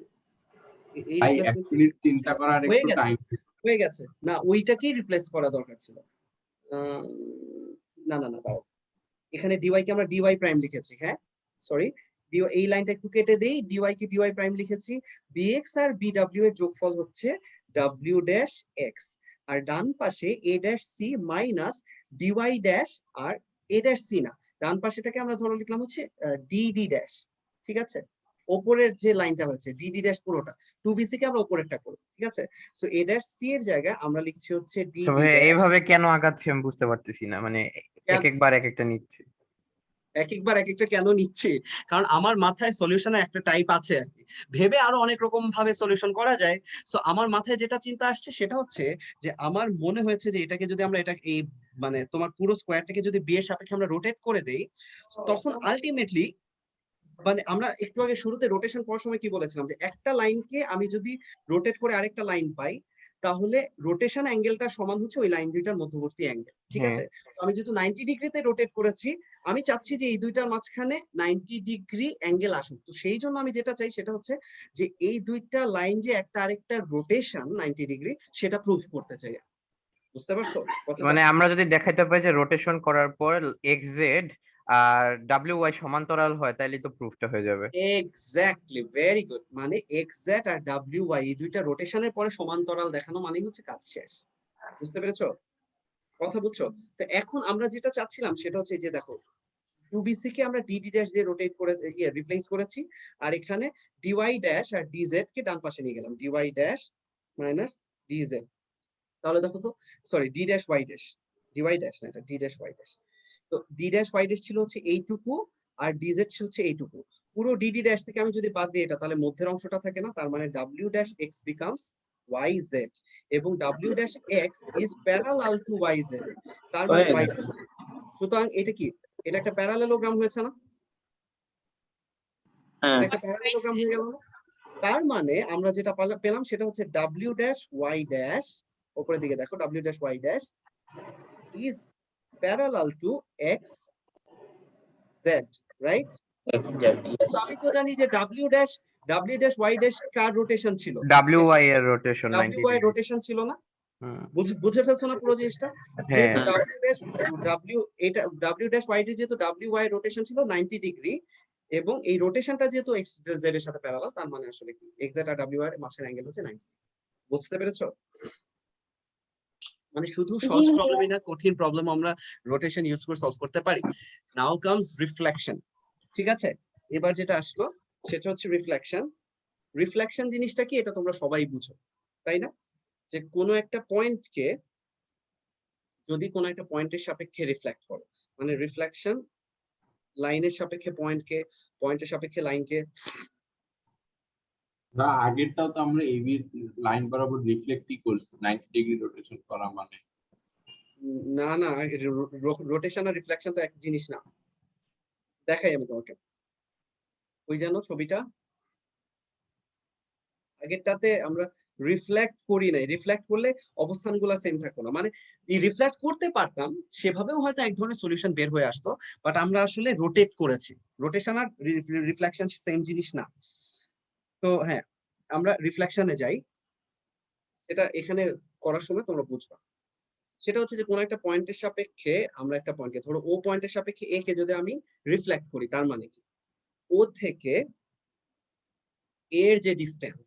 এই ভাই এক রিপ্লেসমেন্ট মিনিট চিন্তা করার হয়ে একটু গেছে, টাইম। হয়ে গেছে না, ওইটাকেই রিপ্লেস করা দরকার ছিল। না না না, দাও, এখানে dy কে আমরা dy প্রাইম লিখেছি, হ্যাঁ সরি, এই লাইনটা একটু কেটে দেই, ডিওয়াই কে ডিওয়াই প্রাইম লিখেছি, বিএক্স আর বিডব্লিউ এর যোগফল হচ্ছে ডাব্লিউ ড্যাশ এক্স, আর ডান পাশে a dash C minus dy dash R A dash C না, ডান পাশেটাকে আমরা ধরো লিখলাম হচ্ছে ডিডি ড্যাশ, ঠিক আছে, ওপরের যে লাইনটা হচ্ছে ডিডি ড্যাশ পুরোটা, 2BC কে আমরা ওপরেরটা করব, ঠিক আছে। সো এ ড্যাশ সি এর জায়গায় আমরা লিখছি হচ্ছে ডিডি ভাইয়া ড্যাশ। এইভাবে কেন আগাচ্ছি আমি বুঝতে পারতেছি না, মানে এক একবার এক একটা নিচ্ছে। এক একবার এক একটা কেন নিচ্ছি, কারণ আমার মাথায় সলিউশনের একটা টাইপ আছে আর কি, ভেবে আরো অনেক রকম ভাবে সলিউশন করা যায়। সো আমার মাথায় যেটা চিন্তা আসছে সেটা হচ্ছে যে আমার মনে হয়েছে যে এটাকে যদি আমরা এটা এই মানে তোমার পুরো স্কোয়ারটাকে যদি বি এর সাপেক্ষে আমরা রোটেট করে দেই, তখন আলটিমেটলি মানে আমরা একটু আগে শুরুতে রোটেশন করার সময় কি বলেছিলাম যে একটা লাইনকে আমি যদি রোটেট করে আরেকটা লাইন পাই, তাহলে রোটেশন অ্যাঙ্গেলটা সমান হচ্ছে ওই লাইন দুইটার মধ্যবর্তী অ্যাঙ্গেল, ঠিক আছে। আমি যেহেতু 90 ডিগ্রিতে রোটেট করেছি, আমি চাচ্ছি যে এই দুইটার মাঝখানে 90 ডিগ্রি অ্যাঙ্গেল আসুক। তো সেই জন্য আমি যেটা চাই সেটা হচ্ছে যে এই দুইটা লাইন যে একটা আরেকটা রোটেশন 90 ডিগ্রি, সেটা প্রুফ করতে চাই। বুঝতে পারছো কথাটা? মানে আমরা যদি দেখাইতে পারি যে রোটেশন করার পর এক্স জেড আর ডাব্লিউ ওয়াই সমান্তরাল হয়, তাহলে তো প্রুফটা হয়ে যাবে। Exactly, very good. মানে এক্স জেড আর ডাব্লিউ ওয়াই এই দুইটা রোটেশনের পরে সমান্তরাল দেখানো মানে হচ্ছে কাজ শেষ। বুঝতে পেরেছো কথা? বুঝছো? তো এখন আমরা যেটা চাচ্ছিলাম সেটা হচ্ছে যে দেখো 2BC কে আমরা ডিডি ড্যাশ দিয়ে রোটেট করে রিপ্লেস করেছি, আর এখানে ডিওয়াই ড্যাশ আর ডিজেড কে ডান পাশে নিয়ে গেলাম, ডিওয়াই ড্যাশ মাইনাস ডিজেড। তাহলে দেখো তো, sorry D dash Y dash, DY dash না, এটা ডি ড্যাশ ওয়াই ড্যাশ। তো ডি ড্যাশ ওয়াই ড্যাশ ছিল হচ্ছে এইটুকু, আর ডিজেড হচ্ছে এইটুকু। পুরো ডিডি ড্যাশ থেকে আমি যদি বাদ দিই এটা, তাহলে মধ্যের অংশটা থাকে না, তার মানে ডাব্লিউ dash x becomes y z, এবং ডাব্লিউ dash x is parallel to y z, তার মানে ওয়াই জেড। সুতরাং এটা কি, এটা একটা প্যারালেলোগ্রাম হয়েছে না? এটা একটা প্যারালেলোগ্রাম হয়ে গেল না? তার মানে আমরা যেটা পেলাম সেটা হচ্ছে ডাব্লিউ ড্যাশ ওয়াই ড্যাশ, উপরের দিকে দেখো, W dash Y dash is parallel to X Z, right? আমি তো জানি যে ডাব্লিউ ড্যাশ ওয়াই ড্যাশ কার রোটেশন ছিল? ডাব্লিউ ওয়াই এর rotation 90 W Y degree. Rotation ছিল না? বুঝে ফেলছো না পুরো জিনিসটা? যেহেতু ডাব্লিউ ড্যাশ ওয়াই ড্যাশ যেহেতু ডাব্লিউ ওয়াই রোটেশন ছিল 90 ডিগ্রি, এবং এই রোটেশনটা যেহেতু এক্স জেড এর সাথে প্যারালাল, তার মানে আসলে কি এক্স জেড আর ডাব্লিউ ওয়াই এর মাঝখানে অ্যাঙ্গেল হচ্ছে 90। বুঝতে পেরেছো? মানে শুধু সহজ প্রবলেমই না, কঠিন প্রবলেম আমরা রোটেশন ইউজ করে সলভ করতে পারি। নাও কামস রিফ্লেকশন, ঠিক আছে। এবার যেটা আসলো সেটা হচ্ছে রিফ্লেকশন। রিফ্লেকশন জিনিসটা কি এটা তোমরা সবাই বুঝো, তাই না? যে কোনো একটা পয়েন্টকে যদি কোনো একটা পয়েন্টের সাপেক্ষে রিফ্লেক্ট করো, মানে রিফ্লেকশন লাইনের সাপেক্ষে পয়েন্টকে, পয়েন্টের সাপেক্ষে লাইনকে। আগেরটাও তো আমরা এবি লাইন বরাবর রিফ্লেক্টই করছি 90 ডিগ্রি রোটেশন করা মানে। না না, রোটেশন আর রিফ্লেকশন তো এক জিনিস না। দেখাই আমি তোমাকে, ওই জানো ছবিটা, আগেরটাতে আমরা রিফ্লেক্ট করি নাই। রিফ্লেক্ট করলে অবস্থানগুলো সেম থাকতো না, মানে রিফ্লেক্ট করতে পারতাম, সেভাবেও হয়তো এক ধরনের সলিউশন বের হয়ে আসতো, বাট আমরা আসলে রোটেট করেছি। রোটেশন আর রিফ্লেকশন সেম জিনিস না। তো হ্যাঁ, আমরা রিফ্লেকশনে যাই, এটা এখানে করার সময় তোমরা বুঝবা। সেটা হচ্ছে যে কোনো একটা পয়েন্টের সাপেক্ষে আমরা একটা পয়েন্টকে, ধরো ও পয়েন্টের সাপেক্ষে এ কে যদি আমি রিফ্লেক্ট করি, তার মানে কি ও থেকে এর যে ডিসটেন্স,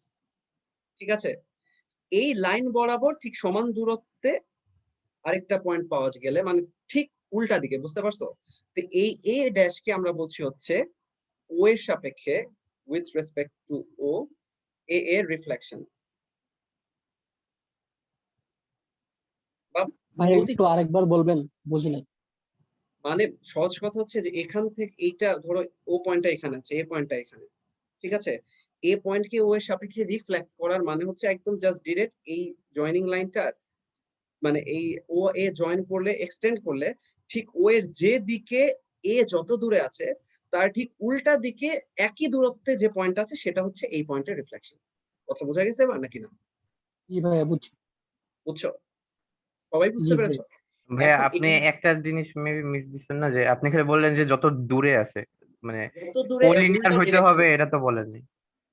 ঠিক আছে, এই লাইন বরাবর ঠিক সমান দূরত্বে আরেকটা পয়েন্ট পাওয়া গেলে, মানে ঠিক উল্টা দিকে, বুঝতে পারছো? তো এই এ ড্যাশ কে আমরা বলছি হচ্ছে ও এর সাপেক্ষে উইথ রেসপেক্ট টু ও এ এর রিফ্লেকশন। ভাই একটু আরেকবার বলবেন, বুঝি নাই। মানে সহজ কথা হচ্ছে যে এখান থেকে এইটা ধরো ও পয়েন্টটা এখানে আছে, এ পয়েন্টটা এখানে, ঠিক আছে, এ পয়েন্টকে ও এর সাপেক্ষে রিফ্লেক্ট করার মানে হচ্ছে একদম জাস্ট ডিরেক্ট এই জয়েনিং লাইনটা, মানে এই ও এ জয়েন করলে, এক্সটেন্ড করলে ঠিক ও এর যে দিকে এ যত দূরে আছে তার ঠিক উল্টা দিকে একই দূরত্বে যে পয়েন্ট আছে সেটা হচ্ছে এই পয়েন্টের রিফ্লেকশন। কথা বোঝা গেছে বা নাকি না? জি ভাইয়া বুঝছি। বুঝছো? সবাই বুঝতে পেরেছো? ভাইয়া আপনি একটা জিনিস মেবি মিস দিচ্ছেন না, যে আপনি খালি বললেন যে যত দূরে আছে, মানে যত দূরে কোলিনিয়ার উল্টো হইতে হবে এটা তো বলেননি।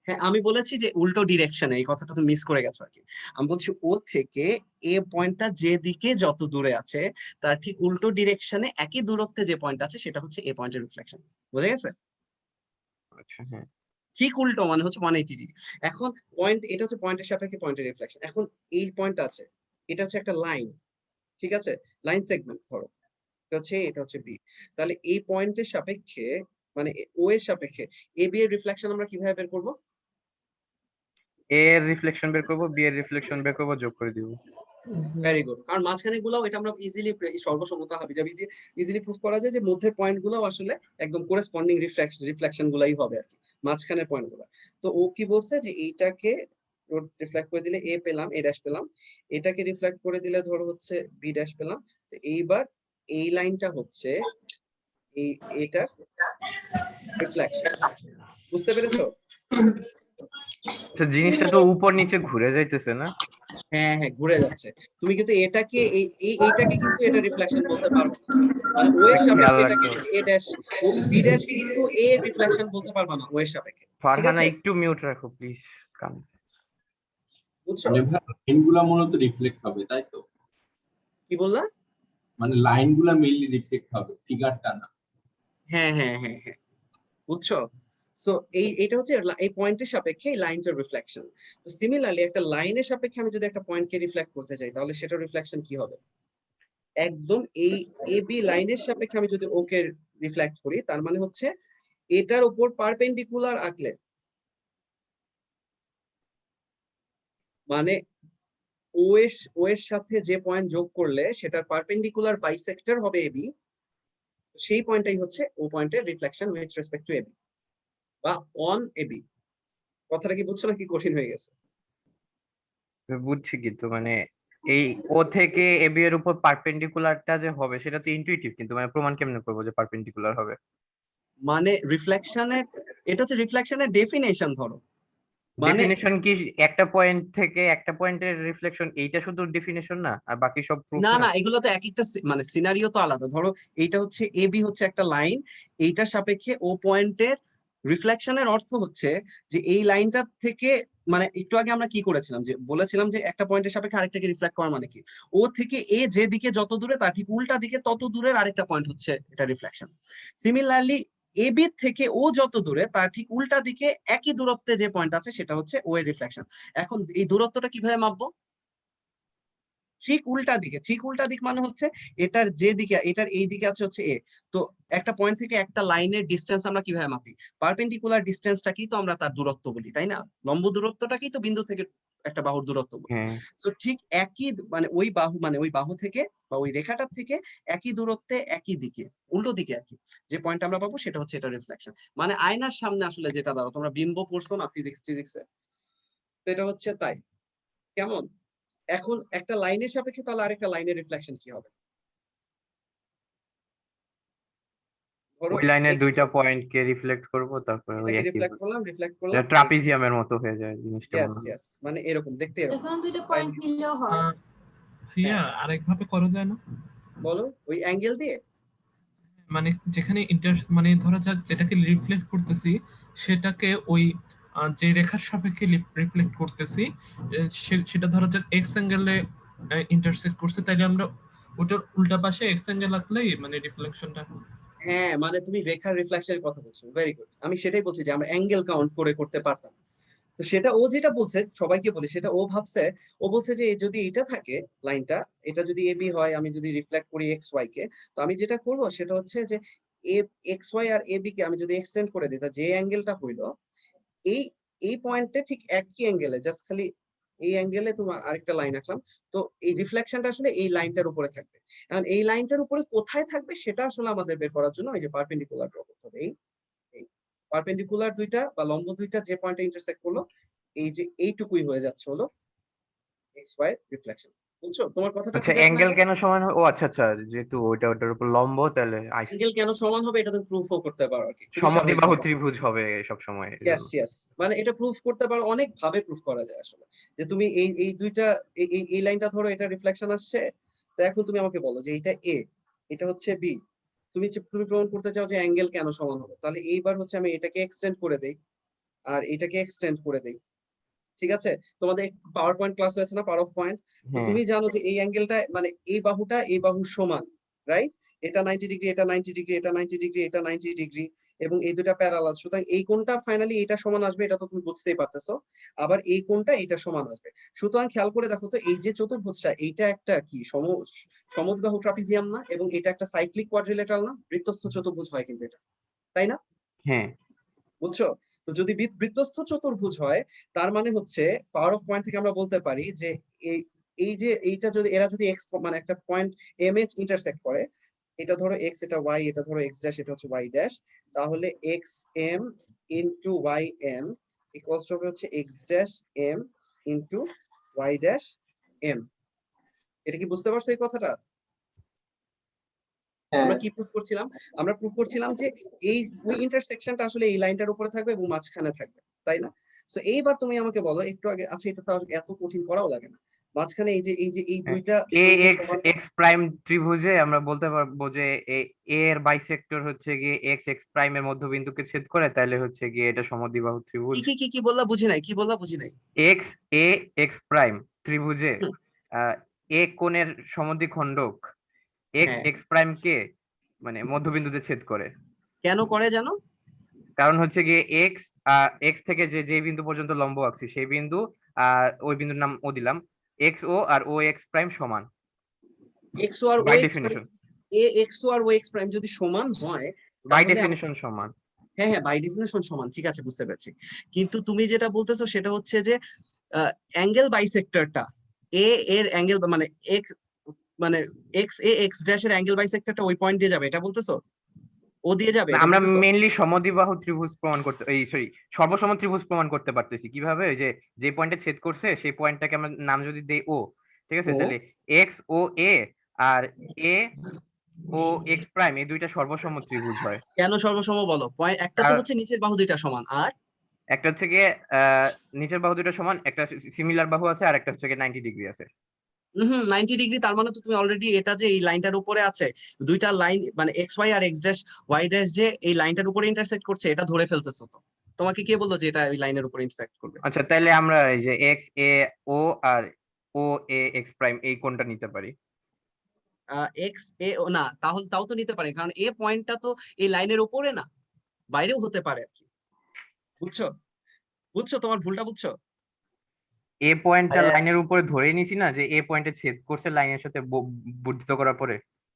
হ্যাঁ, আমি বলেছি যে উল্টো ডিরেকশনে, এই কথাটা তো মিস করে গেছো আর কি। আমি বলছি ও থেকে এ পয়েন্টটা যে দিকে যত দূরে আছে তার ঠিক উল্টো ডিরেকশনে একই দূরত্বে যে পয়েন্ট আছে সেটা হচ্ছে এ পয়েন্টের রিফ্লেকশন। বুঝা গেছে? আচ্ছা হ্যাঁ ঠিক উল্টো মানে হচ্ছে 180 ডিগ্রি। এখন পয়েন্ট, এটা হচ্ছে পয়েন্টের সাপেক্ষে পয়েন্টের রিফ্লেকশন। এখন এই পয়েন্ট আছে, এটা হচ্ছে একটা লাইন, ঠিক আছে, লাইন সেগমেন্ট ধরো, এটা হচ্ছে বি। তাহলে এই পয়েন্টের সাপেক্ষে মানে ও এর সাপেক্ষে এ বি এর রিফ্লেকশন আমরা কিভাবে বের করব? এ এর রিফ্লেকশন বের করবো, বি এর রিফ্লেকশন বের করবো, যোগ করে দিব। Very good. কারণ মাঝখানে গুলাও এটা আমরা ইজিলি সর্বসমতা হাবিজাবি দিয়ে ইজিলি প্রুফ করা যায় যে মধ্যের পয়েন্ট গুলাও আসলে একদম করেসপন্ডিং রিফ্লেকশন গুলাই হবে আর কি, মাঝখানের পয়েন্ট গুলা। তো ও কি বলছে যে এইটাকে রিফ্লেক্ট করে দিলে এ পেলাম, এ ড্যাশ পেলাম, এটাকে রিফ্লেক্ট করে দিলে ধরো হচ্ছে বি ড্যাশ পেলাম। তো এইবার এই লাইনটা হচ্ছে এটার রিফ্লেকশন, বুঝতে পেরেছো? তো জিনিসটা তো উপর নিচে ঘুরে যাইতেছে না? হ্যাঁ হ্যাঁ ঘুরে যাচ্ছে। তুমি কিন্তু এটাকে এইটাকে কিন্তু এটা রিফ্লেকশন বলতে পারবে না, মানে ও এর খেয়াল সাপেক্ষে রাখতে এটাকে হবে। এ ড্যাশ, বি ড্যাশ কে কিন্তু এ রিফ্লেকশন বলতে পারবে না ও এর সাপেক্ষে, ঠিক ফারহানা আছে? একটু মিউট রাখো প্লিজ। কাম বুঝছো মানে ভাই লাইন গুলা মূলত রিফ্লেক্ট হবে তাই তো? কি বললা? মানে লাইন গুলা মেইনলি রিফ্লেক্ট হবে, ফিগারটা না। হ্যাঁ হ্যাঁ হ্যাঁ হ্যাঁ বুঝছো? সো এটা হচ্ছে এই পয়েন্টের সাপেক্ষে এই লাইনটার রিফ্লেকশন। তো সিমিলারলি একটা লাইনের সাপেক্ষে আমি যদি একটা পয়েন্টকে রিফ্লেক্ট করতে চাই তাহলে সেটার রিফ্লেকশন কি হবে? একদম এই এ বি লাইনের সাপেক্ষে আমি যদি ওকে রিফ্লেক্ট করি তার মানে হচ্ছে এটার উপর পারপেন্ডিকুলার আঁকলে, মানে ও এর সাথে যে পয়েন্ট যোগ করলে সেটার পারপেন্ডিকুলার বাইসেক্টর হবে এবি, সেই পয়েন্টটাই হচ্ছে ও পয়েন্টের reflection with respect to AB বা অন এবি। কথাটা কি বুঝছো নাকি কঠিন হয়ে গেছে? বুঝছি, কিন্তু মানে এই ও থেকে এবি এর উপর পারপেন্ডিকুলারটা যে হবে সেটা তো ইনটুইটিভ, কিন্তু মানে প্রমাণ কেমনে করবো যে পারপেন্ডিকুলার হবে? মানে রিফ্লেকশনের, এটা হচ্ছে রিফ্লেকশনের ডেফিনেশন ধরো, মানে ডেফিনেশন কি একটা পয়েন্ট থেকে একটা পয়েন্টের রিফ্লেকশন, এইটা শুধু ডেফিনেশন না আর বাকি সব প্রুফ না না? না এগুলো তো এক একটা মানে সিনারিও তো আলাদা। ধরো এইটা হচ্ছে এবি হচ্ছে একটা লাইন, এইটার সাপেক্ষে ও পয়েন্টের রিফ্লেকশনের অর্থ হচ্ছে যে এই লাইনটা থেকে, মানে একটু আগে আমরা কি করেছিলাম যে বলেছিলাম যে একটা পয়েন্টের সাপেক্ষে আরেকটাকে রিফ্লেক্ট করার মানে কি, ও থেকে এ যে দিকে যত দূরে তার ঠিক উল্টা দিকে তত দূরের আরেকটা পয়েন্ট হচ্ছে এটা রিফ্লেকশন। সিমিলারলি এবি থেকে ও যত দূরে তার ঠিক উল্টা দিকে একই দূরত্বে যে পয়েন্ট আছে সেটা হচ্ছে ও এর রিফ্লেকশন। এখন এই দূরত্বটা কিভাবে মাপবো? ঠিক উল্টা দিকে, ঠিক উল্টা দিক মানে হচ্ছে এটার যে দিকে, এটার এই দিকে আছে হচ্ছে এ। তো একটা পয়েন্ট থেকে একটা লাইনের ডিসটেন্স আমরা কিভাবে মাপি? পারপেন্ডিকুলার ডিসটেন্সটাকেই তো আমরা তার দূরত্ব বলি, তাই না? লম্ব দূরত্বটাকেই তো বিন্দু থেকে একটা বাহুর দূরত্ব বলি। হ্যাঁ সো ঠিক একই মানে ওই বাহু, মানে ওই বাহু থেকে বা ওই রেখাটার থেকে একই দূরত্বে একই দিকে, উল্টো দিকে আর কি, যে পয়েন্ট আমরা পাবো সেটা হচ্ছে এটা রিফ্লেকশন। মানে আয়নার সামনে আসলে যেটা দাঁড়াও, তোমরা বিম্ব পড়ছো না ফিজিক্সে, তো এটা হচ্ছে তাই। কেমন? এখন একটা লাইনের সাপেক্ষে তাহলে আরেকটা লাইনের রিফ্লেকশন কি হবে? ধরো ওই লাইনের x দুইটা পয়েন্ট কে রিফ্লেক্ট করব, তারপরে ওই এটাকে একই রিফ্লেক্ট করলাম ট্রাপিজিয়ামের মতো হয়ে যায় জিনিসটা ইয়েস মনে হয়। ইয়েস, মানে এরকম দেখতে এরকম। এখানে দুইটা পয়েন্ট নিলেও হয়। ভাইয়া আরেকভাবে করা যায় না? বলো ওই অ্যাঙ্গেল দিয়ে, মানে যেখানে মানে ধরা যাক যেটাকে রিফ্লেক্ট করতেছি সেটাকে ওই যে রেখার সাপেক্ষে রিফ্লেক্ট করতেছি সেটা ধরা যাক এক্স অ্যাঙ্গেলে ইন্টারসেক্ট করছে, তাইলে আমরা ওটার উল্টা পাশে এক্স অ্যাঙ্গেল রাখলেই মানে রিফ্লেকশনটা। হ্যাঁ মানে তুমি রেখার রিফ্লেকশনের কথা বলছো, ভেরি গুড। আমি সেটাই বলছি যে আমরা অ্যাঙ্গেল কাউন্ট করে করতে পারতাম। তো সেটা ও যেটা বলছে সবাইকে বলি, সেটা ও ভাবছে, ও বলছে যে যদি এটা থাকে লাইনটা, এটা যদি এবি হয়, আমি যদি রিফ্লেক্ট করি এক্স ওয়াই কে, তো আমি যেটা করব সেটা হচ্ছে যে এক্স ওয়াই আর এবি কে আমি যদি এক্সটেন্ড করে দিই, তা যে অ্যাঙ্গেলটা হইলো এই এই পয়েন্টে ঠিক একই অ্যাঙ্গেলে, জাস্ট খালি এই অ্যাঙ্গেলে তোমার আরেকটা লাইন আঁকলাম, তো এই রিফ্লেকশনটা আসলে এই লাইনটার উপরে থাকবে। এখন এই লাইনটার উপরে কোথায় থাকবে সেটা আসলে আমাদের বের করার জন্য এই যে পারপেন্ডিকুলার ড্র করতে হবে। এই পারপেন্ডিকুলার দুইটা বা লম্ব দুইটা যে পয়েন্টে ইন্টারসেক্ট করলো, এই যে এইটুকুই হয়ে যাচ্ছে হলো এক্স ওয়াই রিফ্লেকশন। বুঝছো? তোমার কথাটা আচ্ছা ঠিক আছে না? অ্যাঙ্গেল কেন সমান হয়? ও আচ্ছা আচ্ছা, যেহেতু ওটার উপর লম্ব, তাহলে অ্যাঙ্গেল কেন সমান হবে এটা তুমি প্রুফও করতে পারো আর কি, খুবই স্বাভাবিক সমদ্বিবাহু ব্যাপার। ত্রিভুজ হবে সব সময়। ইয়েস ইয়েস, মানে এটা প্রুফ করতে পারো, অনেক ভাবে প্রুফ করা যায় আসলে। যে তুমি এই দুইটা এই লাইনটা ধরো, এটা রিফ্লেকশন আসছে, তো এখন তুমি আমাকে বলো যে এটা এ, এটা হচ্ছে বি, তুমি প্রমাণ করতে চাও যে অ্যাঙ্গেল কেন সমান হবে, তাহলে এইবার হচ্ছে আমি এটাকে এক্সটেন্ড করে দেই আর এটাকে এক্সটেন্ড করে দেই, ঠিক আছে? তোমাদের পাওয়ার পয়েন্ট ক্লাস হয়েছে না, পাওয়ার অফ পয়েন্ট? তো হ্যাঁ তুমি জানো যে এই অ্যাঙ্গেলটা মানে এই বাহুটা এই বাহুর সমান, রাইট? এটা 90 ডিগ্রি, এটা 90 ডিগ্রি, এটা 90 ডিগ্রি, এটা 90 ডিগ্রি, এবং এই দুটা প্যারালাল। সুতরাং এই কোণটা ফাইনালি এটা সমান আসবে, এটা তো তুমি বুঝতেই পারতেছো। আবার এই কোণটা এটা সমান আসবে। সুতরাং খেয়াল করে দেখো তো, এই যে চতুর্ভুজটা, এইটা একটা কি সমদ্বিবাহু ট্রাপিজিয়াম না, এবং এটা একটা সাইক্লিক কোয়াড্রিলেটারাল না, বৃত্তস্থ চতুর্ভুজ হয় কিন্তু এটা, তাই না? হ্যাঁ। বুঝছো? তো যদি বৃত্তস্থ চতুর্ভুজ হয়, তার মানে হচ্ছে পাওয়ার অফ পয়েন্ট থেকে আমরা বলতে পারি যে এই যে এইটা যদি এরা যদি এক্স মানে একটা পয়েন্ট এম এ ইন্টারসেক্ট করে, এটা ধরো এক্স, এটা ওয়াই, এটা ধরো এক্স ড্যাশ, এটা হচ্ছে ওয়াই ড্যাশ, তাহলে x m into y m equals to হচ্ছে x dash m into y dash m. এটা কি বুঝতে পারছো এই কথাটা? আমরা কি প্রুফ করছিলাম? আমরা প্রুফ করছিলাম যে এই ওই ইন্টারসেকশনটা আসলে এই লাইনটার উপরে থাকবে এবং মাঝখানে থাকবে, তাই না? সো এইবার তুমি আমাকে বলো একটু আগে, আচ্ছা এটা তো এত কঠিন করাও লাগে না, মাঝখানে এই দুইটা এক্স প্রাইম ত্রিভুজে আমরা বলতে পারবো যে এ এর বাইসেক্টর হচ্ছে গিয়ে এক্স এক্স প্রাইম এর মধ্যবিন্দুকে ছেদ করে, তাহলে হচ্ছে গিয়ে এটা সমদ্বিবাহু ত্রিভুজ। কি কি কি বললা বুঝি নাই, কি বললা বুঝি নাই। এক্স এ এক্স প্রাইম ত্রিভুজে এ কোণের সমদ্বিখণ্ডক এক্স এক্স প্রাইম কে মানে মধ্যবিন্দুতে ছেদ করে। কেন করে জানো? কারণ হচ্ছে গিয়ে এক্স এক্স থেকে যে বিন্দু পর্যন্ত লম্ব আঁকছি সেই বিন্দু আর ওই বিন্দুর নাম ও দিলাম, এক্স ও আর ও এক্স প্রাইম সমান। এক্স ও আর O by X definition, A X O আর ও এক্স প্রাইম যদি সমান হয়, বাই ডেফিনিশন সমান। হ্যাঁ হ্যাঁ, বাই ডেফিনিশন সমান, ঠিক আছে, বুঝতে পারছি। কিন্তু তুমি যেটা বলতেছো সেটা হচ্ছে যে অ্যাঙ্গেল বাইসেক্টরটা এ এর অ্যাঙ্গেল মানে এক্স এ এক্স ড্যাশ এর অ্যাঙ্গেল বাইসেক্টরটা ওই পয়েন্ট দিয়ে যাবে, এটা বলতেছো? ও দিয়ে যাবে? আমরা মেইনলি সমদ্বিবাহু ত্রিভুজ প্রমাণ করতে সর্বসম ত্রিভুজ প্রমাণ করতে পারতেছি কিভাবে, যে পয়েন্টে ছেদ করছে সেই পয়েন্টটাকে আমরা নাম যদি দেই ও, ঠিক আছে, তাহলে এক্স ও এ আর এ ও এক্স প্রাইম এই দুইটা সর্বসম ত্রিভুজ হয়। কেন সর্বসম বলো? পয়েন্ট একটা তো হচ্ছে নিচের বাহু দুইটা সমান, আর একটা হচ্ছে গিয়ে নিচের বাহু দুইটা সমান, একটা সিমিলার বাহু আছে, আর একটা হচ্ছে গিয়ে 90 ডিগ্রি আছে। 90 ডিগ্রি, তার মানে তো তুমি অলরেডি এটা যে এই লাইনটার উপরে আছে, দুইটা লাইন মানে এক্স ওয়াই আর এক্স ড্যাশ ওয়াই ড্যাশ যে এই লাইনটার উপরে ইন্টারসেক্ট করছে, এটা ধরে ফেলতেছো। তো তোমাকে কে বললো যে এটা এই লাইনের উপরে ইন্টারসেক্ট করবে? আচ্ছা, তাহলে আমরা এই যে এক্স এ ও আর ও এ এক্স প্রাইম এই কোণটা নিতে পারি। এক্স এ ও না, তাহলে তাও তো নিতে পারে, কারণ এ পয়েন্টটা তো এই লাইনের উপরে না, বাইরেও হতে পারে আর কি। বুঝছো? বুঝছো তোমার ভুলটা বুঝছো? এ পয়েন্টটা লাইনের উপরে ধরে নিছি না, যে এ পয়েন্টে ছেদ করছে লাইনের সাথে বর্ধিত করার পরে।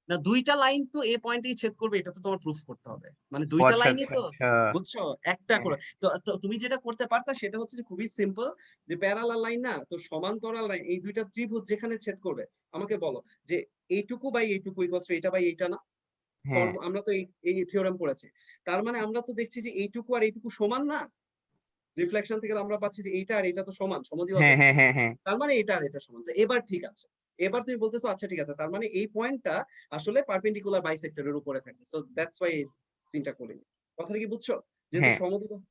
না, দুইটা লাইন তো এ পয়েন্টেই ছেদ করবে, এটা তো তোমার প্রুফ করতে হবে, মানে দুইটা লাইনই তো, বুঝছো, একটা করে। তো তুমি যেটা করতে পারতা সেটা হচ্ছে যে খুবই সিম্পল, যে প্যারালাল লাইন না, তো সমান্তরাল লাইন, এই দুইটা ত্রিভুজ যেখানে ছেদ করবে, আমাকে বলো যে এইটুকু বাই এইটুকু ইকুয়ালস এটা বাই এইটা না? আমরা তো এই থিওরেম পড়েছি। তার মানে আমরা তো দেখছি যে এইটুকু আর এইটুকু সমান না, রিফ্লেকশন থেকে আমরা পাচ্ছি যে এইটা আর এটা তো সমান, সমদ্বিবাহু। তার মানে এটা আর এটা সমান। তো এবার ঠিক আছে, এবার তুমি বলতেছো আচ্ছা ঠিক আছে, তার মানে এই পয়েন্টটা আসলে পারপেন্ডিকুলার বাইসেক্টরের উপরে থাকে, সো দ্যাটস ওয়াই তিনটা করিনি। কথাটা কি বুঝছো? যেহেতু সমদ্বিবাহু,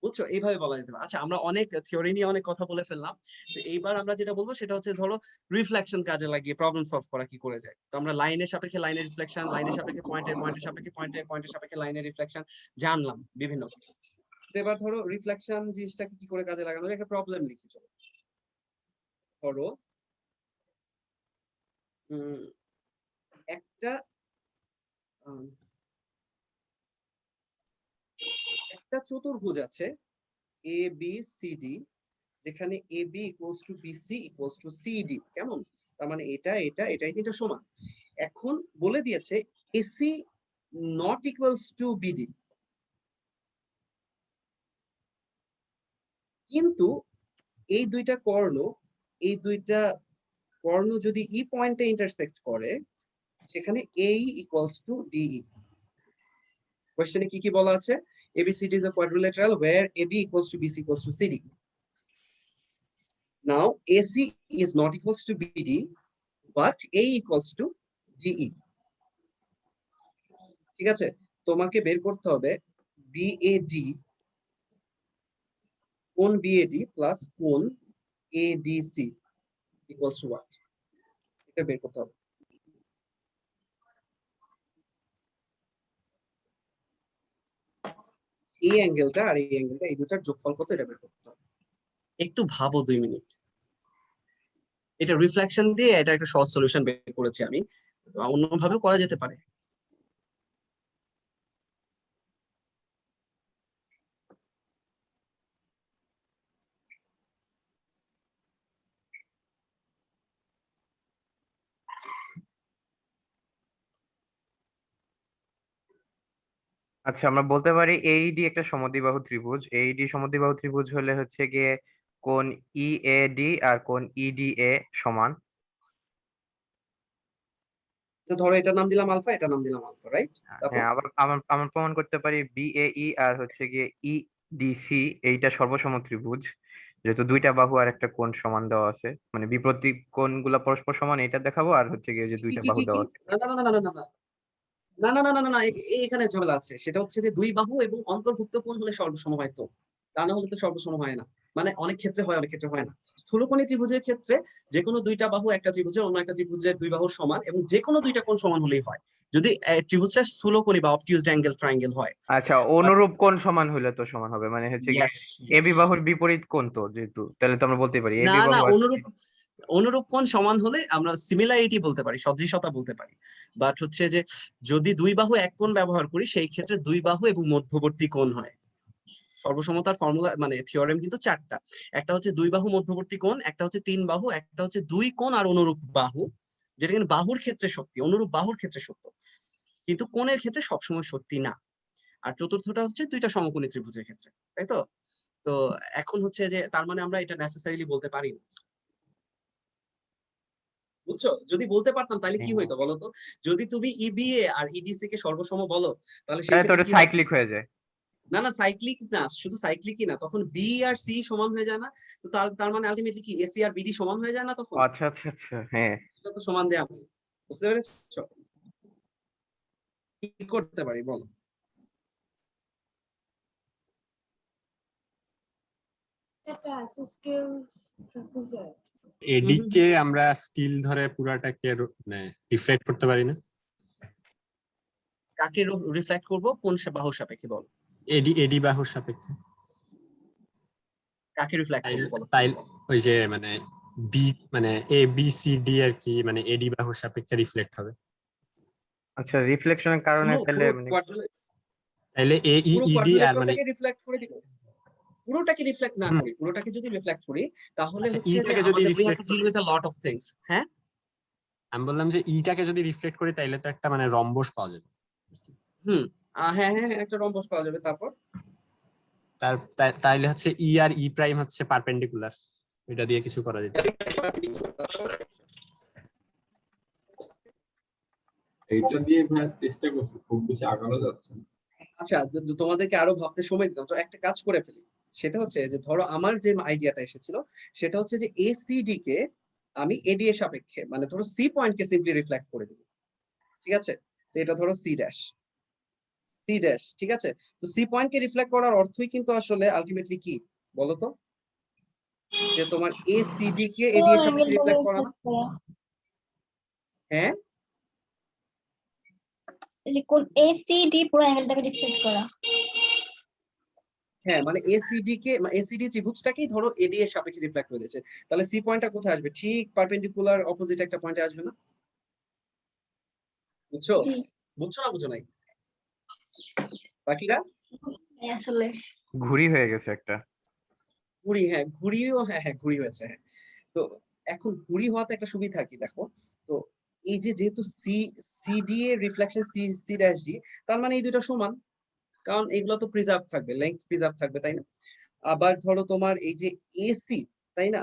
বুঝছো, এইভাবে বলা যেতে পারে। আচ্ছা, আমরা অনেক থিওরি নিয়ে অনেক কথা বলে ফেললাম, তো এইবার আমরা যেটা বলবো সেটা হচ্ছে ধরো রিফ্লেকশন কাজে লাগিয়ে প্রবলেম সলভ করা কি করে যায়। তো আমরা লাইনের সাপেক্ষে লাইনের রিফ্লেকশন, লাইনের সাপেক্ষে পয়েন্টের সাপেক্ষে পয়েন্টের সাপেক্ষে লাইনের রিফ্লেকশন জানলাম বিভিন্ন কিছু। তো এবার ধরো রিফ্লেকশন জিনিসটাকে কি করে কাজে লাগানো যায়, একটা প্রবলেম লিখি। চলো ধরো একটা চতুর্ভুজ আছে এ বি সি ডি, যেখানে a B equals to b c equals to c d, কেমন? তার মানে এটাই তিনটা সমান। এখন বলে দিয়েছে a c not equals to b d, কিন্তু এই দুইটা কর্ণ যদি ই পয়েন্টে ইন্টারসেক্ট করে, সেখানে এ ইকুয়ালস টু ডিই। কোশ্চেনে কি কি বলা আছে? ABCD is a quadrilateral where AB equals to BC equals to CD. Now AC is not equals to BD, but A equals to DE. ঠিক আছে, তোমাকে বের করতে হবে BAD, কোণ BAD প্লাস কোণ ADC equals to what? এটা বের করতে হবে। এই অ্যাঙ্গেলটা আর এই অ্যাঙ্গেলটা, এই দুটার যোগফল কত, এটা বের করতে হবে। একটু ভাবো 2 মিনিট। এটা রিফ্লেকশন দিয়ে এটা একটা সহজ সলিউশন বের করেছি আমি। অন্যভাবেও করা যেতে পারে। আচ্ছা, আমরা বলতে পারি এইডি একটা সমদ্বিবাহু ত্রিভুজ। এইডি সমদ্বিবাহু ত্রিভুজ হলে হচ্ছে গিয়ে কোণ ইএডি আর কোণ ইডিএ সমান। তো ধরো এটার নাম দিলাম আলফা, এটার নাম দিলাম আলফা, রাইট? হ্যাঁ, আবার আমরা প্রমাণ করতে পারি বিএই আর হচ্ছে গিয়ে ইডিসি এইটা সর্বসম ত্রিভুজ, যেহেতু দুইটা বাহু আর একটা কোণ সমান দেওয়া আছে, মানে বিপরীত কোণগুলা পরস্পর সমান, এটা দেখাবো। আর হচ্ছে গিয়ে যে দুইটা বাহু দেওয়া আছে। না না না না না না না না না না না না এখানে ঝামেলা আছে। সেটা হচ্ছে যে দুই বাহু এবং অন্তর্ভুক্ত কোণ হলে সর্বসম হয়, তো তা না হলে তো সর্বসম হয় না। মানে অনেক ক্ষেত্রে হয়, অনেক ক্ষেত্রে হয় না। স্থূলকোণী ত্রিভুজের ক্ষেত্রে যে কোনো দুইটা বাহু একটা ত্রিভুজের অন্য একটা ত্রিভুজের দুই বাহুর সমান, এবং যে কোনো দুইটা কোণ সমান হলেই হয়, যদি ত্রিভুজটা স্থূলকোণী বা অবটিউজড অ্যাঙ্গেল ট্রায়াঙ্গেল হয়। আচ্ছা, অনুরূপ কোণ সমান হইলে তো সমান হবে, মানে হচ্ছে গিয়ে Yes, এবি yes. বাহুর বিপরীত কোণ, তো যেহেতু তাহলে তো আমরা বলতে পারি না এবি না, বাহু আর অনুরূপ কোণ সমান হলে আমরা সিমিলারিটি বলতে পারি, সদৃশতা বলতে পারি। বাট হচ্ছে যে যদি দুই বাহু এক কোণ ব্যবহার করি, সেই ক্ষেত্রে দুই বাহু এবং মধ্যবর্তী কোণ হয়। সর্বসমতার ফর্মুলা মানে থিওরেম কিন্তু চারটা। একটা হচ্ছে দুই বাহু মধ্যবর্তী কোণ, একটা হচ্ছে তিন বাহু, একটা হচ্ছে দুই কোণ আর অনুরূপ বাহু, যেটা কিন্তু বাহুর ক্ষেত্রে সত্যি, অনুরূপ বাহুর ক্ষেত্রে সত্য, কিন্তু কোণের ক্ষেত্রে সবসময় সত্যি না। আর চতুর্থটা হচ্ছে দুইটা সমকোণী ত্রিভুজের ক্ষেত্রে, তাই তো? তো এখন হচ্ছে যে তার মানে আমরা এটা নেসেসারিলি বলতে পারি না, বুঝছো? যদি বলতে পারতাম তাহলে কি হইতো বলো তো? যদি তুমি ইবিএ আর ইডিসি কে সর্বসম বলো, তাহলে সেই তাহলে তো ক্ষেত্রে ওটা কি হবে? সাইক্লিক হয়ে যায়। না না, সাইক্লিক না, শুধু সাইক্লিকই না, তখন বি আর সি সমান হয়ে যায় না? তো তার মানে আলটিমেটলি কি এসি আর বিডি সমান হয়ে যায় না তখন? আচ্ছা আচ্ছা আচ্ছা, হ্যাঁ। এটা তো সমান দেয়া আমি, বুঝতে পেরেছো? কি করতে পারি বলো? এডি কে আমরা স্টিল ধরে পুরাটাকে মানে রিফ্লেক্ট করতে পারি না? কাকে রিফ্লেক্ট করব? কোন বাহুর সাপেক্ষে বলো? এডি বাহুর সাপেক্ষে। কাকে রিফ্লেক্ট করব বলো? তাই ওই যে মানে বি মানে এ বি সি ডি আর কি, মানে এডি বাহুর সাপেক্ষে রিফ্লেক্ট হবে। আচ্ছা, রিফ্লেকশনের কারণে তাহলে মানে তাহলে এ ই ইডি আর মানে পুরোটাকে রিফ্লেক্ট করে দিব। পুরোটাকে রিফ্লেক্ট না করি, পুরোটাকে যদি রিফ্লেক্ট করি তাহলে আচ্ছা, হচ্ছে যে ইটাকে যদি আমাদের we have reflect to deal with a lot of things। হ্যাঁ, আমি বললাম যে ইটাকে যদি রিফ্লেক্ট করি তাইলে তো একটা মানে রম্বস পাওয়া যাবে। হ্যাঁ হ্যাঁ হ্যাঁ, একটা রম্বস পাওয়া যাবে। তারপর তাইলে হচ্ছে ই আর ই প্রাইম হচ্ছে পারপেন্ডিকুলার, এটা দিয়ে কিছু করা যেত। এইটা দিয়ে ভাই চেষ্টা করছি, খুব বেশি আগানো যাচ্ছে না। আচ্ছা, তোমাদেরকে আরো ভাবতে সময় দিলাম, তো একটা কাজ করে ফেলি। সেটা হচ্ছে যে ধরো আমার যে আইডিয়াটা এসেছিল সেটা হচ্ছে যে এসিডি কে আমি এডি এর সাপেক্ষে, মানে ধরো সি পয়েন্ট কে সিম্পলি রিফ্লেক্ট করে দিব, ঠিক আছে? তো এটা ধরো সি ড্যাশ, ঠিক আছে? তো সি পয়েন্ট কে রিফ্লেক্ট করার অর্থই কিন্তু আসলে আলটিমেটলি কি বলো তো? যে তোমার এসিডি কে এডি এর সাপেক্ষে রিফ্লেক্ট করা না? হ্যাঁ, যে কোন এসিডি পুরো অ্যাঙ্গেলটাকে রিফ্লেক্ট করা। হ্যাঁ, মানে এসিডি ত্রিভুজটাকেই ধরো এডি এর সাপেক্ষে রিফ্লেক্ট করে দিয়েছে, তাহলে সি পয়েন্টটা কোথায় আসবে? ঠিক পারপেন্ডিকুলার অপোজিট একটা পয়েন্টে আসবে না? বুঝছো? বুঝছো না বুঝো নাই বাকিরা? আসলে ঘুড়ি হয়ে গেছে একটা। ঘুড়ি, হ্যাঁ ঘুড়িও, হ্যাঁ হ্যাঁ ঘুড়ি হয়েছে, হ্যাঁ। তো এখন ঘুড়ি হওয়াতে একটা সুবিধা কি দেখো তো, এই যে যেহেতু সিডি এর রিফ্লেকশন সি ড্যাশ ডি, তার মানে এই দুটো সমান, কারণ এগুলো তো প্রিজার্ভ থাকবে, লেংথ প্রিজার্ভ থাকবে, তাই না? আবার ধরো তোমার এই যে এসি, তাই না?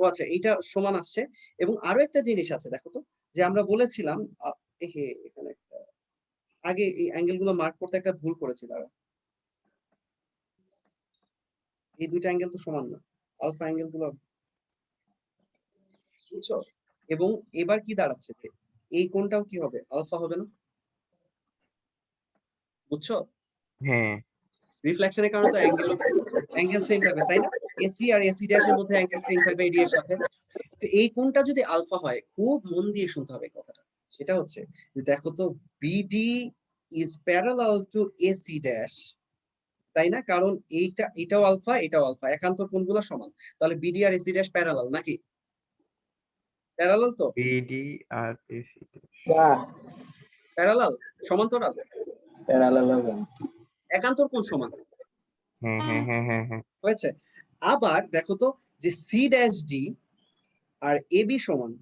ও আচ্ছা, এইটা সমান আসছে। এবং আরো একটা জিনিস আছে দেখো তো, যে আমরা বলেছিলাম এখানে আগে এই অ্যাঙ্গেল গুলো মার্ক করতে একটা ভুল করেছি, দাঁড়া, এই দুইটা অ্যাঙ্গেল তো সমান না, আলফা অ্যাঙ্গেল গুলো, বুঝছো? এবং এবার কি দাঁড়াচ্ছে, এই কোণটাও কি হবে? আলফা হবে না? বুঝছো? হ্যাঁ, রিফ্লেকশনের কারণে তো অ্যাঙ্গেল সেম থাকবে, তাই না? এসি আর এসি ড্যাশের মধ্যে অ্যাঙ্গেল সেম থাকবে এডি এর সাথে। তো এই কোণটা যদি আলফা হয়, খুব মন দিয়ে শুনতে হবে কথাটা, সেটা হচ্ছে যে দেখো তো BD is parallel to AC dash, তাই না? কারণ এটাও আলফা, এটাও আলফা, একান্তর কোণগুলো সমান, তাহলে বিডি আর এসি ড্যাশ প্যারালাল নাকি? প্যারালাল তো? বিডি আর এসি। প্যারালাল, সমান্তরাল, প্যারালাল হবে না। একান্তর কোণ সমান হ্যাঁ। হয়েছে। আবার দেখো তো যে C dash D R A B সমান,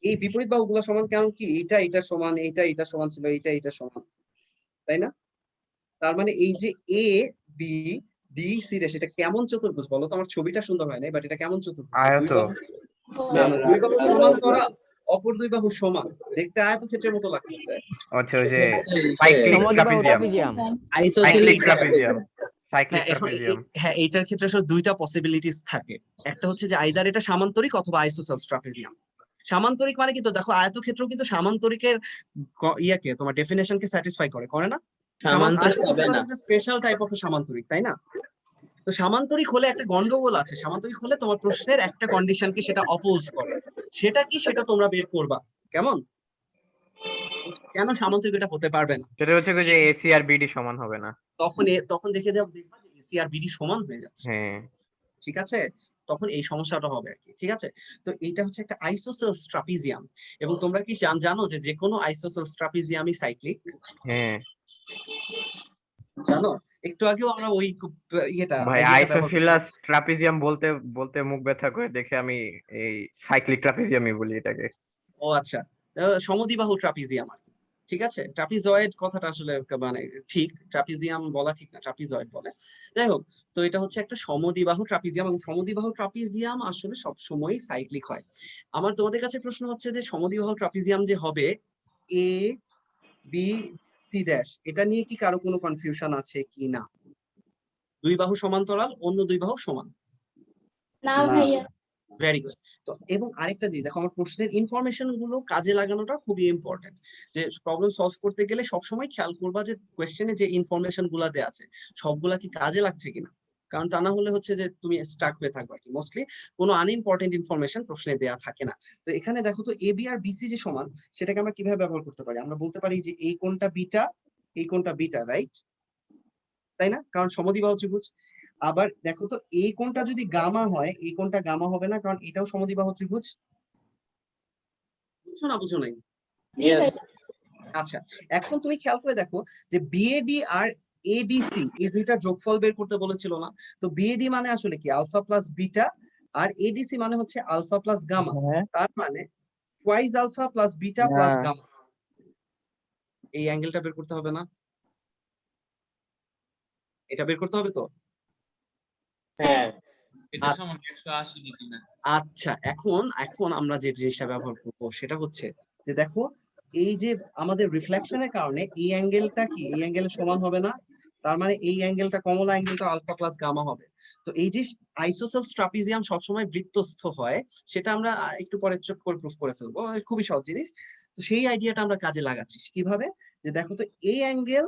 এই বিপরীত বাহুগুলো সমান, কারণ কি এটা সমান, এটা সমান ছিল, এটা সমান, তাই না? তার মানে এই যে a B D C dash, এটা কেমন চতুর্ভুজ বলো তো? আমার ছবিটা সুন্দর হয় নাই, বাট এটা কেমন চতুর্ভুজ? আয়ত। না, দুই বাহু সমান্তরাল, অপর দুই বাহু সমান, দেখতে আয়তক্ষেত্রের মতো লাগতেছে। আচ্ছা, ওই যে cyclic trapezium, cyclic trapezium, cyclic trapezium. হ্যাঁ, এইটার ক্ষেত্রে আসলে দুইটা পসিবিলিটিস থাকে। একটা হচ্ছে যে আইদার এটা সামান্তরিক অথবা আইসোসেলস ট্রাপিজিয়াম। সামান্তরিক মানে কিন্তু দেখো আয়তক্ষেত্র কিন্তু সামান্তরিকের ইয়াকে, তোমার ডেফিনেশনকে স্যাটিসফাই করে না? সামান্তরিক হবে না। স্পেশাল টাইপ অফ সামান্তরিক, তাই না? তো সামান্তরিক হলে একটা গন্ডগোল আছে। সামান্তরিক হলে তোমার প্রশ্নের একটা কন্ডিশনকে সেটা অপোজ করে, সেটা কি সেটা তোমরা বের করবা। কেমন? কেন সামান্তরিক এটা হতে পারবে না? সেটা হচ্ছে যে এসি আর বিডি সমান হবে না। তখন দেখবা যে এসি আর বিডি সমান হয়ে যাচ্ছে। হ্যাঁ, ঠিক আছে, তখন এই সমস্যাটা হবে আর কি। ঠিক আছে, তো এইটা হচ্ছে একটা আইসোসেলস ট্রাপিজিয়াম। এবং তোমরা কি জানো যে কোনো আইসোসেলস ট্রাপিজিয়ামই সাইক্লিক? হ্যাঁ জানো, একটু আগেও আমরা ওই ভাই, আইসোসেলস ট্রাপিজিয়াম বলতে বলতে মুখ ব্যথা করে দেখে আমি এই সাইক্লিক ট্রাপিজিয়ামই বলি এটাকে। ও আচ্ছা, সমদ্বিবাহু ট্রাপিজিয়াম আর কি। ঠিক আছে, ট্রাপিজয়েড কথাটা আসলে মানে ঠিক, ট্রাপিজিয়াম বলা ঠিক না, ট্রাপিজয়েড বলে। যাই হোক, তো এটা হচ্ছে একটা সমদ্বিবাহু ট্রাপিজিয়াম, এবং সমদ্বিবাহু ট্রাপিজিয়াম আসলে সব সময় সাইক্লিক হয়। আমার তোমাদের কাছে প্রশ্ন হচ্ছে যে সমদ্বিবাহু ট্রাপিজিয়াম যে হবে এ বি সি ড্যাশ, এটা নিয়ে কি কারো কোনো কনফিউশন আছে কি না? দুই বাহু সমান্তরাল, অন্য দুই বাহু সমান। না ভাইয়া। Very good. তো এবং আরেকটা জিনিস দেখো, আমার প্রশ্নের ইনফরমেশন গুলো কাজে লাগানোটা খুবই ইম্পর্টেন্ট। যে প্রবলেম সলভ করতে গেলে সবসময় খেয়াল করবা যে কোয়েশ্চেনে যে ইনফরমেশন গুলা দেওয়া আছে সবগুলা কি কাজে লাগছে কিনা। কারণ তা না হলে হচ্ছে যে তুমি স্টাক হয়ে থাকবে আর কি। মোস্টলি কোনো আনইম্পর্টেন্ট ইনফরমেশন প্রশ্নে দেওয়া থাকে না। তো এখানে দেখো তো এ বি আর বিসি যে সমান, সেটাকে আমরা কিভাবে ব্যবহার করতে পারি? আমরা বলতে পারি যে এই কোণটা বিটা, এই কোণটা বিটা, রাইট? তাই না? কারণ সমদ্বিবাহু ত্রিভুজ। আবার দেখো তো এই কোণটা যদি গামা হয়, এই কোণটা গামা হবে না, কারণ এটাও সমদ্বিবাহু ত্রিভুজ। বুঝছো না বুঝো নাই? আচ্ছা, এখন তুমি খেয়াল করে দেখো যে বিএডি আর এডিসি এই দুইটা যোগফল বের করতে বলেছিল না? তো বিএডি মানে আসলে কি? আলফা প্লাস বিটা, আর এডিসি মানে হচ্ছে আলফা প্লাস গামা। তার মানে twice alpha plus beta plus gamma. এই অ্যাঙ্গেলটা বের করতে হবে না? এটা বের করতে হবে তো? হ্যাঁ, এটা সমান 180 ডিগ্রি না? আচ্ছা, এখন আমরা যে জিনিসটা ব্যবহার করবো সেটা হচ্ছে যে দেখো, এই যে আমাদের রিফ্লেকশনের কারণে এই অ্যাঙ্গেলটা কি এই অ্যাঙ্গেলের সমান হবে না? তার মানে এই অ্যাঙ্গেলটা, কমলা অ্যাঙ্গেলটা আলফা প্লাস গামা হবে। তো এই যে আইসোসেলস ট্রাপিজিয়াম সবসময় বৃত্তস্থ হয়, সেটা আমরা একটু পরে চট করে প্রুফ করে ফেলবো, খুবই সহজ জিনিস। তো সেই আইডিয়াটা আমরা কাজে লাগাচ্ছি কিভাবে? যে দেখো তো এই অ্যাঙ্গেল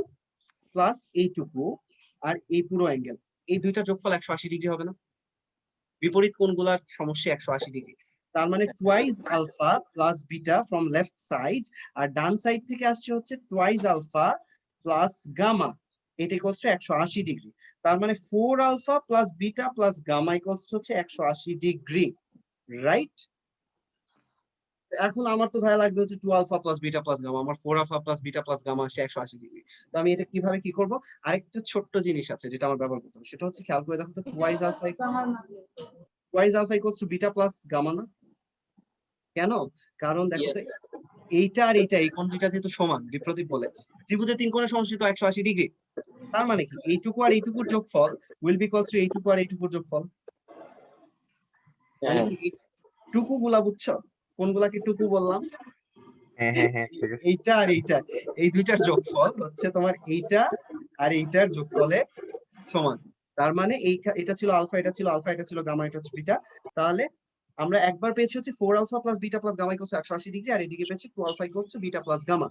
প্লাস এইটুকু আর এই পুরো অ্যাঙ্গেল, এই দুইটা যোগফল 180 ডিগ্রি হবে না? বিপরীত কোণগুলার সমস্যা 180 ডিগ্রি। তার মানে twice alpha plus beta from left side, আর ডান সাইড থেকে আসছে হচ্ছে টুয়াইস আলফা প্লাস গামা, এটা ইকুয়ালস টু 180 ডিগ্রি। তার মানে 4 alpha plus beta plus gamma equals to হচ্ছে 180 ডিগ্রি, রাইট? এখন আমার তো ভাই লাগবে হচ্ছে 2 alpha plus beta plus gamma, আমার 4 alpha plus beta plus gamma আসে 180 ডিগ্রি। তো আমি এটা কিভাবে কি করব? আরেকটা ছোট্ট জিনিস আছে যেটা আমার ব্যবহার করতে হবে, সেটা হচ্ছে খেয়াল করে দেখো তো twice alpha equals to beta plus gamma না? কেন? কারণ দেখো তো এইটা আর এইটা, এই কোণ দুইটা যেহেতু সমান, বিপ্রতীপ বলে ত্রিভুজের তিন কোণের সমষ্টি তো 180 ডিগ্রি। তার মানে কি এইটুকু আর এইটুকুর যোগফল উইল বি ইকুয়ালস টু এইটুকু আর এইটুকুর যোগফল। মানে কি টুকু গুলা বুঝছো? কোনগুলাকে টুকু বললাম? এইটা আর এইটা, এই দুইটার যোগফল হচ্ছে তোমার এইটা আর এইটার যোগফলে সমান। তার মানে এটা ছিল আলফা, এটা ছিল আলফা, এটা ছিল গামা, এটা হচ্ছে বিটা। তাহলে আমরা একবার পেয়েছি হচ্ছে 4 alpha plus beta plus gamma equals 180 degree, আর এদিকে পেয়েছি 2 alpha equals to beta plus gamma.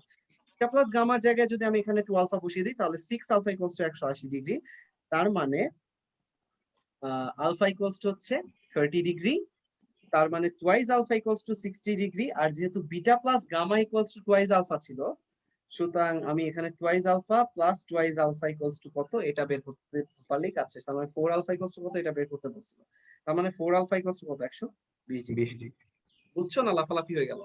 Beta plus গামার জায়গায় যদি আমি এখানে 2 আলফা বসিয়ে দিই, তাহলে 6 আলফা ইকুয়ালস টু 180 ডিগ্রি। তার মানে আলফা ইকুয়ালস টু হচ্ছে 30 ডিগ্রি। তার মানে twice alpha equals to 60 degree. আর যেহেতু beta plus gamma equals to twice alpha ছিল, সুতরাং আমি এখানে twice alpha plus twice alpha equals to কত এটা বের করতে পারলেই কাজ শেষ। তার মানে 4 আলফা ইকুয়ালস টু কত এটা বের করতে বলছিল। তার মানে 4 আলফা ইকুয়ালস টু কত? 120 ডিগ্রি। বুঝছো না? লাফালাফি হয়ে গেল।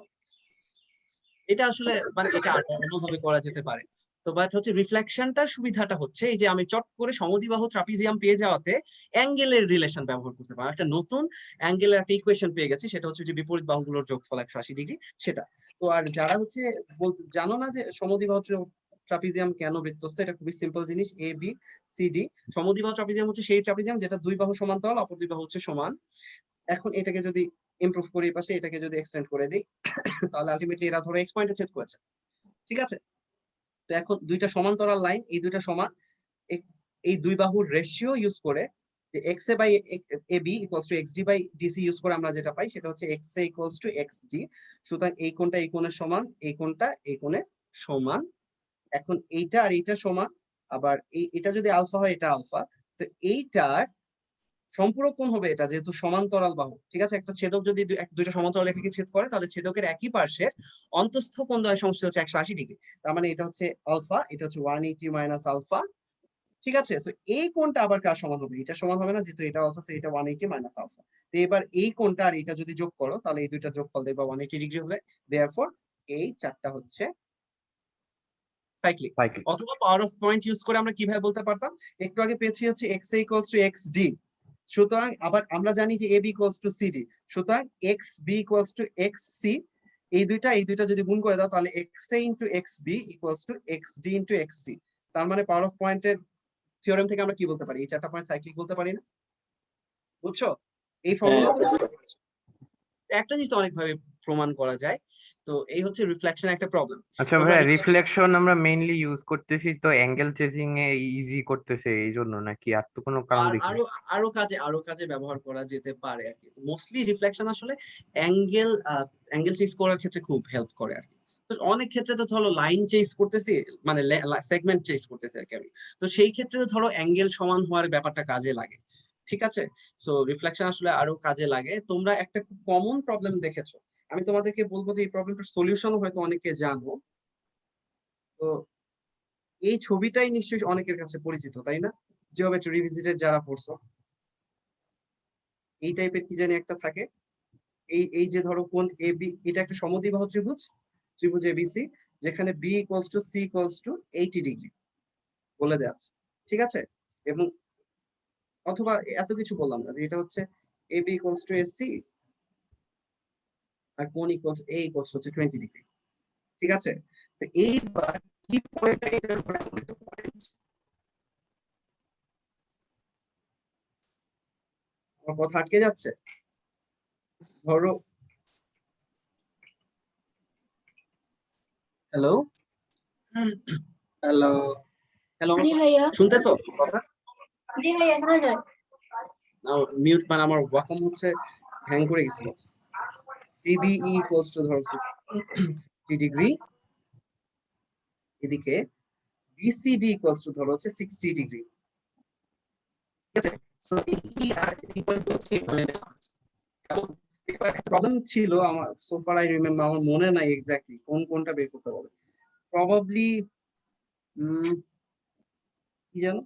এটা আসলে মানে এটা অন্যভাবে করা যেতে পারে। তো বাট হচ্ছে রিফ্লেকশনটার সুবিধাটা হচ্ছে এই যে আমি চট করে সমদ্বিবাহু ট্রাপিজিয়াম পেয়ে যাওয়াতে অ্যাঙ্গেলের রিলেশন ব্যবহার করতে পারি। একটা নতুন অ্যাঙ্গেলের একটা ইকুয়েশন পেয়ে গেছি, সেটা হচ্ছে যে বিপরীত বাহুগুলোর যোগফল 180 ডিগ্রি সেটা। তো আর যারা হচ্ছে জানো না যে সমদ্বিবাহু ট্রাপিজিয়াম কেন বৃত্তস্থ, এটা খুবই সিম্পল জিনিস, এ বি সি ডি। সমদ্বিবাহু ট্রাপিজিয়াম হচ্ছে সেই ট্রাপিজিয়াম যেটা দুই বাহু সমান্তরাল, অপর দুই বাহু হচ্ছে সমান। এখন এটাকে যদি ইমপ্রুভ করি পাশে, এটাকে যদি এক্সটেন্ড করে দিই তাহলে আলটিমেটলি এরা ধরো এক্স পয়েন্টে ছেদ করেছে, ঠিক আছে। তো এখন দুইটা সমান্তরাল লাইন, এই দুইটা সমান, এই দুই বাহুর রেশিও ইউজ করে যে X A by A B equals to x D by DC use করে আমরা যেটা পাই সেটা হচ্ছে x A equals to x D. সুতরাং এই কোণটা এই কোণের সমান, এই কোণটা এই কোণের সমান। এখন এইটা আর এইটা সমান, আবার এটা যদি আলফা হয় এটা আলফা, তো এইটার সম্পূরক কোণ হবে এটা, যেহেতু সমান্তরাল বাহু, ঠিক আছে। একটা ছেদক যদি দুইটা সমান্তরাল রেখাকে ছেদ করে তাহলে ছেদকের একই পার্শ্বের অন্তঃস্থ কোণ দ্বয়ের সমষ্টি হচ্ছে 180 ডিগ্রি। তার মানে এটা হচ্ছে আলফা, এটা হচ্ছে 180 মাইনাস আলফা, ঠিক আছে। সো এই কোণটা আবার কার সমান হবে? এটা সমান হবে না, যেহেতু এটা আলফা, এটা 180 মাইনাস আলফা। তো এবার এই কোণটা আর এটা যদি যোগ করো তাহলে এই দুইটা যোগফল দেখবা 180 ডিগ্রি হবে। দেয়ারফর এই চারটা হচ্ছে সাইক্লিক। অথবা পাওয়ার অফ পয়েন্ট ইউজ করে আমরা কিভাবে বলতে পারতাম, একটু আগে পেয়েছি হচ্ছে x A equals to x D. সুতরাং আবার আমরা জানি যে a B equals to c d, সুতরাং x b equals to x c. এই দুইটা যদি গুণ করে দাও তাহলে x a into x b equals to x d into x c. তার মানে পাওয়ার অফ পয়েন্টের থিওরেম থেকে আমরা কি বলতে পারি, এই চারটা পয়েন্ট সাইক্লিক বলতে পারি না? বুঝছো? এই ফর্মুলা একটা জিনিস তো অনেকভাবে প্রমাণ করা যায়। তো এই হচ্ছে রিফ্লেকশন একটা প্রবলেম। আচ্ছা ভাই, রিফ্লেকশন আমরা মেইনলি ইউজ করতেছি তো অ্যাঙ্গেল চেজিং এ ইজি করতেছে এই জন্য, নাকি আর তো কোনো কারণ দেখি? আরো কাজে ব্যবহার করা যেতে পারে আর কি। মোস্টলি রিফ্লেকশন আসলে অ্যাঙ্গেল চেজ করার ক্ষেত্রে খুব হেল্প করে আর কি। তো অনেক ক্ষেত্রে তো ধরো লাইন চেজ করতেছি, মানে সেগমেন্ট চেজ করতেছি আর কি আমি, তো সেই ক্ষেত্রে ধরো অ্যাঙ্গেল সমান হওয়ার ব্যাপারটা কাজে লাগে, ঠিক আছে। সো রিফ্লেকশন আসলে আরো কাজে লাগে। তোমরা একটা খুব কমন প্রবলেম দেখেছো, আমি তোমাদেরকে বলবো যে এই প্রবলেমটার সলিউশনও হয়তো অনেকে জানো। তো এই ছবিটাই নিশ্চয়ই অনেকের কাছে পরিচিত, তাই না? জিওমেট্রি রিভিজিটেড যারা পড়ছো, এই টাইপের কি জানি একটা থাকে। এই যে ধরো কোণ এ বি, এটা একটা সমদ্বিবাহু ত্রিভুজ এবিসি, যেখানে B equals to C equals to 80 degree বলে দেওয়া আছে, ঠিক আছে। এবং অথবা এত কিছু বললাম না, যে এটা হচ্ছে A B equals to AC আর কোণ ইকুয়ালস এ ইকুয়ালস হচ্ছে 20 ডিগ্রি, ঠিক আছে। তো এইবার কি পয়েন্টটা এটার উপরে একটা পয়েন্ট, আমার কথা আটকে যাচ্ছে। ধরো হ্যালো হ্যালো হ্যালো, জি ভাইয়া। শুনতেছো কথা? জি ভাইয়া শোনা যায়। মিউট মানে আমার ওয়াকম হচ্ছে হ্যাং করে গেছিল। সিবিই ইকুয়ালস টু ধরো 3 ডিগ্রি, এদিকে বিসিডি ইকুয়ালস টু ধরো হচ্ছে 60 ডিগ্রি, ঠিক আছে। সো এই আর এই পয়েন্ট হচ্ছে এখানে নেওয়া আছে। এবার একটা প্রবলেম ছিল আমার, সো ফার আই রিমেম্বার, আমার মনে নাই এক্স্যাক্টলি কোনটা বের করতে হবে। প্রবাবলি কি জানো,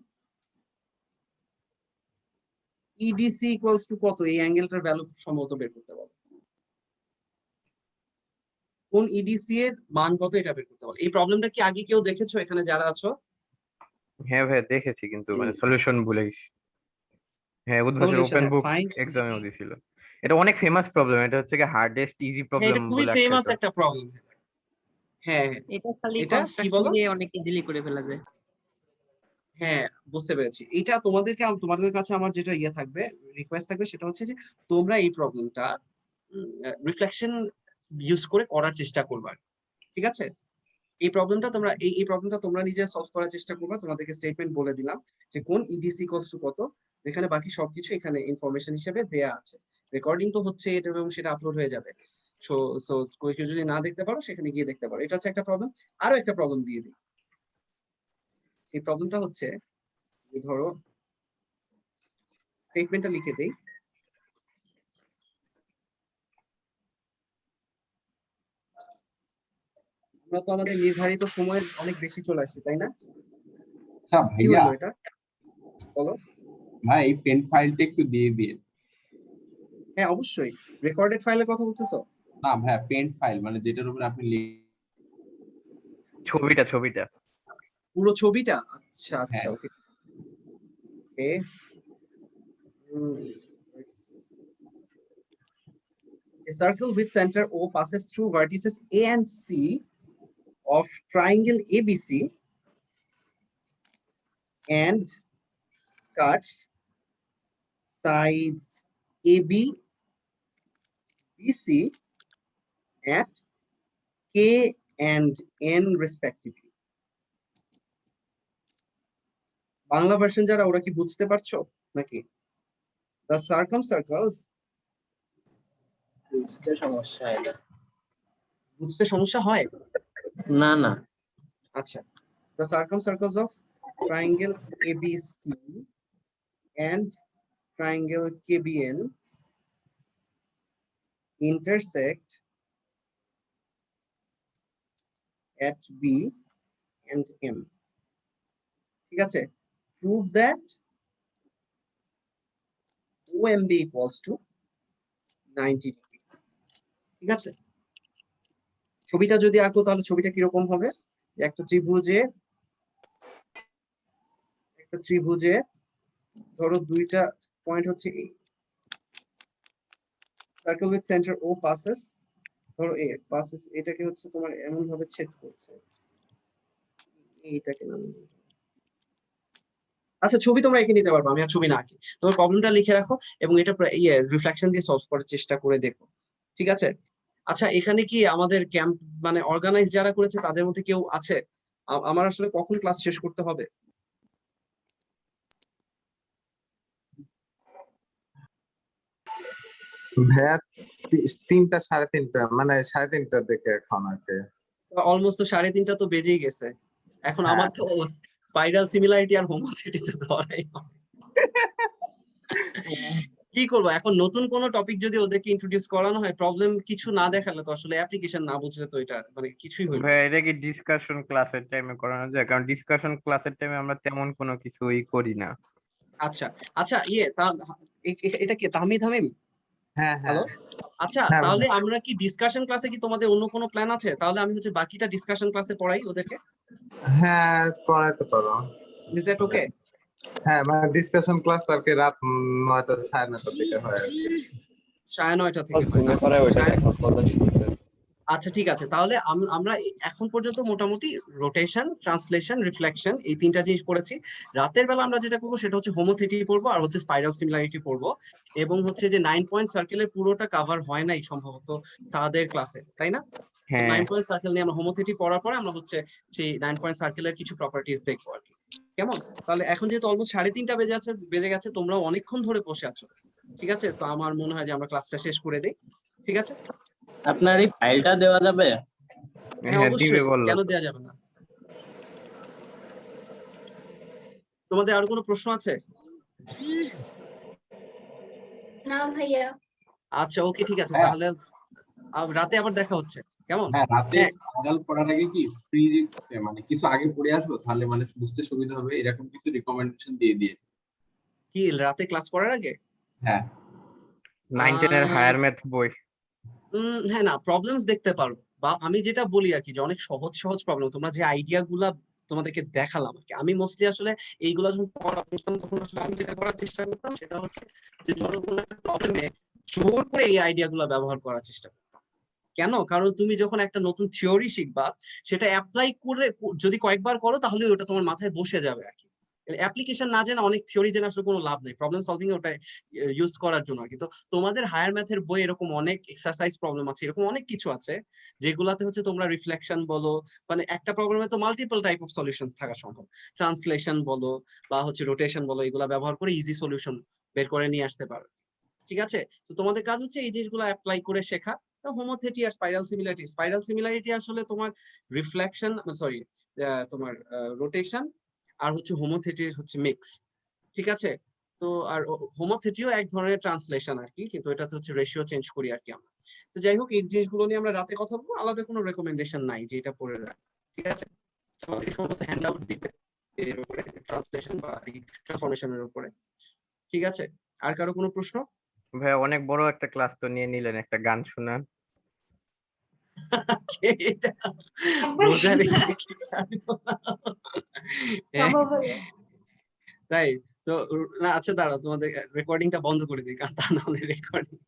ইডিসি ইকুয়ালস টু কত, এই অ্যাঙ্গেলটার ভ্যালু সম্ভবত বের করতে হবে। কোন ইডিসি এর মান কত এটা বের করতে হবে। এই প্রবলেমটা কি আগে কেউ দেখেছো এখানে যারা আছো? হ্যাঁ ভাই দেখেছি, কিন্তু মানে সলিউশন ভুলে গেছি। হ্যাঁ, উদ্ভাসের ওপেন বুক এক্সামেও দিছিল। এটা অনেক ফেমাস প্রবলেম, এটা হচ্ছে কি হার্ডেস্ট ইজি প্রবলেম এটা খুবই বলে ফেমাস আখ্যায়িত। একটা প্রবলেম। হ্যাঁ এটা খালি এটা কি কনস্ট্রাকশন বলো? দিয়ে অনেক ইজিলি করে ফেলা যায়। হ্যাঁ বুঝতে পেরেছি। এটা তোমাদের কাছে আমার যেটা ইয়ে থাকবে, রিকোয়েস্ট থাকবে, সেটা হচ্ছে যে তোমরা এই প্রবলেমটা রিফ্লেকশন ইউজ করে করার চেষ্টা করবা, ঠিক আছে। এই প্রবলেমটা তোমরা নিজে সলভ করার চেষ্টা করবা। তোমাদেরকে স্টেটমেন্ট বলে দিলাম যে কোন ইডিসি ইকুয়ালস টু কত, যেখানে বাকি সবকিছু এখানে ইনফরমেশন হিসেবে দেয়া আছে। রেকর্ডিং তো হচ্ছে এটা, এবং সেটা আপলোড হয়ে যাবে। সো সো কেউ যদি না দেখতে পারো সেখানে গিয়ে দেখতে পারো। এটা হচ্ছে একটা প্রবলেম। আরো একটা প্রবলেম দিয়ে দিই। এই প্রবলেমটা হচ্ছে, ধরো স্টেটমেন্টটা লিখে দেই। আমরা তো আমাদের নির্ধারিত সময়ের অনেক বেশি চলে আসছি, তাই না? আচ্ছা কি ভাইয়া, হলো এটা বলো? ভাই পেন ফাইলটা একটু দিয়ে দিন। হ্যাঁ অবশ্যই। রেকর্ডেড ফাইলের কথা বলতেছো? না ভাইয়া, পেন ফাইল মানে যেটার উপর আপনি ছবিটা পুরো ছবিটা? আচ্ছা আচ্ছা, হ্যাঁ। ওকে ওকে। A circle with center O passes through vertices A and C of triangle ABC and cuts sides AB, BC at K and N respectively. Bangla version যারা, ওরা কি বুঝতে পারছো নাকি? The circumcircles, বুঝতে সমস্যা হয় না। বুঝতে সমস্যা হয়? না না, আচ্ছা, the circumcircles of triangle ABC and triangle KBN intersect at B and M. ঠিক আছে, prove that OMB equals to 90 degree. ঠিক আছে, ছবিটা যদি আঁকো তাহলে ছবিটা কিরকম হবে? একটা ত্রিভুজে ধরো দুইটা পয়েন্ট হচ্ছে A, circle with centre O passes, ধরো A passes, এটাকে হচ্ছে তোমার এমন ভাবে ছেদ করছে, এইটাকে নাম। আচ্ছা, ছবি তোমরা এঁকে নিতে পারবে, আমি আর ছবি না আঁকি। তোমার প্রবলেমটা লিখে রাখো এবং এটা রিফ্লেকশন দিয়ে সলভ করার চেষ্টা করে দেখো, ঠিক আছে? আচ্ছা, এখানে কি আমাদের ক্যাম্প মানে অর্গানাইজ যারা করেছে তাদের মধ্যে কেউ আছে? আমার আসলে কখন ক্লাস শেষ করতে হবে? ভাইয়া 3টা 3:30, মানে 3:30টার দিকে এখন আর কি। অলমোস্ট তো 3:30 তো বেজেই গেছে। এখন হ্যাঁ। আমার তো স্পাইরাল সিমিলারিটি আর হোমোসিটি তো ধরাই হবে। কি করবো এখন? নতুন কোন টপিক যদি ওদেরকে ইন্ট্রোডিউস করানো হয়, প্রবলেম কিছু না দেখালে তো আসলে অ্যাপ্লিকেশন না বুঝলে তো এটা মানে কিছুই হইল না। ভাই এটা কি ডিসকাশন ক্লাসের টাইমে করানো যায়? কারণ ডিসকাশন ক্লাসের টাইমে আমরা তেমন কোনো কিছুই করি না। আচ্ছা আচ্ছা, এটা কি তাহমিদ হামিম? হ্যাঁ হ্যালো, আচ্ছা হ্যাঁ তাহলে আমরা কি ডিসকাশন ক্লাসে কি তোমাদের অন্য কোনো প্ল্যান আছে? তাহলে আমি হচ্ছে বাকিটা ডিসকাশন ক্লাসে পড়াই ওদেরকে। হ্যাঁ, পড়াইতে পারো। Is that okay? হ্যাঁ, মানে ডিসকাশন ক্লাস আর কি রাত 9টা 9:30টার দিকে হয় আর কি। 9:30 থেকে হয় না? আচ্ছা ঠিক আছে, তাহলে আমরা এখন পর্যন্ত মোটামুটি রোটেশন, ট্রান্সলেশন, রিফ্লেকশন এই 3টা জিনিস পড়েছি। রাতের বেলা আমরা যেটা করবো সেটা হচ্ছে হোমোথিটি পড়বো আর হচ্ছে স্পাইরাল সিমিলারিটি পড়বো, এবং হচ্ছে যে 9 পয়েন্ট সার্কেলের পুরোটা কভার হয় নাই সম্ভবত তাদের ক্লাসে, তাই না? হ্যাঁ 9 পয়েন্ট সার্কেল নিয়ে আমরা হোমোথিটি পড়ার পরে আমরা হচ্ছে সেই 9 পয়েন্ট সার্কেলের কিছু প্রপার্টিজ দেখবো আর কি। কেমন? তাহলে এখন যেহেতু অলমোস্ট 3:30 বেজে গেছে, তোমরা অনেকক্ষণ ধরে বসে আছো, ঠিক আছে? তো আমার মনে হয় যে আমরা ক্লাসটা শেষ করে দিই, ঠিক আছে? আপনার এই ফাইলটা দেওয়া যাবে? হ্যাঁ হ্যাঁ অবশ্যই, দিবে বললো কেন তো। দেওয়া যাবে না? তোমাদের আরো কোনো প্রশ্ন আছে? না ভাইয়া। আচ্ছা ওকে, ঠিক আছে, হ্যাঁ। তাহলে রাতে আবার দেখা হচ্ছে, কেমন? হ্যাঁ, রাতে হ্যাঁ। ফাইনাল পড়ার আগে কি ফ্রি মানে কিছু আগে পড়ে আসবো, তাহলে মানে বুঝতে সুবিধা হবে, এরকম কিছু রিকমেন্ডেশন দিয়ে। কি রাতে ক্লাস করার আগে? হ্যাঁ 9-10 এর হায়ার ম্যাথ বই। হ্যাঁ, না প্রবলেমস দেখতে পারো, বা আমি যেটা বলি আর কি যে অনেক সহজ সহজ প্রবলেম, তোমরা যে আইডিয়া গুলা তোমাদেরকে দেখালাম আর কি, আমি মোস্টলি আসলে এইগুলা যখন পড়া করতাম তখন আসলে আমি যেটা করার চেষ্টা করতাম সেটা হচ্ছে যে ধরো কোনো একটা প্রবলেমে জোর করে এই আইডিয়া গুলা ব্যবহার করার চেষ্টা করতাম। কেন? কারণ তুমি যখন একটা নতুন থিওরি শিখবা, সেটা অ্যাপ্লাই করে যদি কয়েকবার করো তাহলে ওটা তোমার মাথায় বসে যাবে আর কি। অ্যাপ্লিকেশন না জেনে অনেক থিওরি জেনে আসলে কোনো লাভ নেই প্রবলেম সলভিং ওটা ইউজ করার জন্য আর কি। তো তোমাদের হায়ার ম্যাথের বই এরকম অনেক এক্সারসাইজ প্রবলেম আছে, এরকম অনেক কিছু আছে যেগুলাতে হচ্ছে তোমরা রিফ্লেকশন বলো, মানে একটা প্রবলেমে তো মাল্টিপল টাইপ অফ সলিউশন থাকা সম্ভব, ট্রান্সলেশন বলো বা হচ্ছে রোটেশন বলো, এগুলা ব্যবহার করে ইজি সলিউশন বের করে নিয়ে আসতে পারো, ঠিক আছে? তো তোমাদের কাজ হচ্ছে এই জিনিসগুলো অ্যাপ্লাই করে শেখা। হোমোথিটি আর স্পাইরাল সিমিলারিটি আসলে তোমার রিফ্লেকশন, সরি তোমার রোটেশন আর হচ্ছে হোমোথিটির হচ্ছে মিক্স, ঠিক আছে? তো আর হোমোথিটিও এক ধরনের ট্রান্সলেশন আর কি, কিন্তু এটাতে হচ্ছে রেশিও চেঞ্জ করি আর কি আমরা। তো যাই হোক, এই জিনিসগুলো নিয়ে আমরা রাতে কথা বলবো, আলাদা কোনো রেকমেন্ডেশন নাই যে এটা পড়ে রাখ, ঠিক আছে? তোমাদের সম্ভবত হ্যান্ডআউট দিবে এর উপরে, ট্রান্সলেশন বা ট্রান্সফরমেশনের উপরে, ঠিক আছে? আর কারো কোনো প্রশ্ন? ভাই অনেক বড় একটা ক্লাস তো নিয়ে নিলেন, একটা গান শোনান। কে এটা রোজা রেখে কি খাবো? হ্যাঁ, বাবা ভাইয়া তাই তো না, আচ্ছা দাঁড়াও, তোমাদের রেকর্ডিংটা বন্ধ করে দিই, কারণ তা নাহলে রেকর্ডিং